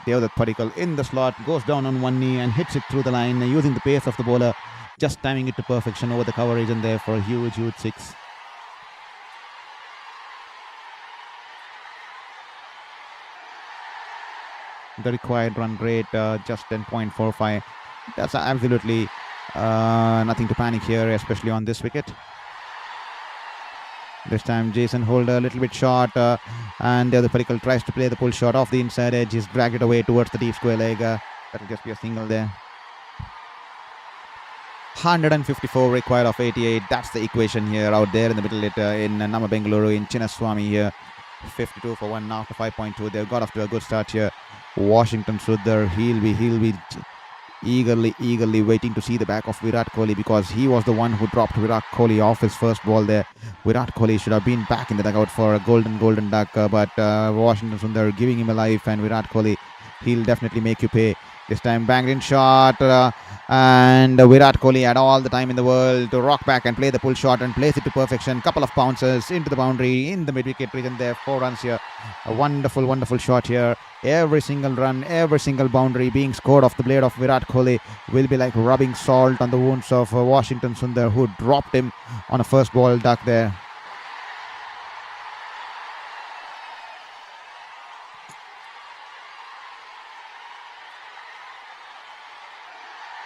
Rajat Patidar in the slot, goes down on one knee and hits it through the line using the pace of the bowler, just timing it to perfection over the cover region there for a huge 6. The required run rate just 10.45. That's absolutely nothing to panic here, especially on this wicket. This time Jason Holder a little bit short, and the other Padikkal tries to play the pull shot off the inside edge. He's dragged it away towards the deep square leg. That'll just be a single there. 154 required of 88. That's the equation here out there in the middle in Nama Bengaluru in Chinnaswamy here. 52 for 1 after 5.2. They've got off to a good start here. Washington Sundar, he'll be eagerly waiting to see the back of Virat Kohli, because he was the one who dropped Virat Kohli off his first ball there. Virat Kohli should have been back in the dugout for a golden duck, but Washington Sundar giving him a life, and Virat Kohli, he'll definitely make you pay. This time banged in shot, and Virat Kohli had all the time in the world to rock back and play the pull shot and place it to perfection. Couple of bounces into the boundary in the mid-wicket region there. 4 runs here. A wonderful shot here. Every single run, every single boundary being scored off the blade of Virat Kohli will be like rubbing salt on the wounds of Washington Sundar, who dropped him on a first ball duck there.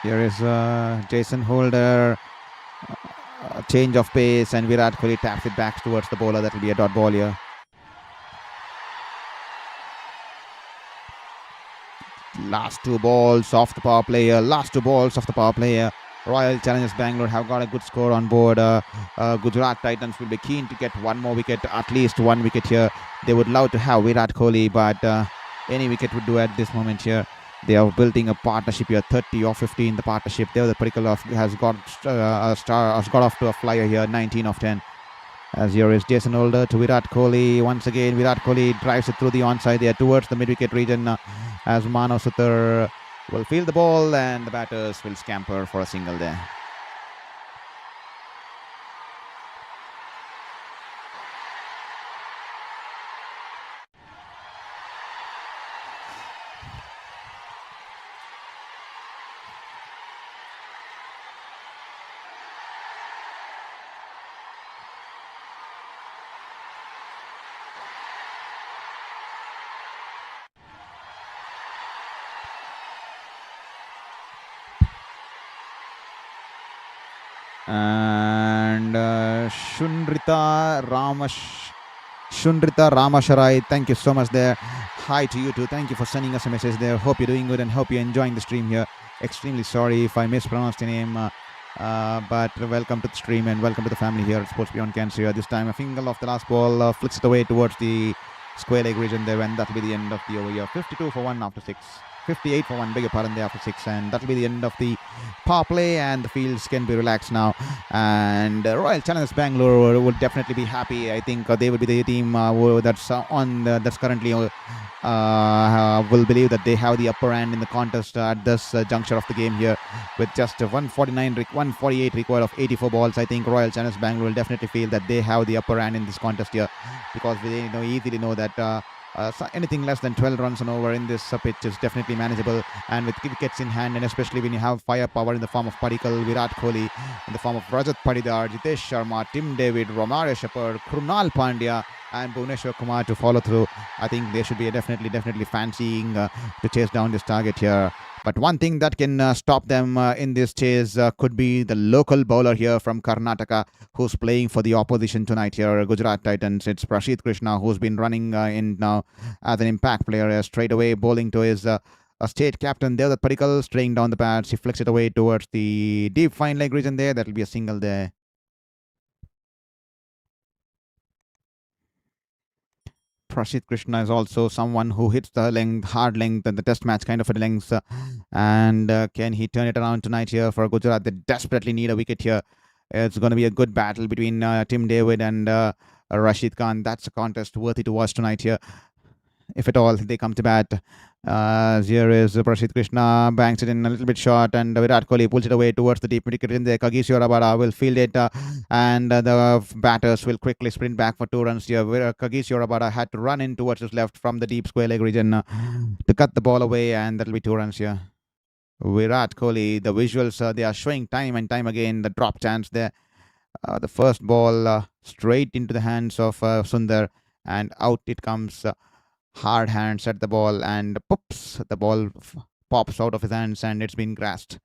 Here is Jason Holder, change of pace, and Virat Kohli taps it back towards the bowler. That will be a dot ball here. Last 2 balls off the power play here. Royal Challengers Bengaluru have got a good score on board. Gujarat Titans will be keen to get one more wicket, at least 1 wicket here. They would love to have Virat Kohli, but any wicket would do at this moment here. They are building a partnership here, 30 or 50 in the partnership. There, the particular has got off to a flyer here, 19 of 10. As here is Jason Holder to Virat Kohli. Once again, Virat Kohli drives it through the onside there towards the mid-wicket region, as Manav Sutar will field the ball, and the batters will scamper for a single there. And Shunrita Ramasharai, thank you so much there. Hi to you too. Thank you for sending us a message there. Hope you're doing good and hope you're enjoying the stream here. Extremely sorry if I mispronounced your name, but welcome to the stream and welcome to the family here at Sports Beyond Cancer here. This time a finger off the last ball, flicks it away towards the square leg region there, and that'll be the end of the over here. 52 for 1 after 6. 58 for 1, beg your pardon, there after 6, and that'll be the end of the power play, and the fields can be relaxed now. And Royal Challengers Bengaluru would definitely be happy. I think they would be the team that's currently will believe that they have the upper hand in the contest at this juncture of the game here, with just 148 required of 84 balls. I think Royal Challengers Bengaluru will definitely feel that they have the upper hand in this contest here, because they easily know that anything less than 12 runs and over in this pitch is definitely manageable, and with wickets in hand, and especially when you have firepower in the form of Padikkal, Virat Kohli, in the form of Rajat Patidar, Jitesh Sharma, Tim David, Romario Shepherd, Krunal Pandya, and Bhuvneshwar Kumar to follow through. I think they should be definitely fancying to chase down this target here. But one thing that can stop them in this chase could be the local bowler here from Karnataka, who's playing for the opposition tonight here, Gujarat Titans. It's Prasidh Krishna, who's been running in now as an impact player, straight away bowling to his state captain there, the Padikkal, straying down the pads. He flicks it away towards the deep fine leg region there. That'll be a single there. Prasidh Krishna is also someone who hits the hard length, and the test match kind of a length. And can he turn it around tonight here for Gujarat? They desperately need a wicket here. It's going to be a good battle between Tim David and Rashid Khan. That's a contest worthy to watch tonight here, if at all they come to bat. Here is Prasidh Krishna, banks it in a little bit short, and Virat Kohli pulls it away towards the deep mid-wicket in there. Shourabh will field it, and the batters will quickly sprint back for 2 runs here. Shourabh had to run in towards his left from the deep square leg region to cut the ball away, and that'll be 2 runs here. Virat Kohli, the visuals, they are showing time and time again the drop chance there. The first ball straight into the hands of Sundar, and out it comes. Hard hands at the ball, and poops, the ball pops out of his hands, and it's been grasped.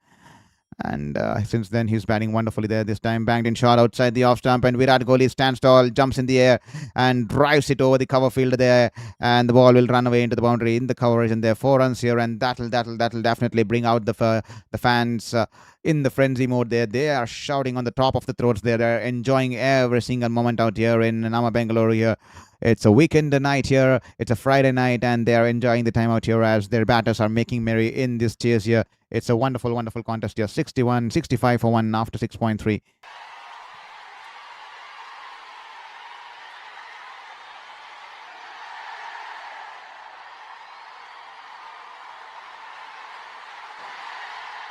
And since then, he's batting wonderfully there. This time, banged in shot outside the off stump, and Virat Kohli stands tall, jumps in the air, and drives it over the cover field there. And the ball will run away into the boundary in the coverage, and there are 4 runs here, and that'll definitely bring out the fans in the frenzy mode there. They are shouting on the top of the throats there. They're enjoying every single moment out here in Nama Bengaluru here. It's a weekend night here. It's a Friday night, and they are enjoying the time out here as their batters are making merry in this chase here. It's a wonderful, wonderful contest here. 65 for 1 after 6.3.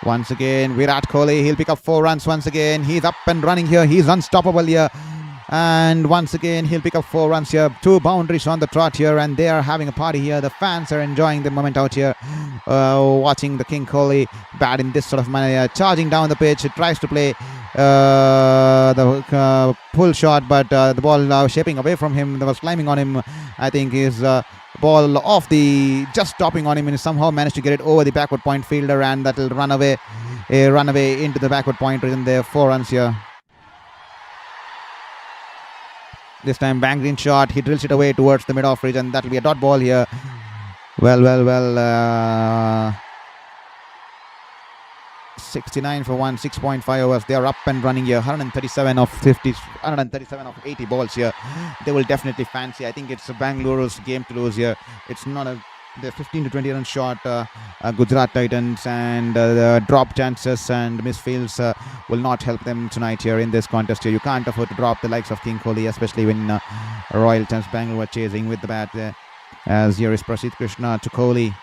Once again, Virat Kohli, he'll pick up 4 runs once again. He's up and running here. He's unstoppable here. And once again, he'll pick up 4 runs here. 2 boundaries on the trot here, and they are having a party here. The fans are enjoying the moment out here, watching the King Kohli bat in this sort of manner, charging down the pitch. It tries to play the pull shot, but the ball shaping away from him. That was climbing on him. I think his ball off the, just stopping on him, and somehow managed to get it over the backward point fielder, and that will run away into the backward point region there. 4 runs here. This time banged in shot. He drills it away towards the mid-off region. That will be a dot ball here. Well. 69 for 1, 6.5 overs. They are up and running here. 137 of 80 balls here. They will definitely fancy. I think it's Bengaluru's game to lose here. It's not they're 15 to 20 runs short. Gujarat Titans, and the drop chances and misfields will not help them tonight here in this contest here. You can't afford to drop the likes of King Kohli, especially when Royal Challengers Bengaluru were chasing with the bat there. As here is Prasidh Krishna to Kohli.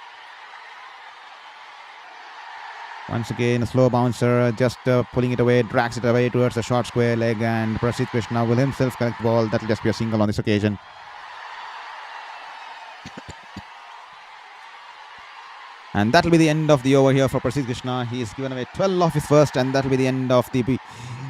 Once again, a slow bouncer, just pulling it away, drags it away towards the short square leg, and Prasidh Krishna will himself collect the ball. That will just be a single on this occasion. And that will be the end of the over here for Prasidh Krishna. He's given away 12 of his first, and that will be the end of the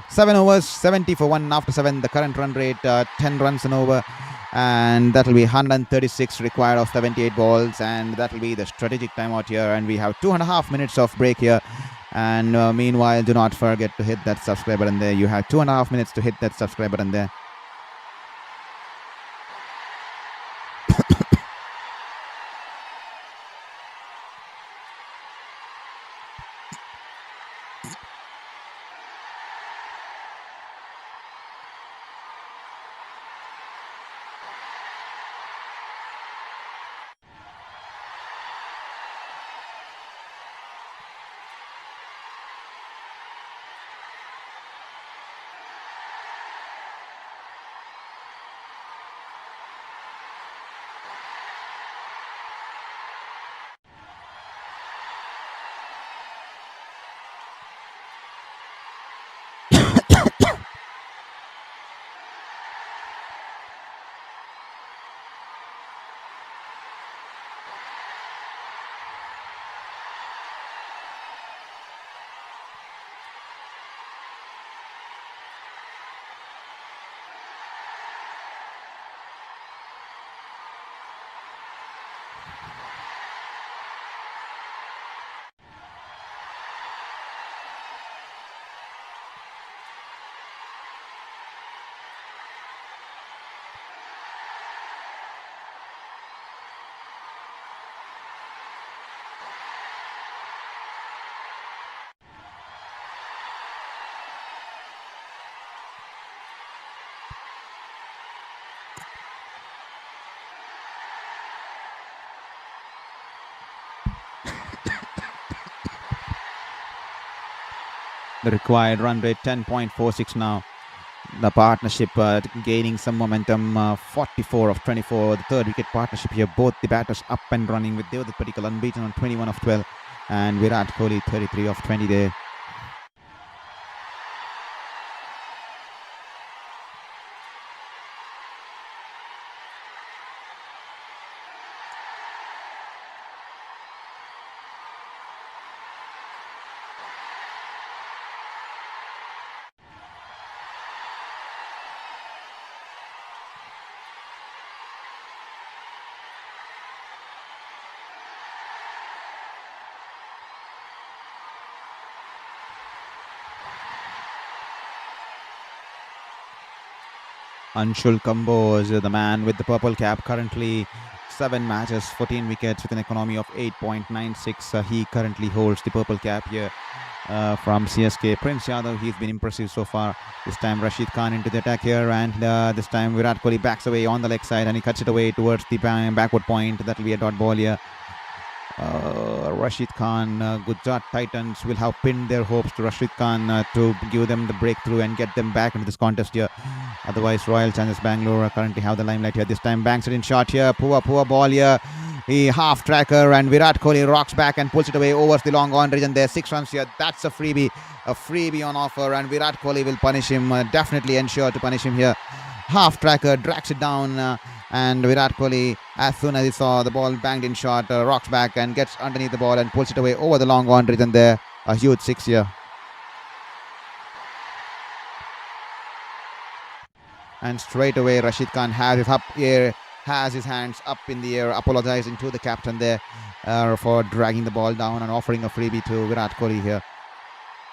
7 overs, 70 for 1 after 7. The current run rate, 10 runs an over, and that will be 136 required of 78 balls, and that will be the strategic timeout here. And we have 2.5 minutes of break here. And meanwhile, do not forget to hit that subscribe button there. You have 2.5 minutes to hit that subscribe button there. The required run rate 10.46 now. The partnership gaining some momentum, 44 of 24. The third wicket partnership here. Both the batters up and running with Devdutt Padikkal unbeaten on 21 of 12. And Virat Kohli 33 of 20 there. Anshul Kamboj, the man with the purple cap, currently 7 matches, 14 wickets with an economy of 8.96. He currently holds the purple cap here from CSK. Prince Yadav, he's been impressive so far. This time Rashid Khan into the attack here, and this time Virat Kohli backs away on the leg side and he cuts it away towards the backward point. That will be a dot ball here. Rashid Khan, Gujarat Titans will have pinned their hopes to Rashid Khan to give them the breakthrough and get them back into this contest here. Otherwise, Royal Challengers Bengaluru currently have the limelight here. This time banks it in shot here. Poor ball here. He half tracker and Virat Kohli rocks back and pulls it away over the long on region there. 6 runs here. That's a freebie on offer, and Virat Kohli will punish him. Definitely ensure to punish him here. Half tracker drags it down. And Virat Kohli, as soon as he saw the ball banged in shot, rocks back and gets underneath the ball and pulls it away over the long on region there. A huge 6 here. And straight away Rashid Khan has his hands up in the air, apologizing to the captain there for dragging the ball down and offering a freebie to Virat Kohli here.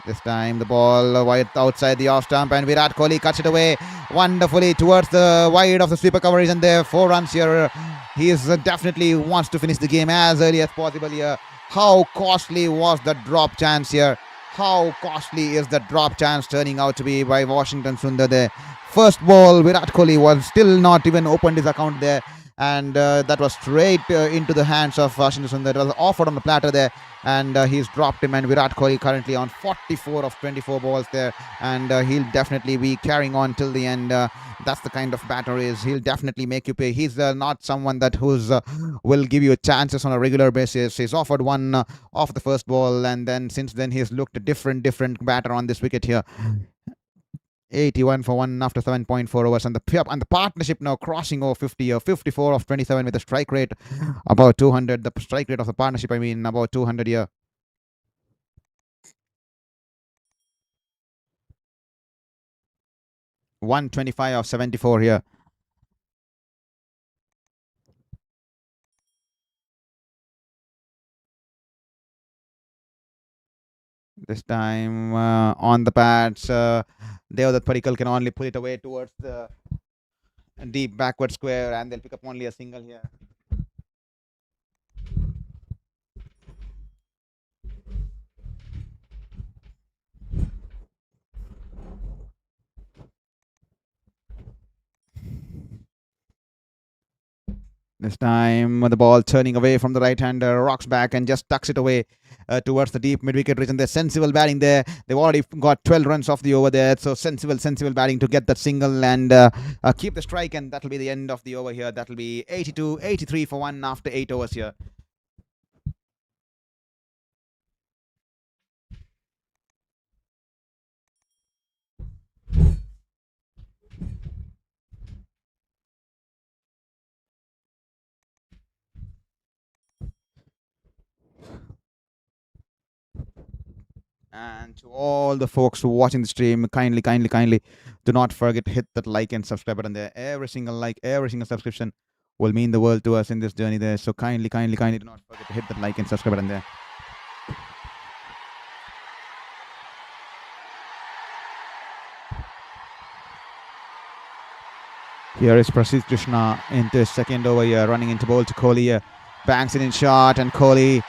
This time the ball wide outside the off stump, and Virat Kohli cuts it away wonderfully towards the wide of the sweeper coverage, and there 4 runs here. He is definitely wants to finish the game as early as possible here. How costly was the drop chance here? How costly is the drop chance turning out to be by Washington Sundar there? First ball, Virat Kohli was still not even opened his account there, and that was straight into the hands of Washington Sundar. It was offered on the platter there, and he's dropped him, and Virat Kohli currently on 44 of 24 balls there, and he'll definitely be carrying on till the end. That's the kind of batter is. He'll definitely make you pay. He's not someone that will give you chances on a regular basis. He's offered one off the first ball, and then since then he's looked a different batter on this wicket here. 81 for 1 after 7.4 overs, and the partnership now crossing over 50, 54 of 27 with a strike rate about 200. The strike rate of the partnership, I mean, about 200 here. .125 of 74 here. This time on the pads, Devdutt Padikkal can only pull it away towards the deep backward square, and they'll pick up only a single here. This time the ball turning away from the right-hander, rocks back and just tucks it away towards the deep mid-wicket region. There's sensible batting there. They've already got 12 runs off the over there. So sensible batting to get that single and keep the strike, and that'll be the end of the over here. That'll be 83 for 1 after 8 overs here. And to all the folks watching the stream, kindly do not forget to hit that like and subscribe button there. Every single like, every single subscription will mean the world to us in this journey there. So kindly do not forget to hit that like and subscribe button there. Here is Prasidh Krishna into his second over here, running into bowl to Kohli. Banks it in shot, and Kohli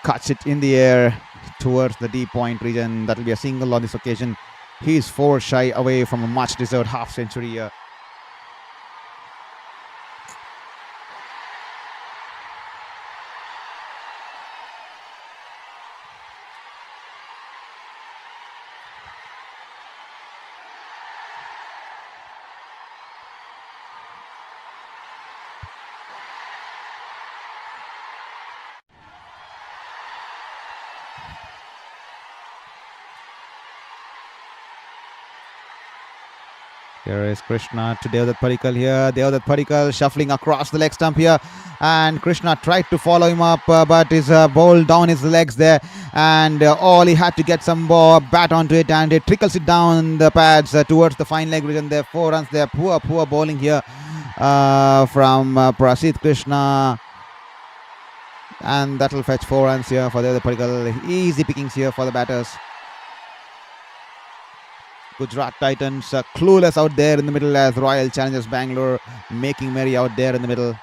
cuts it in the air towards the deep point region. That will be a single on this occasion. He's 4 shy away from a much deserved half century here. Here is Krishna to Devdutt Padikkal here. Devdutt Padikkal shuffling across the leg stump here. And Krishna tried to follow him up, but is bowled down his legs there. And all he had to get some ball, bat onto it, and it trickles it down the pads towards the fine leg region there. 4 runs there. Poor bowling here from Prasidh Krishna. And that will fetch 4 runs here for Devdutt Padikkal. Easy pickings here for the batters. Gujarat Titans clueless out there in the middle as Royal Challengers Bengaluru making merry out there in the middle.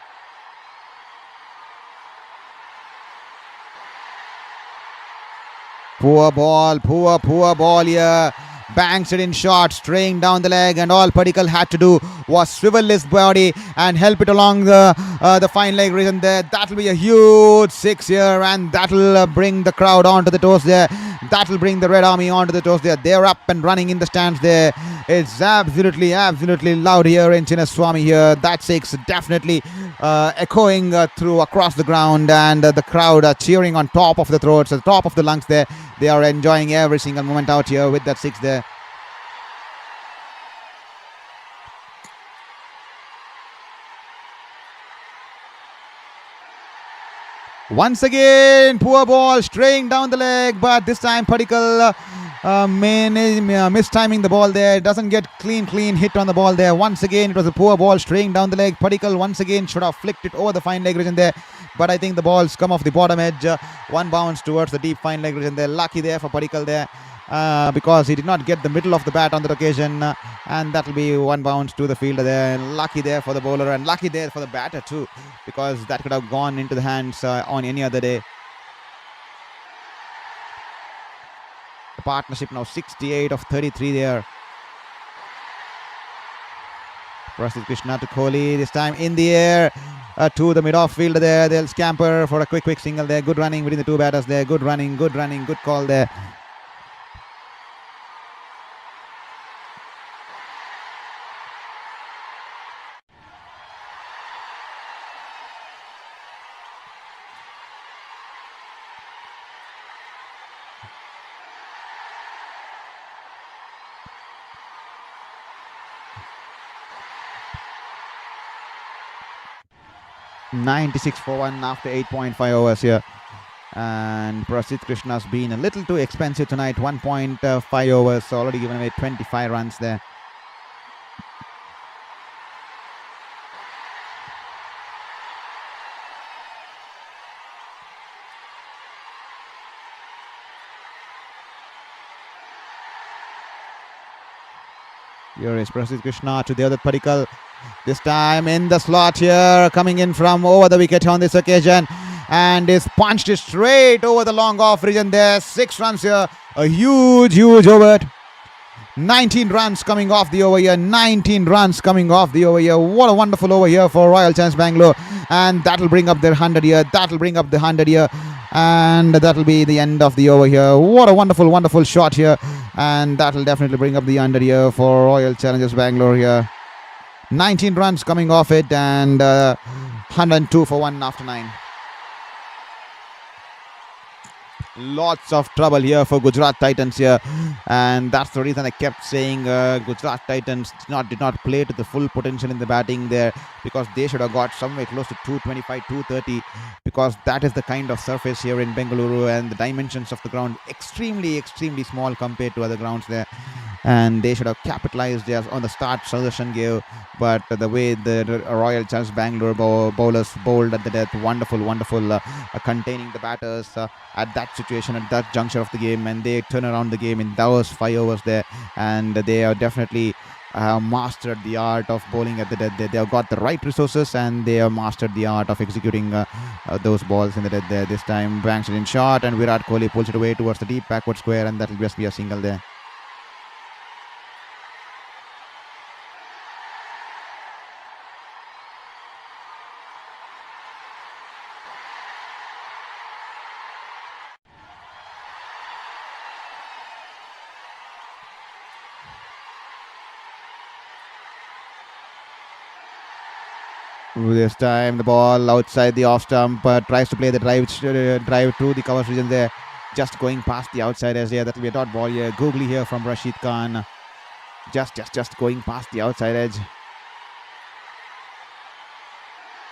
Poor ball here. Banks it in short, straying down the leg, and all Padikkal had to do was swivel his body and help it along the fine leg region there. That'll be a huge 6 here, and that'll bring the crowd onto the toes there. That'll bring the Red Army onto the toes there. They're up and running in the stands there. It's absolutely loud here in Chinnaswamy here. That 6 definitely echoing through across the ground, and the crowd are cheering on top of the throats, the top of the lungs there. They are enjoying every single moment out here with that 6 there. Once again, poor ball straying down the leg, but this time Padikkal mistiming the ball there. Doesn't get clean hit on the ball there. Once again, it was a poor ball straying down the leg. Padikkal once again should have flicked it over the fine leg region there, but I think the ball's come off the bottom edge. One bounce towards the deep fine leg region there. Lucky there for Padikkal there. Because he did not get the middle of the bat on that occasion, and that will be one bounce to the fielder there. Lucky there for the bowler, and lucky there for the batter too, because that could have gone into the hands on any other day. The partnership now 68 of 33 there. Rasik Krishna to Kohli, this time in the air to the mid-off fielder there. They'll scamper for a quick single there. Good running between the two batters there. Good running, good call there. .96 for 1 after 8.5 overs here, and Rasik Krishna's been a little too expensive tonight. 1.5 overs, so already given away 25 runs there. Here is Rasik Krishna to the other Padikkal. This time in the slot here, coming in from over the wicket on this occasion, and is punched straight over the long off region there. 6 runs here, a huge over. 19 runs coming off the over here. 19 runs coming off the over here. What a wonderful over here for Royal Challengers Bengaluru, and that'll bring up their 100 here. And that'll be the end of the over here. What a wonderful shot here, and that'll definitely bring up the 100 here for Royal Challengers Bengaluru here. 19 runs coming off it, and 102 for 1 after 9. Lots of trouble here for Gujarat Titans here, and that's the reason I kept saying Gujarat Titans did not play to the full potential in the batting there, because they should have got somewhere close to 225, 230, because that is the kind of surface here in Bengaluru, and the dimensions of the ground extremely small compared to other grounds there, and they should have capitalized on the start Sudashan gave, but the way the Royal Challengers Bengaluru bowlers bowled at the death, wonderful containing the batters at that situation, at that juncture of the game, and they turn around the game in those 5 overs there, and they are definitely mastered the art of bowling at the death there. They have got the right resources, and they have mastered the art of executing those balls in the death there. This time banks it in short, and Virat Kohli pulls it away towards the deep backward square, and that will just be a single there. This time the ball outside the off stump, tries to play the drive to the cover region there, just going past the outside edge there. That will be a dot ball here. Googly here from Rashid Khan, just going past the outside edge.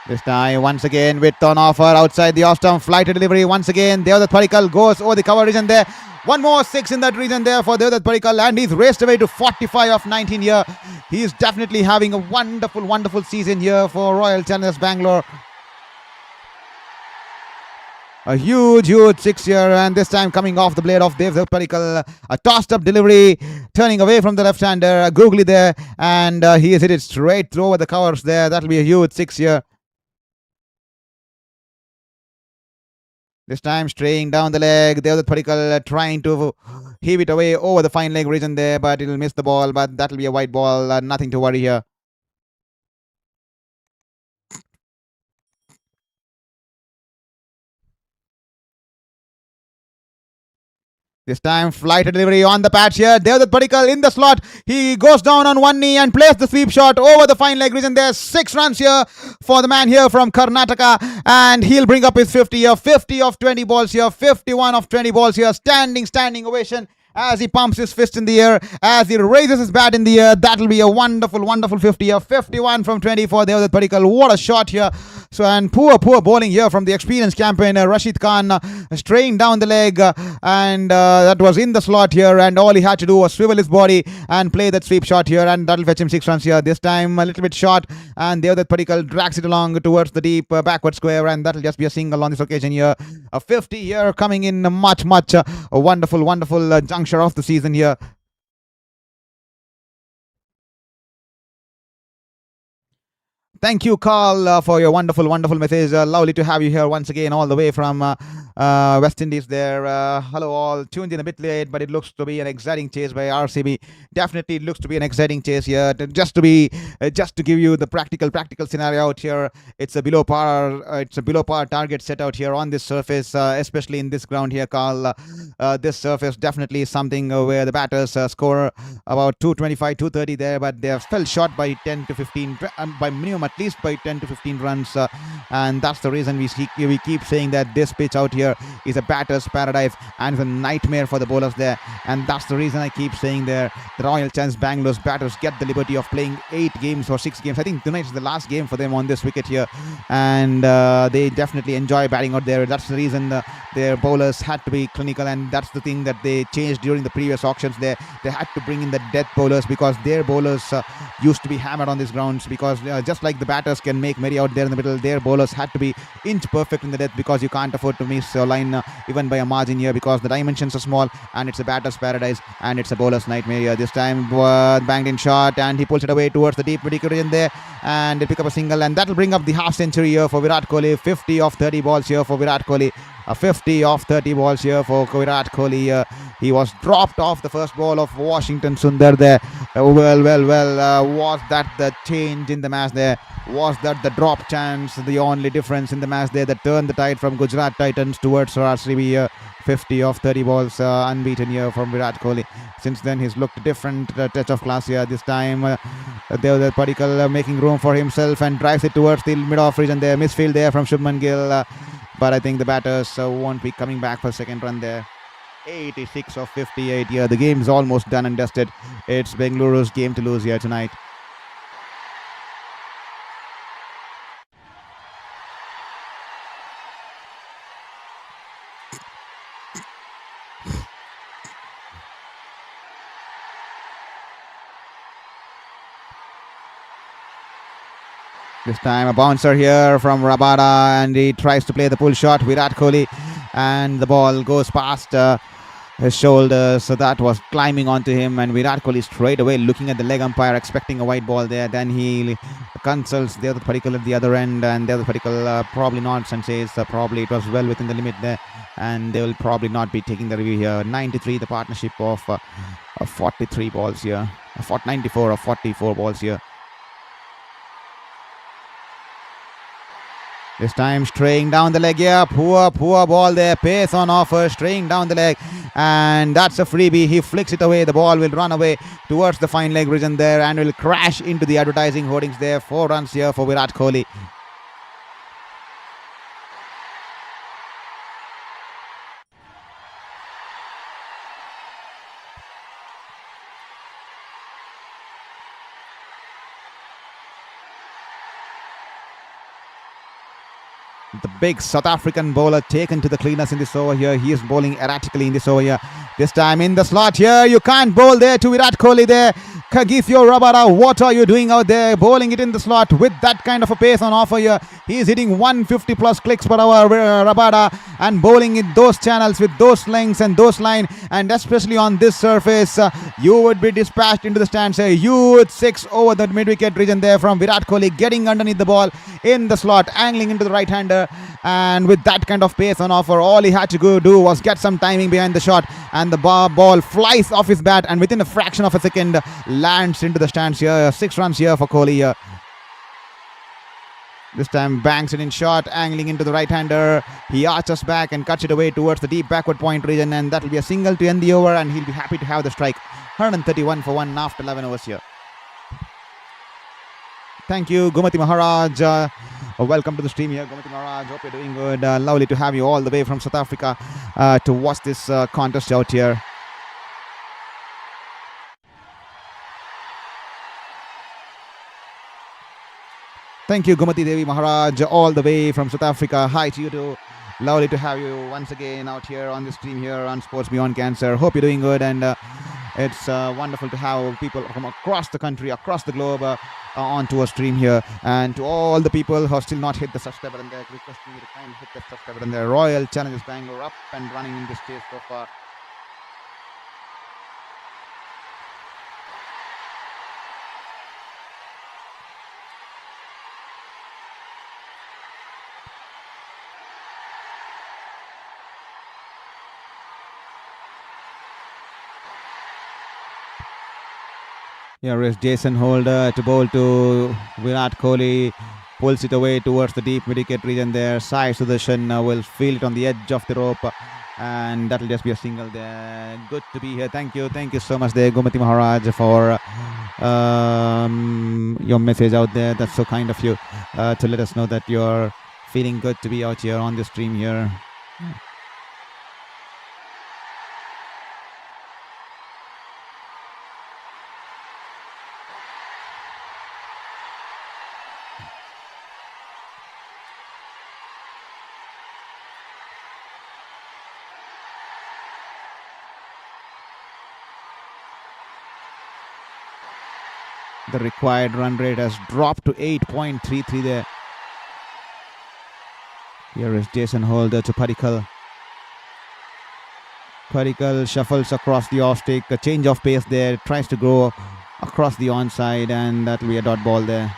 This time once again with on offer outside the off stump, flighted delivery once again. Devdutt Padikkal goes over the cover region there. One more 6 in that region there for Devdutt Padikkal, and he's raced away to 45 of 19 here. He is definitely having a wonderful season here for Royal Challengers Bengaluru. A huge six here, and this time coming off the blade of Devdutt Padikkal. A tossed up delivery, turning away from the left-hander, googly there, and he has hit it straight through over the covers there. That'll be a huge six here. This time straying down the leg, Devdutt Padikkal trying to heave it away over the fine leg region there, but it'll miss the ball, but that'll be a white ball, nothing to worry here. This time, flight delivery on the patch here. Devdutt Padikkal in the slot. He goes down on one knee and plays the sweep shot over the fine leg region. There's 6 runs here for the man here from Karnataka. And he'll bring up his 50 here. 50 of 20 balls here. 51 of 20 balls here. Standing ovation as he pumps his fist in the air, as he raises his bat in the air. That'll be a wonderful 50 here. 51 from 20 for Devdutt Padikkal. What a shot here. So, and poor bowling here from the experienced campaigner Rashid Khan, straying down the leg, and that was in the slot here, and all he had to do was swivel his body and play that sweep shot here, and that'll fetch him 6 runs here. This time a little bit short, and Devdutt Padikkal drags it along towards the deep backward square, and that'll just be a single on this occasion here. A 50 here coming in much a wonderful juncture of the season here. Thank you, Carl, for your wonderful message. Lovely to have you here once again, all the way from West Indies there. Hello all. Tuned in a bit late, but it looks to be an exciting chase by RCB. Definitely it looks to be an exciting chase here. Just to give you the practical scenario out here. It's a below par target set out here on this surface, especially in this ground here, Carl. This surface definitely is something where the batters score about 225, 230 there, but they have fell short by 10 to 15, by minimum at least by 10 to 15 runs, and that's the reason we keep saying that this pitch out here is a batter's paradise and it's a nightmare for the bowlers there, and that's the reason I keep saying there the Royal Challengers Bangalore's batters get the liberty of playing 8 games or 6 games. I think tonight is the last game for them on this wicket here, and they definitely enjoy batting out there. That's the reason their bowlers had to be clinical, and that's the thing that they changed during the previous auctions there. They had to bring in the death bowlers because their bowlers used to be hammered on these grounds, because just like the batters can make merry out there in the middle, their bowlers had to be inch perfect in the death, because you can't afford to miss your line even by a margin here, because the dimensions are small and it's a batter's paradise and it's a bowler's nightmare here. This time banged in shot, and he pulls it away towards the deep mid region there, and they pick up a single, and that'll bring up the half century here for Virat Kohli. 50 of 30 balls here for Virat Kohli. 50 of 30 balls here for Virat Kohli. He was dropped off the first ball of Washington Sundar there. Was that the change in the match there? Was that the drop chance, the only difference in the match there that turned the tide from Gujarat Titans towards RCB? 50 of 30 balls unbeaten here from Virat Kohli. Since then he's looked different, touch of class here. This time Devdutt Padikkal making room for himself and drives it towards the mid-off region there. Misfield there from Shubman Gill, but I think the batters won't be coming back for second run there. 86 of 58 here. The game's almost done and dusted. It's Bengaluru's game to lose here tonight. This time a bouncer here from Rabada, and he tries to play the pull shot. Virat Kohli, and the ball goes past his shoulders, so that was climbing onto him, and Virat Kohli straight away looking at the leg umpire, expecting a white ball there. Then he consults Devdutt Padikkal at the other end, and Devdutt Padikkal probably nods and says probably it was well within the limit there, and they will probably not be taking the review here. 93, the partnership of 43 balls here, 94 of 44 balls here. This time straying down the leg here. Poor ball there. Pace on offer. Straying down the leg. And that's a freebie. He flicks it away. The ball will run away towards the fine leg region there and will crash into the advertising hoardings there. 4 runs here for Virat Kohli. The big South African bowler taken to the cleaners in this over here. He is bowling erratically in this over here. This time in the slot here. You can't bowl there to Virat Kohli there. Kagithio Rabada, what are you doing out there? Bowling it in the slot with that kind of a pace on offer here. He's hitting 150 plus clicks per hour, Rabada, and bowling in those channels with those lengths and those line, and especially on this surface, you would be dispatched into the stands. A huge 6 over the mid-wicket region there from Virat Kohli, getting underneath the ball in the slot, angling into the right-hander, and with that kind of pace on offer, all he had to go do was get some timing behind the shot, and the ball flies off his bat, and within a fraction of a second lands into the stands here. 6 runs here for Kohli here. This time banks it in short, angling into the right-hander. He arches back and cuts it away towards the deep backward point region, and that will be a single to end the over, and he'll be happy to have the strike. 131 for 1 after 11 overs here. Thank you, Gumati Maharaj. Welcome to the stream here, Gumati Maharaj. Hope you're doing good. Lovely to have you all the way from South Africa to watch this contest out here. Thank you, Gumati Devi Maharaj, all the way from South Africa. Hi to you too. Lovely to have you once again out here on the stream here on Sports Beyond Cancer. Hope you're doing good, and it's wonderful to have people from across the country, across the globe onto our stream here. And to all the people who have still not hit the subscribe button there, requesting you to kindly hit the subscribe button there. Royal Challengers Bengaluru up and running in this stage so far. Here is Jason Holder to bowl to Virat Kohli. Pulls it away towards the deep mid-wicket region there. Sai Sudashan will feel it on the edge of the rope. And that will just be a single there. Good to be here. Thank you. Thank you so much there, Gumati Maharaj, for your message out there. That's so kind of you to let us know that you're feeling good to be out here on the stream here. The required run rate has dropped to 8.33 there. Here is Jason Holder to Padikkal. Padikkal shuffles across the off stick. A change of pace there. Tries to go across the onside, and that will be a dot ball there.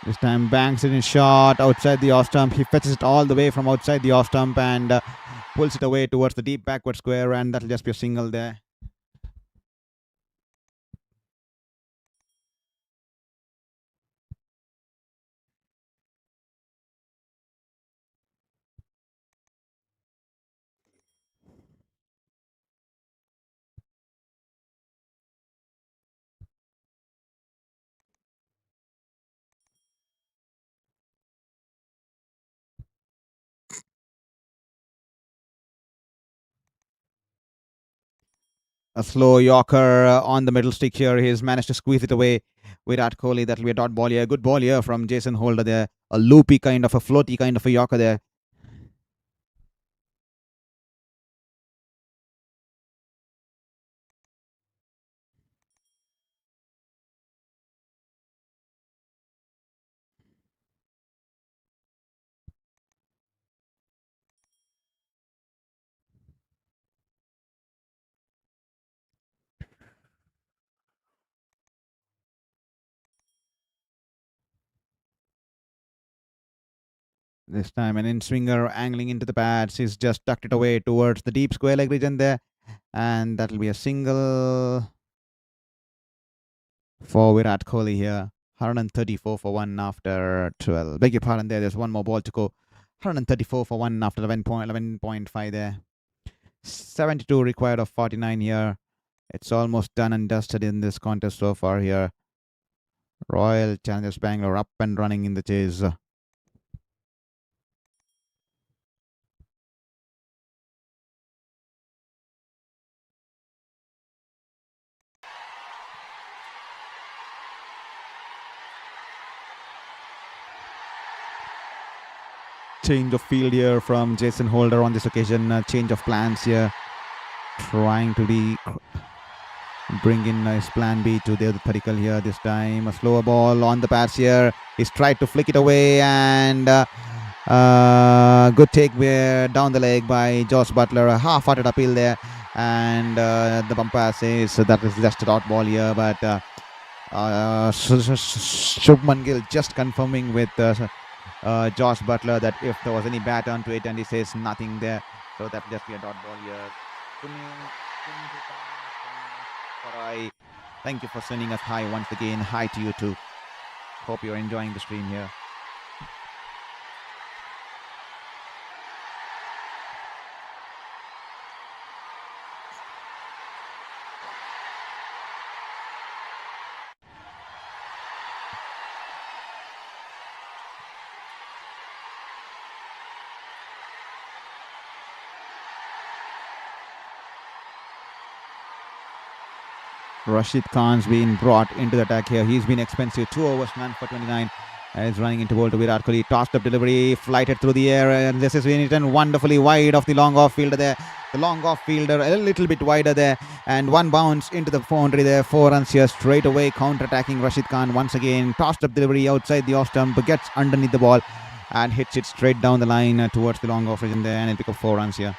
This time banks it in short outside the off stump. He fetches it all the way from outside the off stump and pulls it away towards the deep backward square, and that'll just be a single there. A slow Yorker on the middle stick here. He's managed to squeeze it away. Virat Kohli, that'll be a dot ball here. Good ball here from Jason Holder there. A loopy kind of a floaty kind of a Yorker there. This time an in-swinger angling into the pads. He's just tucked it away towards the deep square leg region there. And that'll be a single for Virat Kohli here. 134 for 1 after 12. Beg your pardon there. There's one more ball to go. 134 for 1 after 11.5 there. 72 required of 49 here. It's almost done and dusted in this contest so far here. Royal Challengers Bengaluru up and running in the chase. Change of field here from Jason Holder on this occasion. Change of plans here. Trying to bring in his plan B to Devdutt Padikkal here this time. A slower ball on the pass here. He's tried to flick it away, and good take down the leg by Josh Butler. A half-hearted appeal there, and the umpire says that is just a dot ball here. But Shubman Gill just confirming with Josh Butler that if there was any bat onto it, and he says nothing there, so that will just be a dot ball here. Thank you for sending us hi once again. Hi to you too. Hope you're enjoying the stream here. Rashid Khan's been brought into the attack here. He's been expensive. 2 overs, none for 29. He's running into ball to Virat Kohli. Tossed up delivery, flighted through the air, and this is written wonderfully wide of the long off fielder there. The long off fielder a little bit wider there, and one bounce into the boundary there. 4 runs here straight away. Counter-attacking Rashid Khan once again. Tossed up delivery outside the off stump, gets underneath the ball and hits it straight down the line towards the long off region there, and he'll pick up 4 runs here.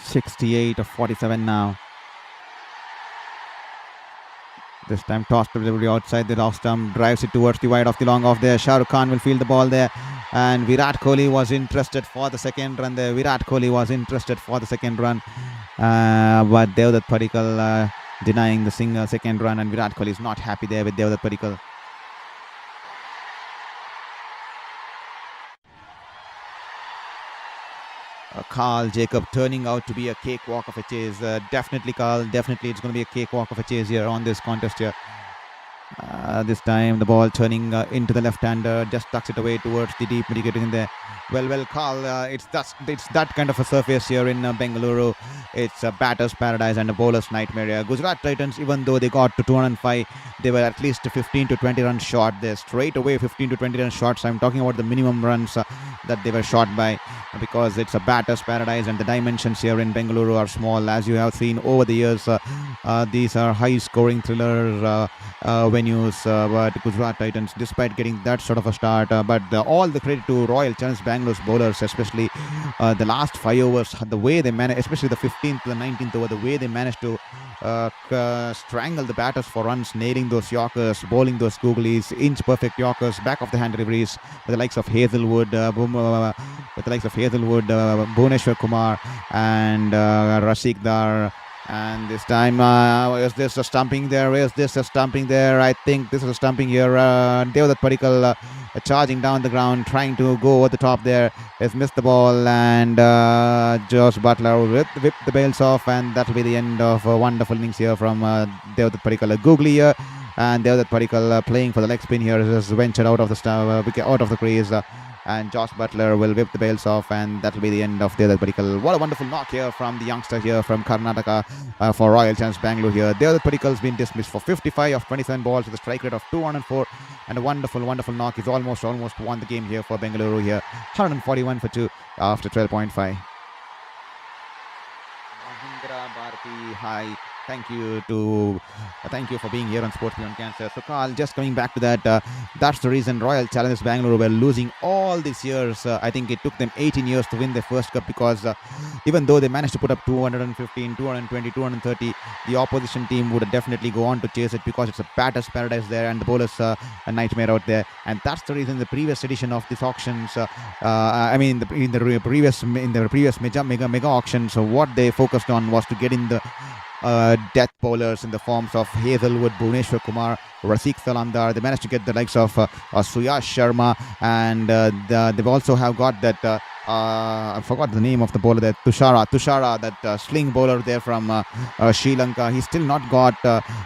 .68 of 47 now. This time tossed delivery outside the off stump, drives it towards the wide of the long off there. Shah Rukh Khan will field the ball there, and Virat Kohli was interested for the second run there. But Devdutt Padikkal denying the single second run, and Virat Kohli is not happy there with Devdutt Padikkal. Carl Jacob turning out to be a cakewalk of a chase. Definitely, Carl. Definitely, it's going to be a cakewalk of a chase here on this contest here. This time, the ball turning into the left-hander, just tucks it away towards the deep wicket in there. Well, Carl, it's that kind of a surface here in Bengaluru. It's a batter's paradise and a bowler's nightmare here. Gujarat Titans, even though they got to 205, they were at least 15 to 20 runs short. They're straight away 15 to 20 runs short. So I'm talking about the minimum runs that they were short by, because it's a batter's paradise and the dimensions here in Bengaluru are small. As you have seen over the years, these are high-scoring thriller venues. But Gujarat Titans, despite getting that sort of a start, all the credit to Royal Challengers Bengaluru's bowlers, especially the last 5 overs, the way they managed, especially the 15th to the 19th over, the way they managed to strangle the batters for runs, nailing those Yorkers, bowling those googlies, inch-perfect Yorkers, back of the hand deliveries with the likes of Hazelwood, Bhuvneshwar Kumar and Rasik Dar. And this time, is this a stumping there? I think this is a stumping here. Devdutt Padikkal charging down the ground, trying to go over the top there. Has missed the ball, and Josh Butler will whip the bails off, and that will be the end of a wonderful innings here from Devdutt Padikkal. A googly here, and Devdutt Padikkal playing for the leg spin here has ventured out of the crease. And Josh Butler will whip the bails off, and that will be the end of Devdutt Padikkal. What a wonderful knock here from the youngster here from Karnataka for Royal Challengers Bengaluru here. Devdutt Padikkal has been dismissed for 55 of 27 balls with a strike rate of 204, and a wonderful knock. He's almost won the game here for Bengaluru here. 141 for 2 after 12.5. Mahindra Bharati, hi. Thank you for being here on Sports Beyond Cancer. So Carl, just coming back to that, that's the reason Royal Challengers Bengaluru were losing all these years. I think it took them 18 years to win their first cup, because even though they managed to put up 215, 220, 230, the opposition team would definitely go on to chase it, because it's a batter's paradise there and the bowler's a nightmare out there. And that's the reason the previous edition of these auctions, in the previous mega auctions, so what they focused on was to get in the death bowlers in the forms of Hazelwood, Bhuvneshwar Kumar, Rasik Salamdar. They managed to get the likes of Suyash Sharma, and they've also have got that I forgot the name of the bowler there. Tushara, that sling bowler there from Sri Lanka. He's still not got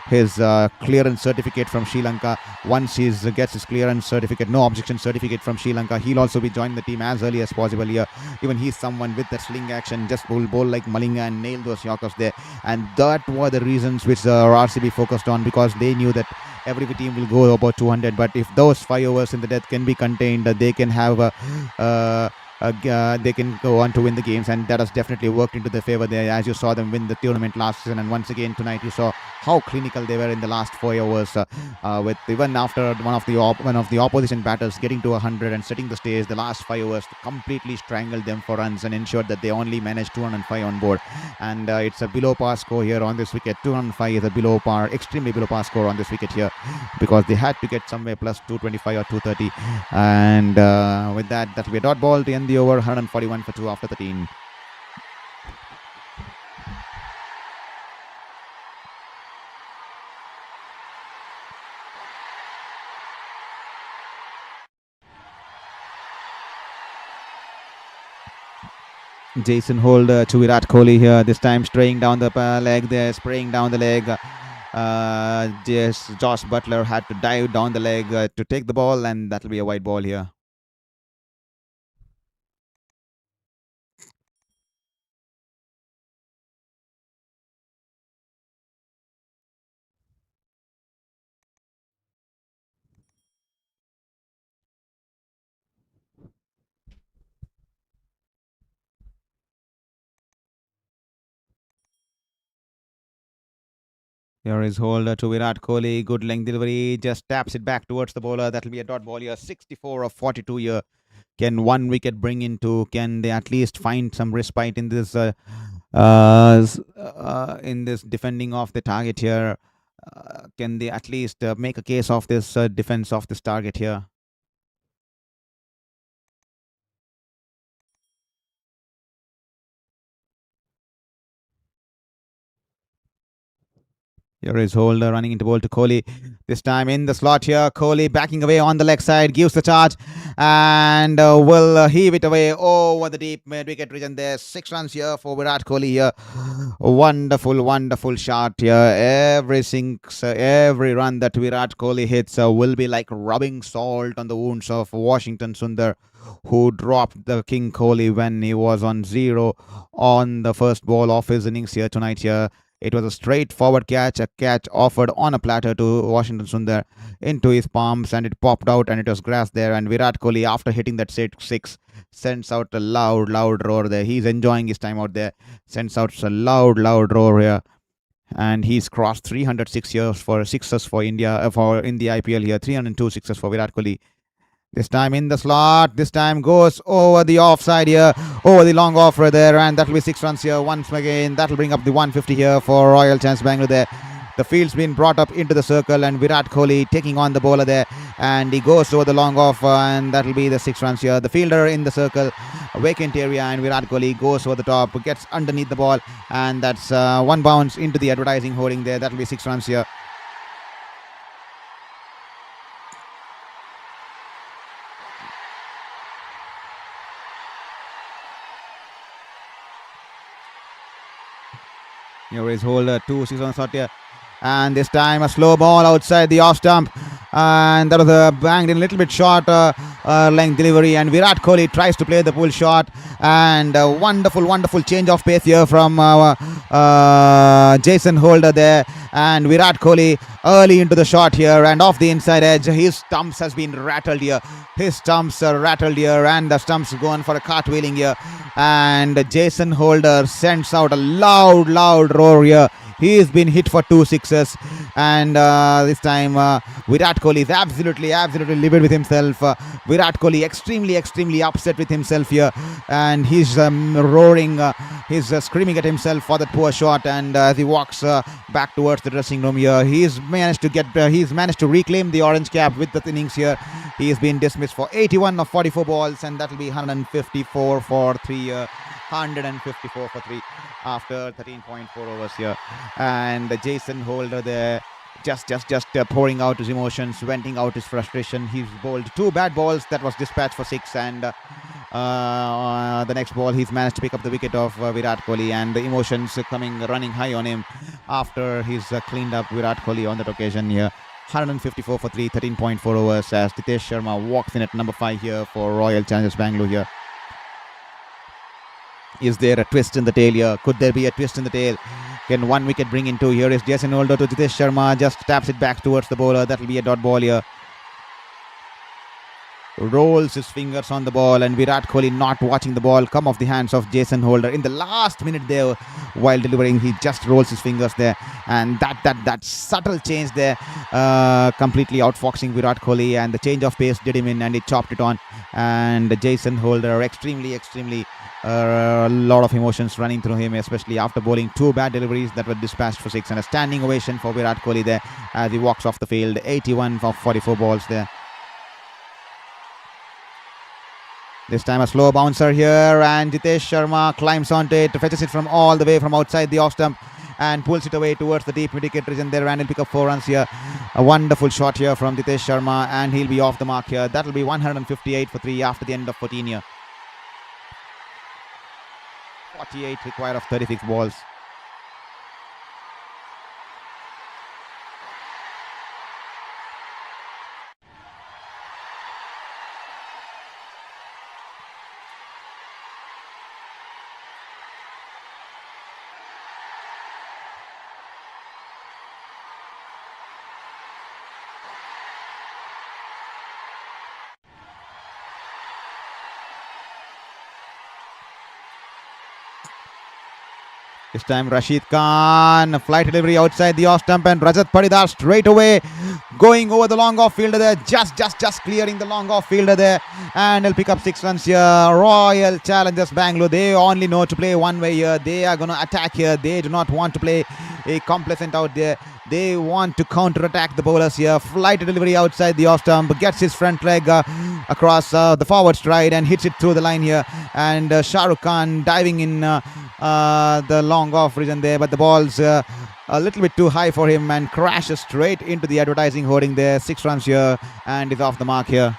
his clearance certificate from Sri Lanka. Once he gets his clearance certificate, no objection certificate from Sri Lanka, he'll also be joining the team as early as possible here. Even he's someone with that sling action, just bowl like Malinga and nail those Yorkers there. And that were the reasons which RCB focused on, because they knew that every team will go about 200. But if those 5 overs in the death can be contained, they can have they can go on to win the games, and that has definitely worked into their favor there, as you saw them win the tournament last season. And once again tonight you saw how clinical they were in the last 4 overs, with even after one of the opposition batters getting to 100 and setting the stage, the last 5 overs completely strangled them for runs and ensured that they only managed 205 on board. And it's a below par score here on this wicket. 205 is a below par, extremely below par score on this wicket here, because they had to get somewhere plus 225 or 230. And with that'll be a dot ball to end the over. 141 for 2 after 13. Jason Holder to Virat Kohli here, this time spraying down the leg there, spraying down the leg. Josh Butler had to dive down the leg to take the ball, and that'll be a white ball here. Here is Holder to Virat Kohli. Good length delivery. Just taps it back towards the bowler. That'll be a dot ball here. 64 of 42 here. Can one wicket bring into? Can they at least find some respite in this defending of the target here? Can they at least make a case of this defense of this target here? Here is Holder running into ball to Kohli. This time in the slot here. Kohli backing away on the leg side. Gives the charge. And will heave it away over the deep mid-wicket region there. 6 runs here for Virat Kohli here. Wonderful, wonderful shot here. Every run that Virat Kohli hits will be like rubbing salt on the wounds of Washington Sundar, who dropped the King Kohli when he was on 0 on the first ball of his innings here tonight here. It was a straightforward catch, a catch offered on a platter to Washington Sundar into his palms, and it popped out and it was grass there. And Virat Kohli, after hitting that 6, sends out a loud, loud roar there. He's enjoying his time out there. Sends out a loud, loud roar here. And he's crossed 306 years for sixes for India, in the IPL here. 302 sixes for Virat Kohli. This time in the slot. This time goes over the offside here, over the long offer there, and that'll be 6 runs here once again. That'll bring up the 150 here for Royal Challengers Bengaluru there. The field's been brought up into the circle, and Virat Kohli taking on the bowler there, and he goes over the long off, and that'll be the 6 runs here. The fielder in the circle, vacant area, and Virat Kohli goes over the top, gets underneath the ball, and that's 1 bounce into the advertising hoarding there. That'll be 6 runs here. Here is Holder, 2 6 on shot here. And this time a slow ball outside the off stump. And that was a banged in a little bit short length delivery. And Virat Kohli tries to play the pull shot. And a wonderful, wonderful change of pace here from Jason Holder there. And Virat Kohli early into the shot here and off the inside edge. His stumps has been rattled here. His stumps are rattled here, and the stumps going for a cartwheeling here. And Jason Holder sends out a loud, loud roar here. He's been hit for 2 sixes, and this time Virat Kohli is absolutely livid with himself. Virat Kohli extremely upset with himself here, and he's roaring, he's screaming at himself for that poor shot. And as he walks back towards the dressing room here, he's managed to reclaim the orange cap with the innings here. He's been dismissed for 81 of 44 balls, and that'll be 154 for 3. 154 for 3 after 13.4 overs here. And Jason Holder there just pouring out his emotions, venting out his frustration. He's bowled 2 bad balls that was dispatched for 6, and The next ball, he's managed to pick up the wicket of Virat Kohli, and the emotions running high on him after he's cleaned up Virat Kohli on that occasion here. 154 for 3, 13.4 overs as Nitesh Sharma walks in at number 5 here for Royal Challengers Bengaluru here. Is there a twist in the tail here? Could there be a twist in the tail? Can one wicket bring in two? Here is Jason Holder to Nitesh Sharma, just taps it back towards the bowler. That will be a dot ball here. Rolls his fingers on the ball, and Virat Kohli not watching the ball come off the hands of Jason Holder in the last minute there while delivering. He just rolls his fingers there, and that subtle change there completely outfoxing Virat Kohli, and the change of pace did him in, and he chopped it on. And Jason Holder extremely a lot of emotions running through him, especially after bowling 2 bad deliveries that were dispatched for 6, and a standing ovation for Virat Kohli there as he walks off the field. 81 for 44 balls there. This time a slow bouncer here, and Nitesh Sharma climbs onto it, fetches it from all the way from outside the off stump and pulls it away towards the deep mid-wicket region there, and he'll pick up 4 runs here. A wonderful shot here from Nitesh Sharma, and he'll be off the mark here. That'll be 158 for 3 after the end of 14 here. 48 required of 36 balls. This time Rashid Khan, flight delivery outside the off stump, and Rajat Patidar straight away going over the long off fielder there, just clearing the long off fielder there, and he'll pick up 6 runs here. Royal Challengers Bengaluru, they only know to play one way here. They are going to attack here. They do not want to play a complacent out there. They want to counter-attack the bowlers here. Flight delivery outside the off stump, gets his front leg across the forward stride and hits it through the line here. And Shah Rukh Khan diving in the long off region there, but the ball's a little bit too high for him and crashes straight into the advertising hoarding there. 6 runs here, and is off the mark here.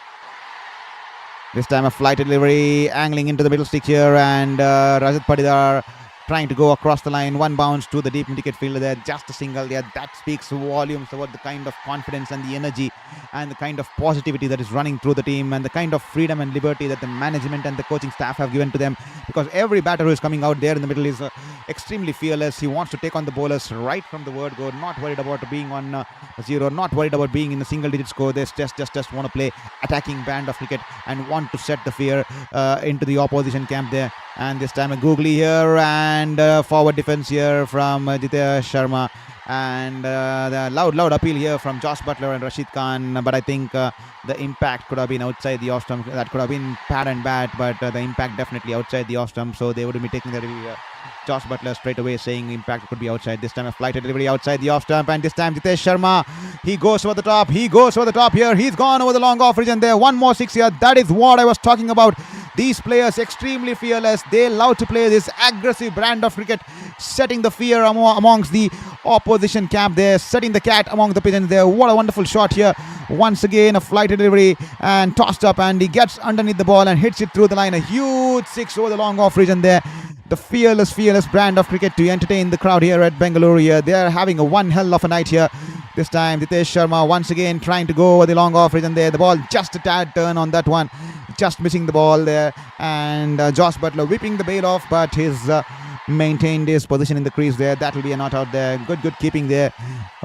This time a flight delivery angling into the middle stick here, and Rajat Patidar trying to go across the line. 1 bounce to the deep mid-wicket fielder there, just a single there. That speaks volumes about the kind of confidence and the energy and the kind of positivity that is running through the team, and the kind of freedom and liberty that the management and the coaching staff have given to them, because every batter who is coming out there in the middle is extremely fearless. He wants to take on the bowlers right from the word go, not worried about being on 0, not worried about being in a single digit score. They just want to play attacking brand of cricket and want to set the fear into the opposition camp there. And this time a googly here, and forward defense here from Nitesh Sharma, and the loud appeal here from Josh Butler and Rashid Khan, but I think the impact could have been outside the off stump. That could have been pad and bat, but the impact definitely outside the off stump, so they would be taking the review here. Josh Butler straight away saying impact could be outside. This time a flight delivery outside the off stump, and this time Nitesh Sharma, he goes over the top here. He's gone over the long off region there. 1 more 6 here. That is what I was talking about. These players extremely fearless. They love to play this aggressive brand of cricket, setting the fear amongst the opposition camp there, setting the cat among the pigeons there. What a wonderful shot here. Once again a flight delivery and tossed up, and he gets underneath the ball and hits it through the line. A huge 6 over the long off region there. The fearless brand of cricket to entertain the crowd here at Bengaluru here. They are having a one hell of a night here. This time Nitesh Sharma once again trying to go over the long off region there. The ball just a tad turn on that one, just missing the ball there, and Josh Butler whipping the bail off, but he's maintained his position in the crease there. That will be a not out there. Good keeping there.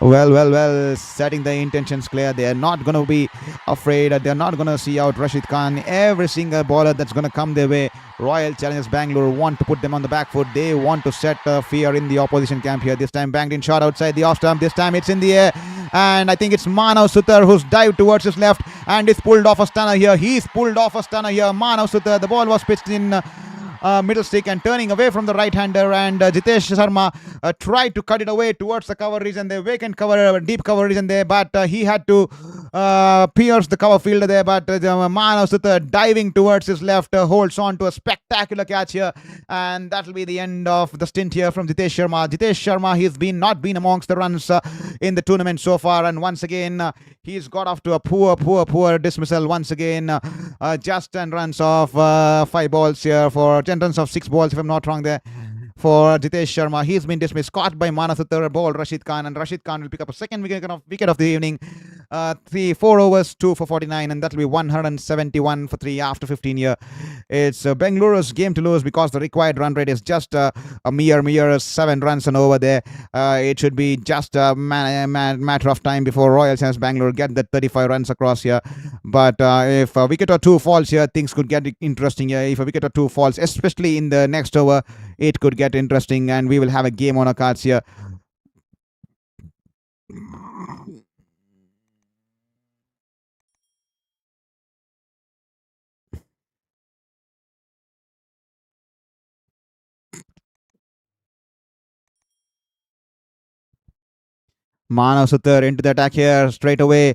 Well, setting the intentions clear. They are not going to be afraid. They are not going to see out Rashid Khan. Every single bowler that's going to come their way, Royal Challengers Bengaluru want to put them on the back foot. They want to set fear in the opposition camp here. This time banged in shot outside the off stump. This time it's in the air, and I think it's Manav Sutar who's dived towards his left and is pulled off a stunner here. Manav Sutar. The ball was pitched in middle stick and turning away from the right-hander, and Nitesh Sharma tried to cut it away towards the cover region there, vacant cover, deep cover region there, but he had to pierce the cover fielder there, but Manav Sudhar diving towards his left holds on to a spectacular catch here, and that will be the end of the stint here from Jitesh Sharma. Jitesh Sharma, he's not been amongst the runs in the tournament so far, and once again he's got off to a poor dismissal once again. Just 10 runs of 5 balls here for 10 runs of 6 balls if I'm not wrong there. For Jitesh Sharma, he's been dismissed, caught by Manav Sudhar, ball Rashid Khan, and Rashid Khan will pick up a second wicket of the evening. 4 overs, 2 for 49, and that will be 171 for 3 after 15 here. It's Bengaluru's game to lose because the required run rate is just a mere 7 runs and over there. It should be just a matter of time before Royal Challengers Bengaluru get that 35 runs across here. But if a wicket or 2 falls here, things could get interesting here. If a wicket or 2 falls, especially in the next over, it could get interesting, and we will have a game on our cards here. Manav Sudhar into the attack here straight away.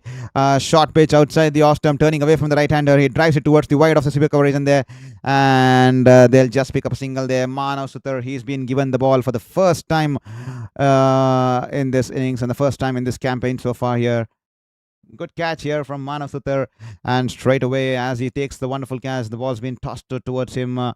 Short pitch outside the off stump, turning away from the right-hander. He drives it towards the wide of the super coverage in there, and they'll just pick up a single there. Manav Sudhar, he's been given the ball for the first time in this innings and the first time in this campaign so far here. Good catch here from Manav Sudhar, and straight away as he takes the wonderful catch, the ball's been tossed towards him.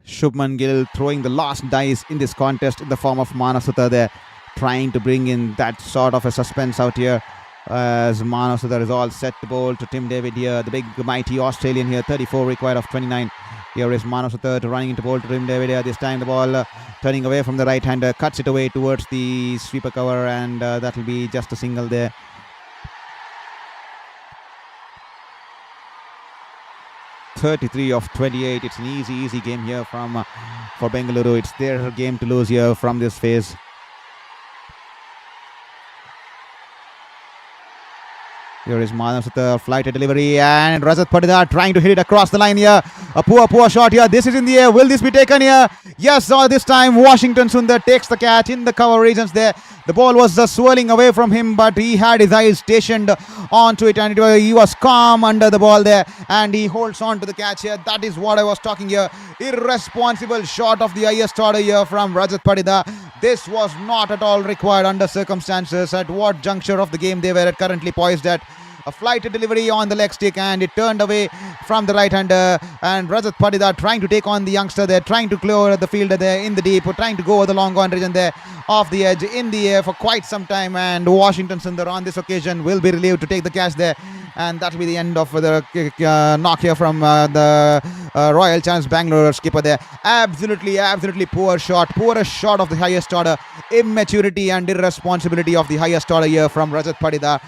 Shubman Gill throwing the last dice in this contest in the form of Manav Sudhar there, trying to bring in that sort of a suspense out here. As Manav Sudhar is all set to bowl to Tim David here, the big mighty Australian here, 34 required of 29. Here is Manav Sudhar running into bowl to Tim David here. This time the ball turning away from the right-hander, cuts it away towards the sweeper cover, and that will be just a single there. .33 of 28. It's an easy game here for Bengaluru. It's their game to lose here from this phase. Here is Manav Sudhar, flighted delivery, and Rajat Patidar trying to hit it across the line here. A poor shot here. This is in the air. Will this be taken here? Yes, this time Washington Sundar takes the catch in the cover regions there. The ball was just swirling away from him, but he had his eyes stationed onto it, and he was calm under the ball there, and he holds on to the catch here. That is what I was talking here. Irresponsible shot of the highest order here from Rajat Patidar. This was not at all required under circumstances at what juncture of the game they were currently poised at. A flighted delivery on the leg stick, and it turned away from the right-hander, and Rajat Patidar trying to take on the youngster there, trying to clear the fielder there in the deep, trying to go over the long on region there, off the edge, in the air for quite some time, and Washington Sundar on this occasion will be relieved to take the catch there, and that will be the end of the knock here from the Royal Challengers Bengaluru skipper there. Absolutely poorest shot of the highest order. Immaturity and irresponsibility of the highest order here from Rajat Patidar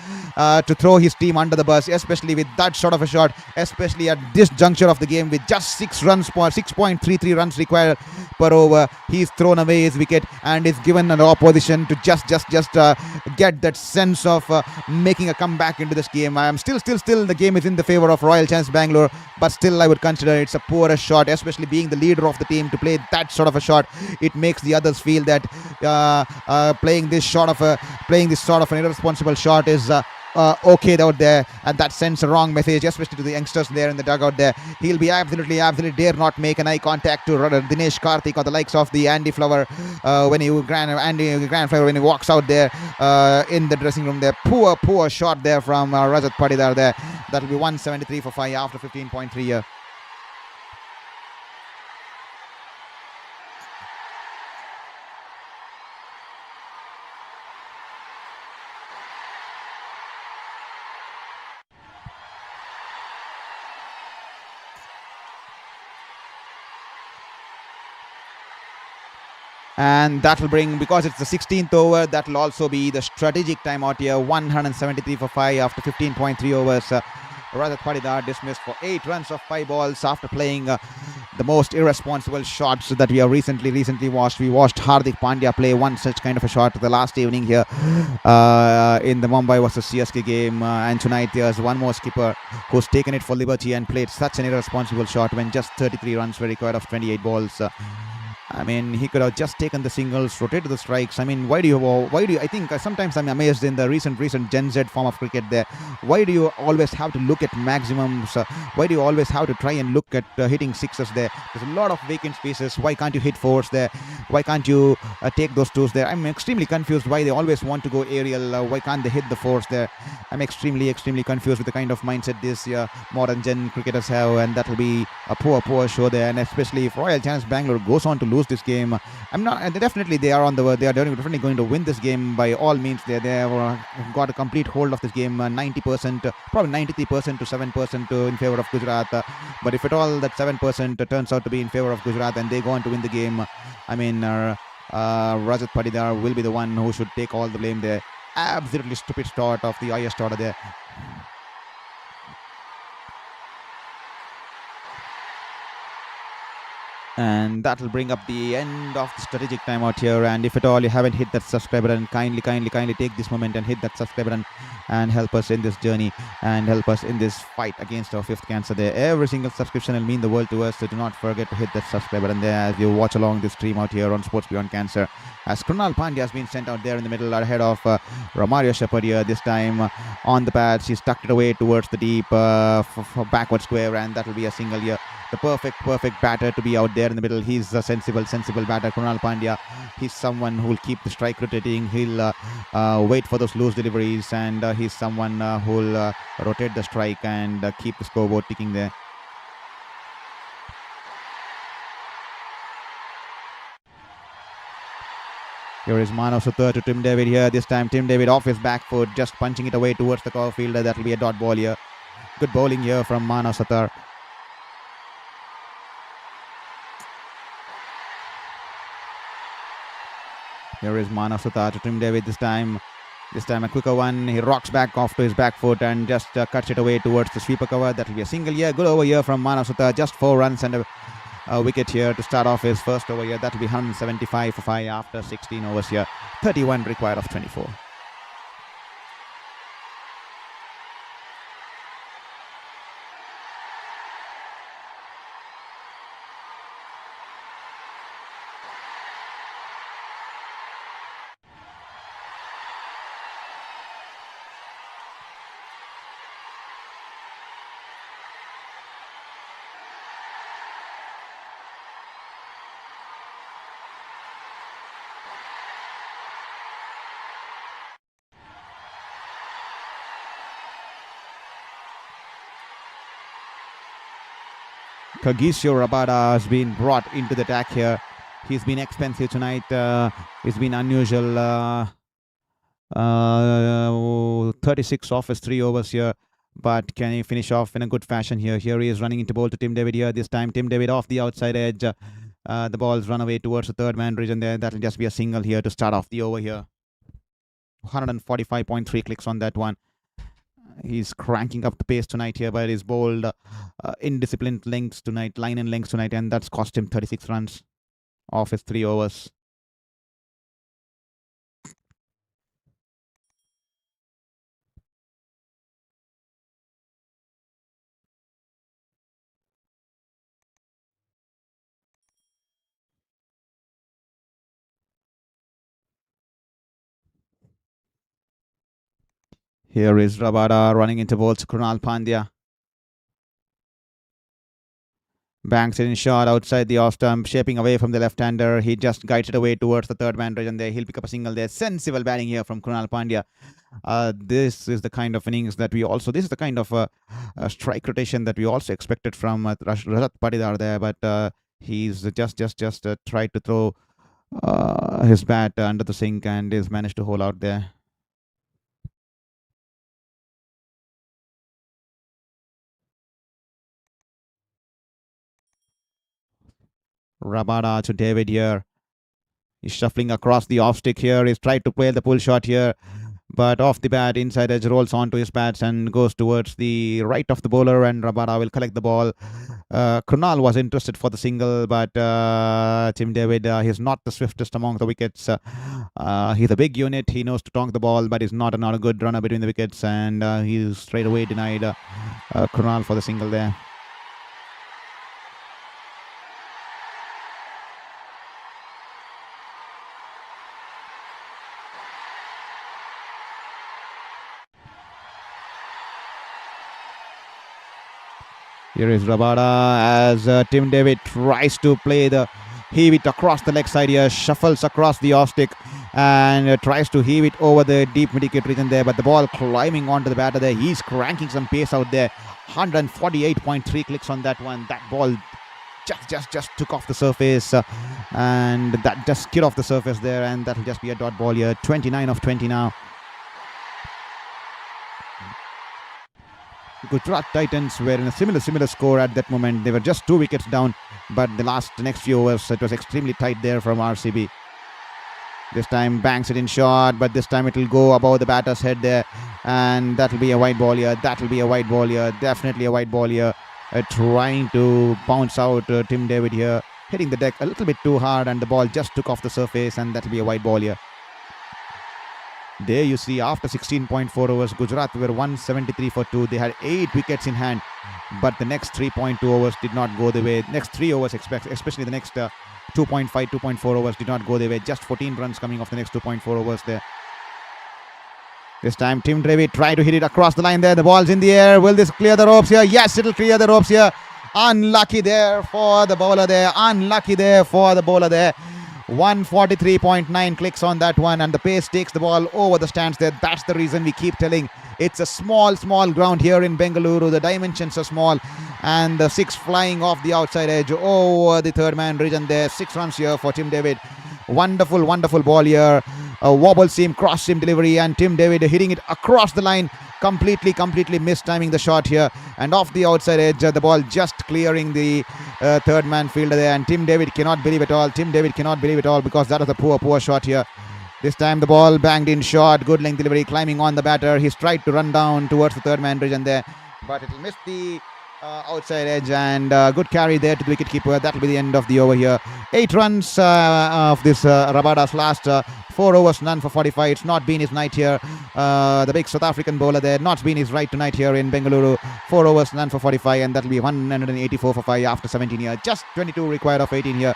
to throw his team under the bus, especially with that sort of a shot, especially at this juncture of the game with just 6.33 runs required per over. He's thrown away his wicket and is given an opposition to just get that sense of making a comeback into this game. I am still the game is in the favor of Royal Challengers Bengaluru, but still I would consider it's a poorest shot, especially being the leader of the team to play that sort of a shot. It makes the others feel that playing this sort of an irresponsible shot is okay out there, and that sends a wrong message, especially to the youngsters there in the dugout there. He'll be absolutely dare not make an eye contact to Dinesh Karthik or the likes of the Andy Flower when he walks out there in the dressing room there. Poor shot there from Rajat Patidar there. That'll be 173 for 5 after 15.3 here. And that will bring, because it's the 16th over, that will also be the strategic timeout here. 173 for 5 after 15.3 overs. Rajat Patidar dismissed for 8 runs of 5 balls after playing the most irresponsible shots that we have recently watched. We watched Hardik Pandya play one such kind of a shot the last evening here in the Mumbai vs CSK game, and tonight there's one more skipper who's taken it for liberty and played such an irresponsible shot when just 33 runs were required of 28 balls. I mean, he could have just taken the singles, rotated the strikes. I mean, why do you, I think sometimes I'm amazed in the recent Gen Z form of cricket there. Why do you always have to look at maximums? Why do you always have to try and look at hitting sixes there? There's a lot of vacant spaces. Why can't you hit fours there? Why can't you take those twos there? I'm extremely confused why they always want to go aerial. Why can't they hit the fours there? I'm extremely confused with the kind of mindset this modern gen cricketers have, and that'll be a poor show there. And especially if Royal Challengers Bengaluru goes on to lose this game, they are definitely going to win this game by all means. They have got a complete hold of this game, 90%, probably 93% to 7% in favor of Gujarat. But if at all that 7% turns out to be in favor of Gujarat and they go on to win the game, I mean, Rajat Patidar will be the one who should take all the blame there. Absolutely stupid start of the highest order there. And that will bring up the end of the strategic timeout here. And if at all you haven't hit that subscribe button, kindly take this moment and hit that subscribe button and help us in this journey and help us in this fight against our fifth cancer there. Every single subscription will mean the world to us, so do not forget to hit that subscribe button there as you watch along this stream out here on Sports Beyond Cancer. As Krunal Pandya has been sent out there in the middle ahead of Romario Shepherd here. This time on the pads, he's tucked it away towards the deep for backward square, and that will be a single here. The perfect batter to be out there in the middle. He's a sensible batter, Krunal Pandya. He's someone who will keep the strike rotating. He'll wait for those loose deliveries, and he's someone who will rotate the strike and keep the scoreboard ticking there. Here is Manav Sutar to Tim David here. This time Tim David off his back foot, just punching it away towards the cover fielder. That will be a dot ball here. Good bowling here from Manav Sutar. Here is Manav Sutar to Tim David this time. This time a quicker one. He rocks back off to his back foot and just cuts it away towards the sweeper cover. That will be a single here. Good over here from Manav Sutar. Just 4 runs and a wicket here to start off his first over here. That will be 175 for 5 after 16 overs here. 31 required of 24. Kagiso Rabada has been brought into the attack here. He's been expensive tonight. He's been unusual. 36 off his 3 overs here. But can he finish off in a good fashion here? Here he is running into bowl to Tim David here. This time Tim David off the outside edge. The ball's run away towards the third man region there. That'll just be a single here to start off the over here. 145.3 clicks on that one. He's cranking up the pace tonight here, but he's bowled indisciplined lengths tonight, line and lengths tonight, and that's cost him 36 runs off his 3 overs. Here is Rabada running into bowls. Krunal Pandya banks it in short outside the off stump, shaping away from the left-hander. He just guides it away towards the third man region there. He'll pick up a single there. Sensible batting here from Krunal Pandya. This is the kind of innings that this is the kind of strike rotation that we also expected from Rajat Patidar there, but he's just tried to throw his bat under the sink and is managed to hold out there. Rabada to David here. He's shuffling across the off stick here. He's tried to play the pull shot here, but off the bat, inside edge rolls onto his bats and goes towards the right of the bowler, and Rabada will collect the ball. Krunal was interested for the single, but Tim David, he's not the swiftest among the wickets. He's a big unit. He knows to tonk the ball, but he's not a good runner between the wickets, and he's straight away denied Krunal for the single there. Here is Rabada as Tim David tries to play the heave it across the leg side here, shuffles across the off stick and tries to heave it over the deep mid-wicket region there, but the ball climbing onto the batter there. He's cranking some pace out there. 148.3 clicks on that one. That ball just took off the surface and that just skid off the surface there, and that'll just be a dot ball here. 29 of 20 now. Gujarat Titans were in a similar score at that moment. They were just 2 wickets down, but the next few overs it was extremely tight there from RCB. This time banks it in short, but this time it will go above the batter's head there, and that will be a white ball here. Definitely a white ball here. Trying to bounce out Tim David here, hitting the deck a little bit too hard, and the ball just took off the surface, and that will be a white ball here. There you see, after 16.4 overs, Gujarat were 173 for 2. They had 8 wickets in hand, but the next 3.2 overs did not go the way. Next 3 overs, especially the next 2.5, 2.4 overs did not go their way. Just 14 runs coming off the next 2.4 overs there. This time Tim David tried to hit it across the line there. The ball's in the air. Will this clear the ropes here? Yes, it'll clear the ropes here. Unlucky there for the bowler there. 143.9 clicks on that one, and the pace takes the ball over the stands there. That's the reason we keep telling it's a small ground here in Bengaluru. The dimensions are small, and the 6 flying off the outside edge over the third man region there. 6 runs here for Tim David. Wonderful ball here. A wobble seam, cross seam delivery, and Tim David hitting it across the line. Completely mistiming the shot here, and off the outside edge, the ball just clearing the third man fielder there, and Tim David cannot believe it all. Because that was a poor shot here. This time the ball banged in short, good length delivery, climbing on the batter. He's tried to run down towards the third man region there, but it will miss the outside edge, and good carry there to the wicketkeeper. That will be the end of the over here. 8 runs of this Rabada's last 4 overs, none for 45. It's not been his night here. The big South African bowler there, not been his right tonight here in Bengaluru. 4 overs, none for 45, and that will be 184 for 5 after 17 here. Just 22 required of 18 here.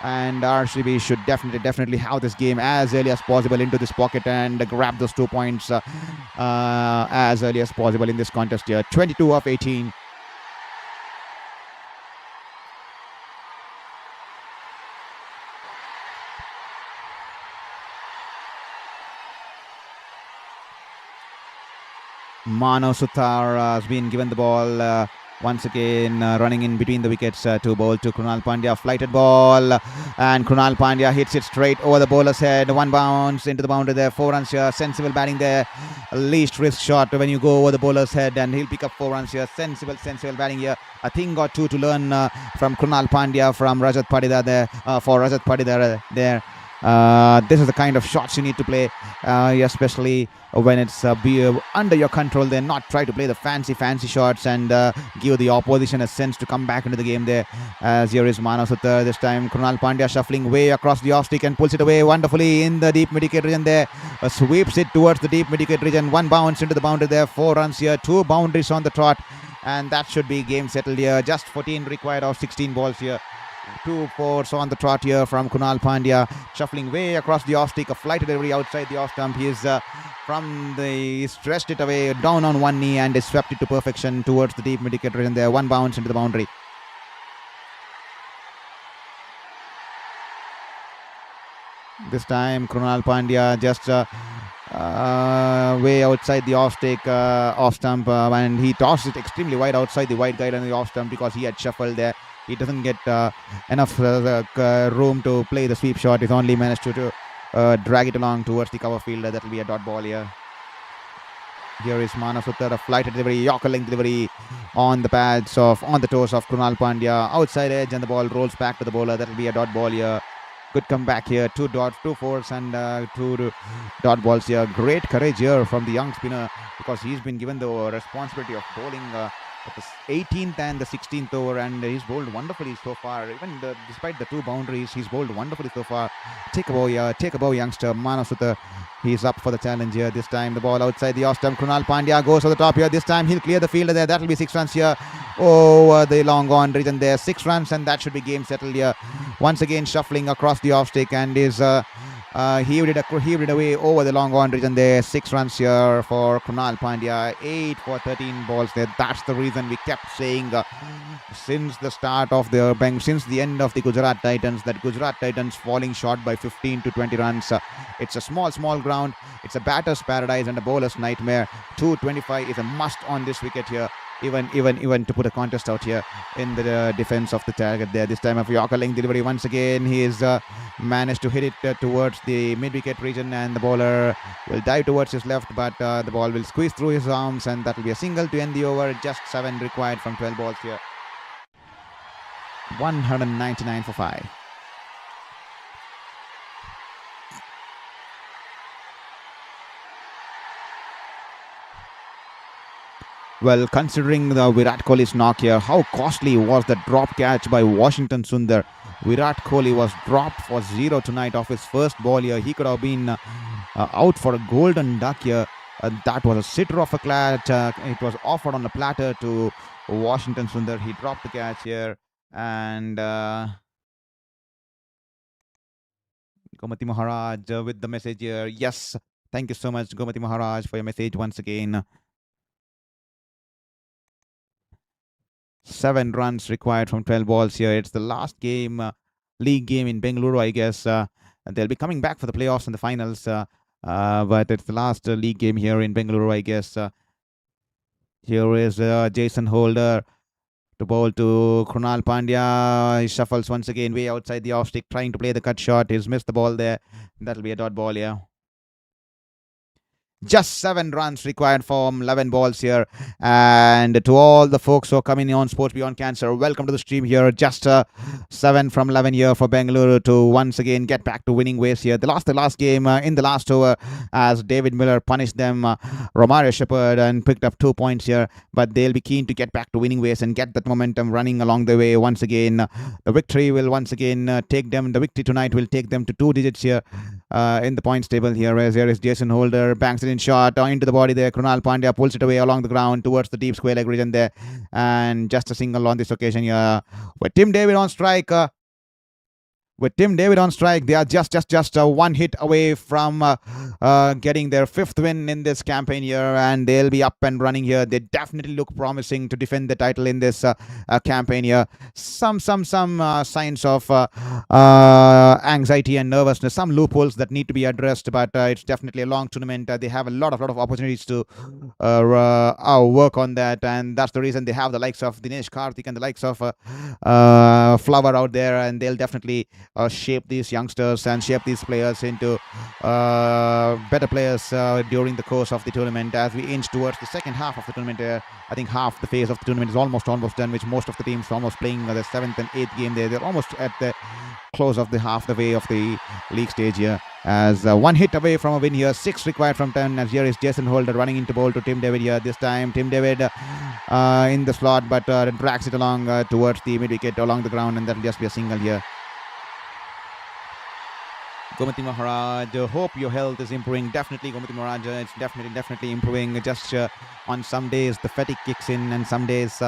And RCB should definitely have this game as early as possible into this pocket and grab those 2 points as early as possible in this contest here. 22 of 18. Manav Suthar has been given the ball once again, running in between the wickets to bowl to Krunal Pandya. Flighted ball, and Krunal Pandya hits it straight over the bowler's head. 1 bounce into the boundary there. 4 runs here. Sensible batting there. Least risk shot when you go over the bowler's head, and he'll pick up 4 runs here. Sensible batting here. A thing or two to learn from Krunal Pandya, from Rajat Patidar there. For Rajat Patidar there. This is the kind of shots you need to play, especially when it's under your control. Then not try to play the fancy shots and give the opposition a sense to come back into the game there. As here is Manav Suthar. This time Krunal Pandya shuffling way across the off stick and pulls it away wonderfully in the deep mid-wicket region there. Sweeps it towards the deep mid-wicket region. 1 bounce into the boundary there. 4 runs here. 2 boundaries on the trot, and that should be game settled here. Just 14 required of 16 balls here. 2 fours on the trot here from Krunal Pandya, shuffling way across the off stick. A flight delivery outside the off stump. He is stretched it away down on one knee and is swept it to perfection towards the deep mid-wicket region there. 1 bounce into the boundary. This time Krunal Pandya just way outside the off stump, and he tossed it extremely wide outside the wide guide on the off stump because he had shuffled there. He doesn't get enough room to play the sweep shot. He's only managed to drag it along towards the cover fielder. That will be a dot ball here. Here is Manav Suthar, a flighted delivery, Yorker length delivery on the toes of Krunal Pandya. Outside edge, and the ball rolls back to the bowler. That will be a dot ball here. Good comeback here. 2 fours and 2 dot balls here. Great courage here from the young spinner, because he's been given the responsibility of bowling at the 18th and the 16th over, and he's bowled wonderfully so far. Even despite the 2 boundaries, he's bowled wonderfully so far. Take a bow youngster Manav Suthar. He's up for the challenge here. This time the ball outside the off stump. Krunal Pandya goes to the top here. This time he'll clear the fielder there. That will be 6 runs here over the long on region there. 6 runs, and that should be game settled here. Once again shuffling across the off stick, and is heaved it away over the long on region there. 6 runs here for Krunal Pandya. 8 for 13 balls there. That's the reason we kept saying since the end of the Gujarat Titans, that Gujarat Titans falling short by 15 to 20 runs. It's a small ground. It's a batter's paradise and a bowler's nightmare. 225 is a must on this wicket here. Even to put a contest out here in the defense of the target there. This time of Yorker length delivery once again. He's managed to hit it towards the mid-wicket region, and the bowler will dive towards his left, but the ball will squeeze through his arms, and that will be a single to end the over. Just 7 required from 12 balls here. 199 for 5. Well, considering the Virat Kohli's knock here, how costly was the drop catch by Washington Sundar? Virat Kohli was dropped for 0 tonight off his first ball here. He could have been out for a golden duck here. That was a sitter of a catch. It was offered on a platter to Washington Sundar. He dropped the catch here. And Gomati Maharaj with the message here. Yes, thank you so much, Gomati Maharaj, for your message once again. 7 runs required from 12 balls here. It's the last game, league game in Bengaluru, I guess. They'll be coming back for the playoffs and the finals, but it's the last league game here in Bengaluru, I guess. Here is Jason Holder to bowl to Krunal Pandya. He shuffles once again way outside the off stick, trying to play the cut shot. He's missed the ball there. That'll be a dot ball here. Just 7 runs required from 11 balls here. And to all the folks who are coming on Sports Beyond Cancer, welcome to the stream here. Just 7 from 11 here for Bengaluru to once again get back to winning ways here. They lost the last game in the last over as David Miller punished them, Romario Shepherd, and picked up 2 points here. But they'll be keen to get back to winning ways and get that momentum running along the way once again. The victory will once again take them. The victory tonight will take them to 2 digits here in the points table here. As here is Jason Holder, banks it in shot into the body there. Krunal Pandya pulls it away along the ground towards the deep square leg region there, and just a single on this occasion here with Tim David on strike. They are just 1 hit away from getting their 5th win in this campaign here, and they'll be up and running here. They definitely look promising to defend the title in this campaign here. Some signs of anxiety and nervousness, some loopholes that need to be addressed, but it's definitely a long tournament. They have a lot of opportunities to work on that, and that's the reason they have the likes of Dinesh Karthik and the likes of Flower out there, and they'll definitely shape these youngsters and shape these players into better players during the course of the tournament as we inch towards the second half of the tournament. I think half the phase of the tournament is almost done, which most of the teams are almost playing the 7th and 8th game there. They're almost at the close of the half the way of the league stage here, as 1 hit away from a win here. 6 required from 10, as here is Jason Holder running into bowl to Tim David here. This time Tim David in the slot, but drags it along towards the mid-wicket along the ground, and that'll just be a single here. Gomati Maharaj, hope your health is improving. Definitely, Gomati Maharaj, it's definitely improving. Just on some days the fatigue kicks in, and some days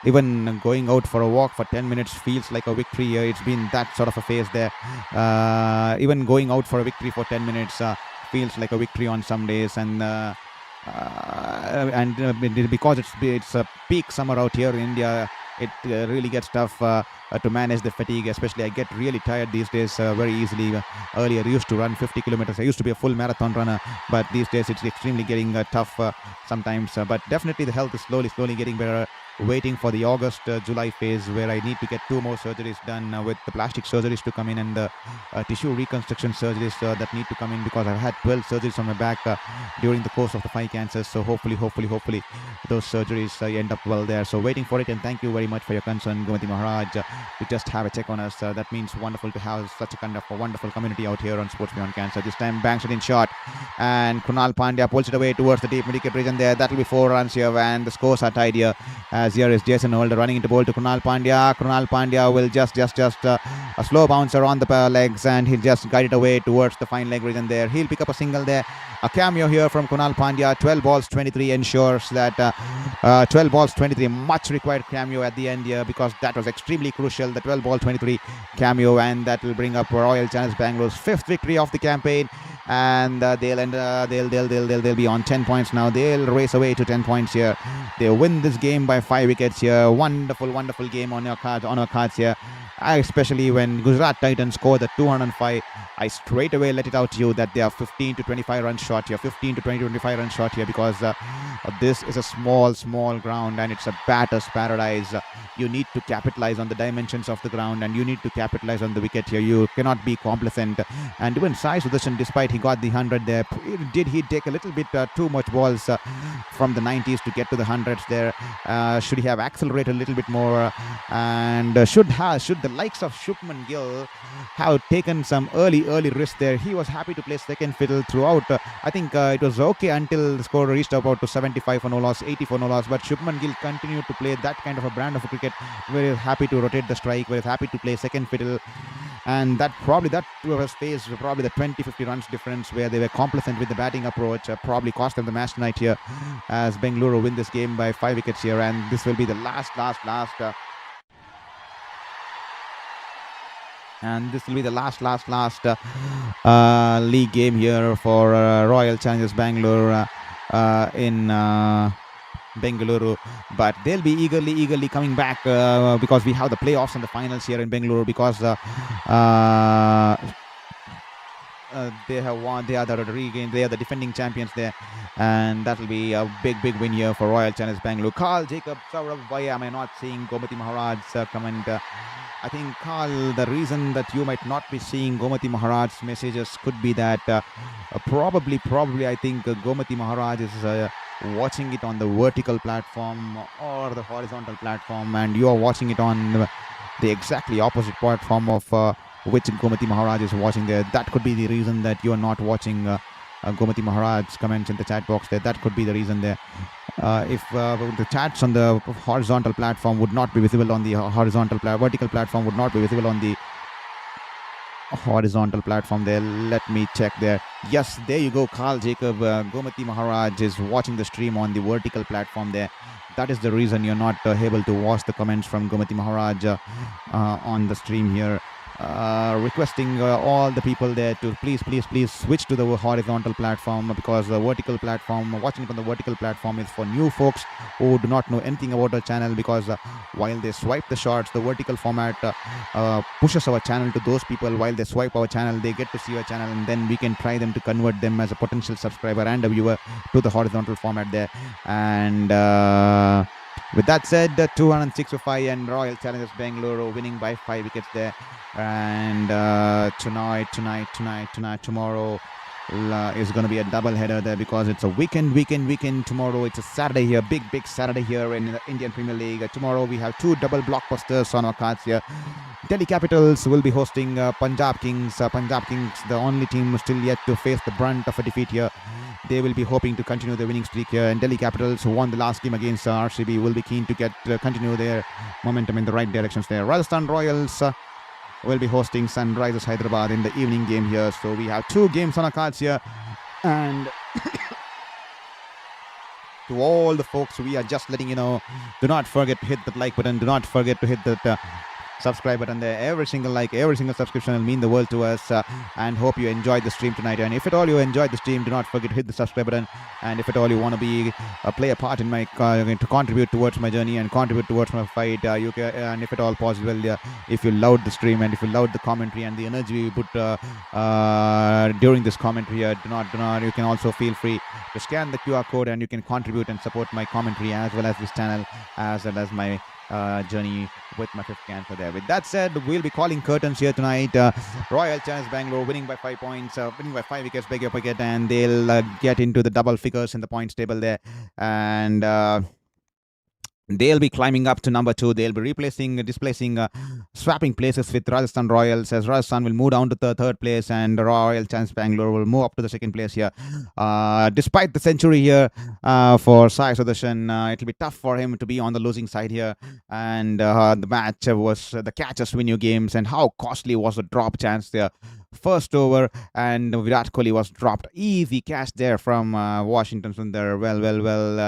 even going out for a walk for 10 minutes feels like a victory. It's been that sort of a phase there. Even going out for a victory for 10 minutes feels like a victory on some days, and because it's a peak summer out here in India, it really gets tough to manage the fatigue. Especially I get really tired these days very easily. Earlier I used to run 50 kilometers. I used to be a full marathon runner, but these days it's extremely getting tough sometimes. But definitely the health is slowly getting better. Waiting for the August-July phase where I need to get 2 more surgeries done, with the plastic surgeries to come in and the tissue reconstruction surgeries that need to come in, because I've had 12 surgeries on my back during the course of the 5 cancers. So hopefully those surgeries end up well there. So waiting for it, and thank you very much for your concern, Gomati Maharaj, to just have a check on us. That means wonderful to have such a kind of a wonderful community out here on Sports Beyond Cancer. This time banks it in shot, and Krunal Pandya pulls it away towards the deep mid-wicket region there. That will be 4 runs here, and the scores are tied here as here is Jason Holder running into bowl to Krunal Pandya. Krunal Pandya will just a slow bouncer on the legs, and he'll just guide it away towards the fine leg region there. He'll pick up a single there. A cameo here from Krunal Pandya. 12 balls 23 ensures that 12 balls 23, much required cameo at the end here, because that was extremely crucial, the 12 ball 23 cameo, and that will bring up Royal Challengers Bangalore's 5th victory of the campaign. And they'll be on 10 points now. They'll race away to 10 points here. They win this game by 5 wickets here. Wonderful game on our cards here. Especially when Gujarat Titans score the 205, I straight away let it out to you that they are 15 to 25 runs short here, 15 to 25 runs short here, because this is a small ground and it's a batter's paradise. You need to capitalize on the dimensions of the ground, and you need to capitalize on the wicket here. You cannot be complacent. And even Sai Sudashan, despite he got the 100 there, did he take a little bit too much balls from the 90s to get to the 100s there? Should he have accelerated a little bit more? And should the likes of Shubman Gill have taken some early risk there? He was happy to play second fiddle throughout. I think it was okay until the score reached about to 75 for no loss, 80 for no loss. But Shubman Gill continued to play that kind of a brand of a cricket, very happy to rotate the strike, very happy to play second fiddle. And that was faced probably the 20-50 runs difference, where they were complacent with the batting approach, probably cost them the match tonight here, as Bengaluru win this game by 5 wickets here. And this will be the last league game here for Royal Challengers Bangalore in Bengaluru. But they'll be eagerly coming back because we have the playoffs and the finals here in Bengaluru, because they have won. They are the defending champions there, and that will be a big win here for Royal Challengers Bangalore. Carl Jacob Saurabh, why am I not seeing Gomati Maharaj's comment? I think, Carl, the reason that you might not be seeing Gomati Maharaj's messages could be that probably I think Gomati Maharaj is watching it on the vertical platform or the horizontal platform, and you are watching it on the exactly opposite platform of which Gomati Maharaj is watching there. That could be the reason that you are not watching Gomati Maharaj's comments in the chat box there. That could be the reason there. If the chats on the horizontal platform would not be visible on the vertical platform would not be visible on the horizontal platform there. Let me check there. Yes, there you go, Carl Jacob. Gomati Maharaj is watching the stream on the vertical platform there. That is the reason you're not able to watch the comments from Gomati Maharaj on the stream here. Requesting all the people there to please switch to the horizontal platform, because the vertical platform, watching it on the vertical platform, is for new folks who do not know anything about our channel, because while they swipe the shots, the vertical format pushes our channel to those people. While they swipe our channel, they get to see our channel, and then we can try them to convert them as a potential subscriber and a viewer to the horizontal format there. And with that said, 206 for 5 and Royal Challengers Bengaluru winning by 5 wickets there. And tomorrow is going to be a double header there, because it's a weekend tomorrow. It's a Saturday here, big Saturday here in the Indian Premier League. Tomorrow we have 2 double blockbusters on our cards here. Delhi Capitals will be hosting Punjab Kings. Punjab Kings, the only team still yet to face the brunt of a defeat here. They will be hoping to continue the winning streak here, and Delhi Capitals, who won the last game against RCB, will be keen to continue their momentum in the right directions there. Rajasthan Royals will be hosting Sunrisers Hyderabad in the evening game here. So we have 2 games on our cards here, and to all the folks, we are just letting you know, do not forget to hit that like button, do not forget to hit that subscribe button there. Every single like, every single subscription will mean the world to us, and hope you enjoyed the stream tonight. And if at all you enjoyed the stream, do not forget to hit the subscribe button. And if at all you want to play a part in my to contribute towards my journey and contribute towards my fight, you can, and if at all possible, if you loved the stream and if you loved the commentary and the energy we put during this commentary, do not you can also feel free to scan the QR code, and you can contribute and support my commentary as well as this channel, as well as my journey with my 5th cancer there. With that said, we'll be calling curtains here tonight. Royal Challengers Bangalore winning by 5 points, winning by 5 wickets, beg your wicket, and they'll get into the double figures in the points table there. And They'll be climbing up to number 2. They'll be displacing, swapping places with Rajasthan Royals, as Rajasthan will move down to the third place and Royal Challengers Bengaluru will move up to the second place here. Despite the century here for Sai Sudashan, it'll be tough for him to be on the losing side here. And the match was the catches win you games, and how costly was the drop chance there. First over, and Virat Kohli was dropped. Easy catch there from Washington Sundar. Well.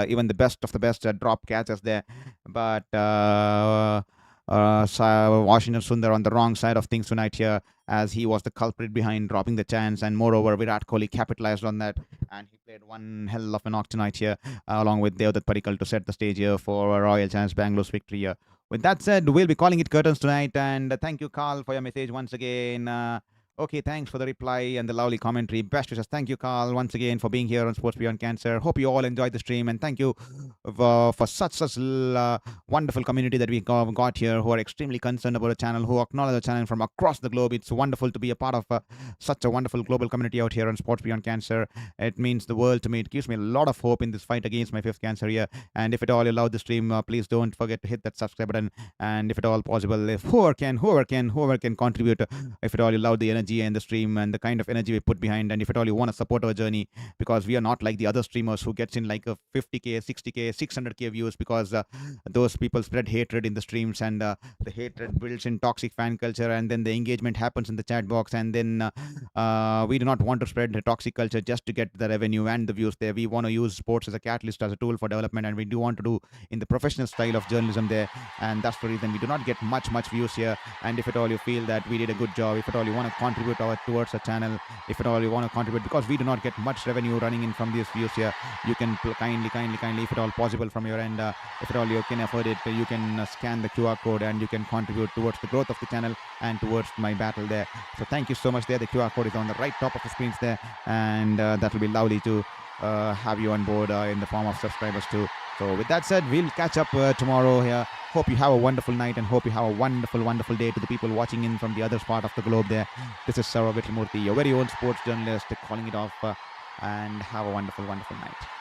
Even the best of the best drop catches there, but Washington Sundar on the wrong side of things tonight here, as he was the culprit behind dropping the chance, and moreover Virat Kohli capitalized on that, and he played one hell of a knock tonight here, along with Rajat Patidar to set the stage here for Royal Challengers Bangalore's victory here. With that said, we'll be calling it curtains tonight, and thank you, Carl, for your message once again. Okay, thanks for the reply and the lovely commentary. Best wishes. Thank you, Carl, once again for being here on Sports Beyond Cancer. Hope you all enjoyed the stream, and thank you for such wonderful community that we got here, who are extremely concerned about the channel, who acknowledge the channel from across the globe. It's wonderful to be a part of such a wonderful global community out here on Sports Beyond Cancer. It means the world to me. It gives me a lot of hope in this fight against my 5th cancer here. And if at all you love the stream, please don't forget to hit that subscribe button. And if at all possible, if whoever can contribute, if at all you love the energy and the stream and the kind of energy we put behind, and if at all you want to support our journey, because we are not like the other streamers who gets in like a 50k, 60k, 600k views, because those people spread hatred in the streams, and the hatred builds in toxic fan culture, and then the engagement happens in the chat box, and then we do not want to spread the toxic culture just to get the revenue and the views there. We want to use sports as a catalyst, as a tool for development, and we do want to do in the professional style of journalism there, and that's the reason we do not get much views here. And if at all you feel that we did a good job, if at all you want to contribute towards the channel, if at all you want to contribute, because we do not get much revenue running in from these views here, you can kindly, if at all possible from your end, if at all you can afford it, you can scan the QR code and you can contribute towards the growth of the channel and towards my battle there. So thank you so much there. The QR code is on the right top of the screens there, and that will be lovely to have you on board in the form of subscribers too. So with that said, we'll catch up tomorrow here. Hope you have a wonderful night, and hope you have a wonderful day to the people watching in from the other part of the globe there. This is Shourabh Vittalmurthy, your very own sports journalist, calling it off, and have a wonderful night.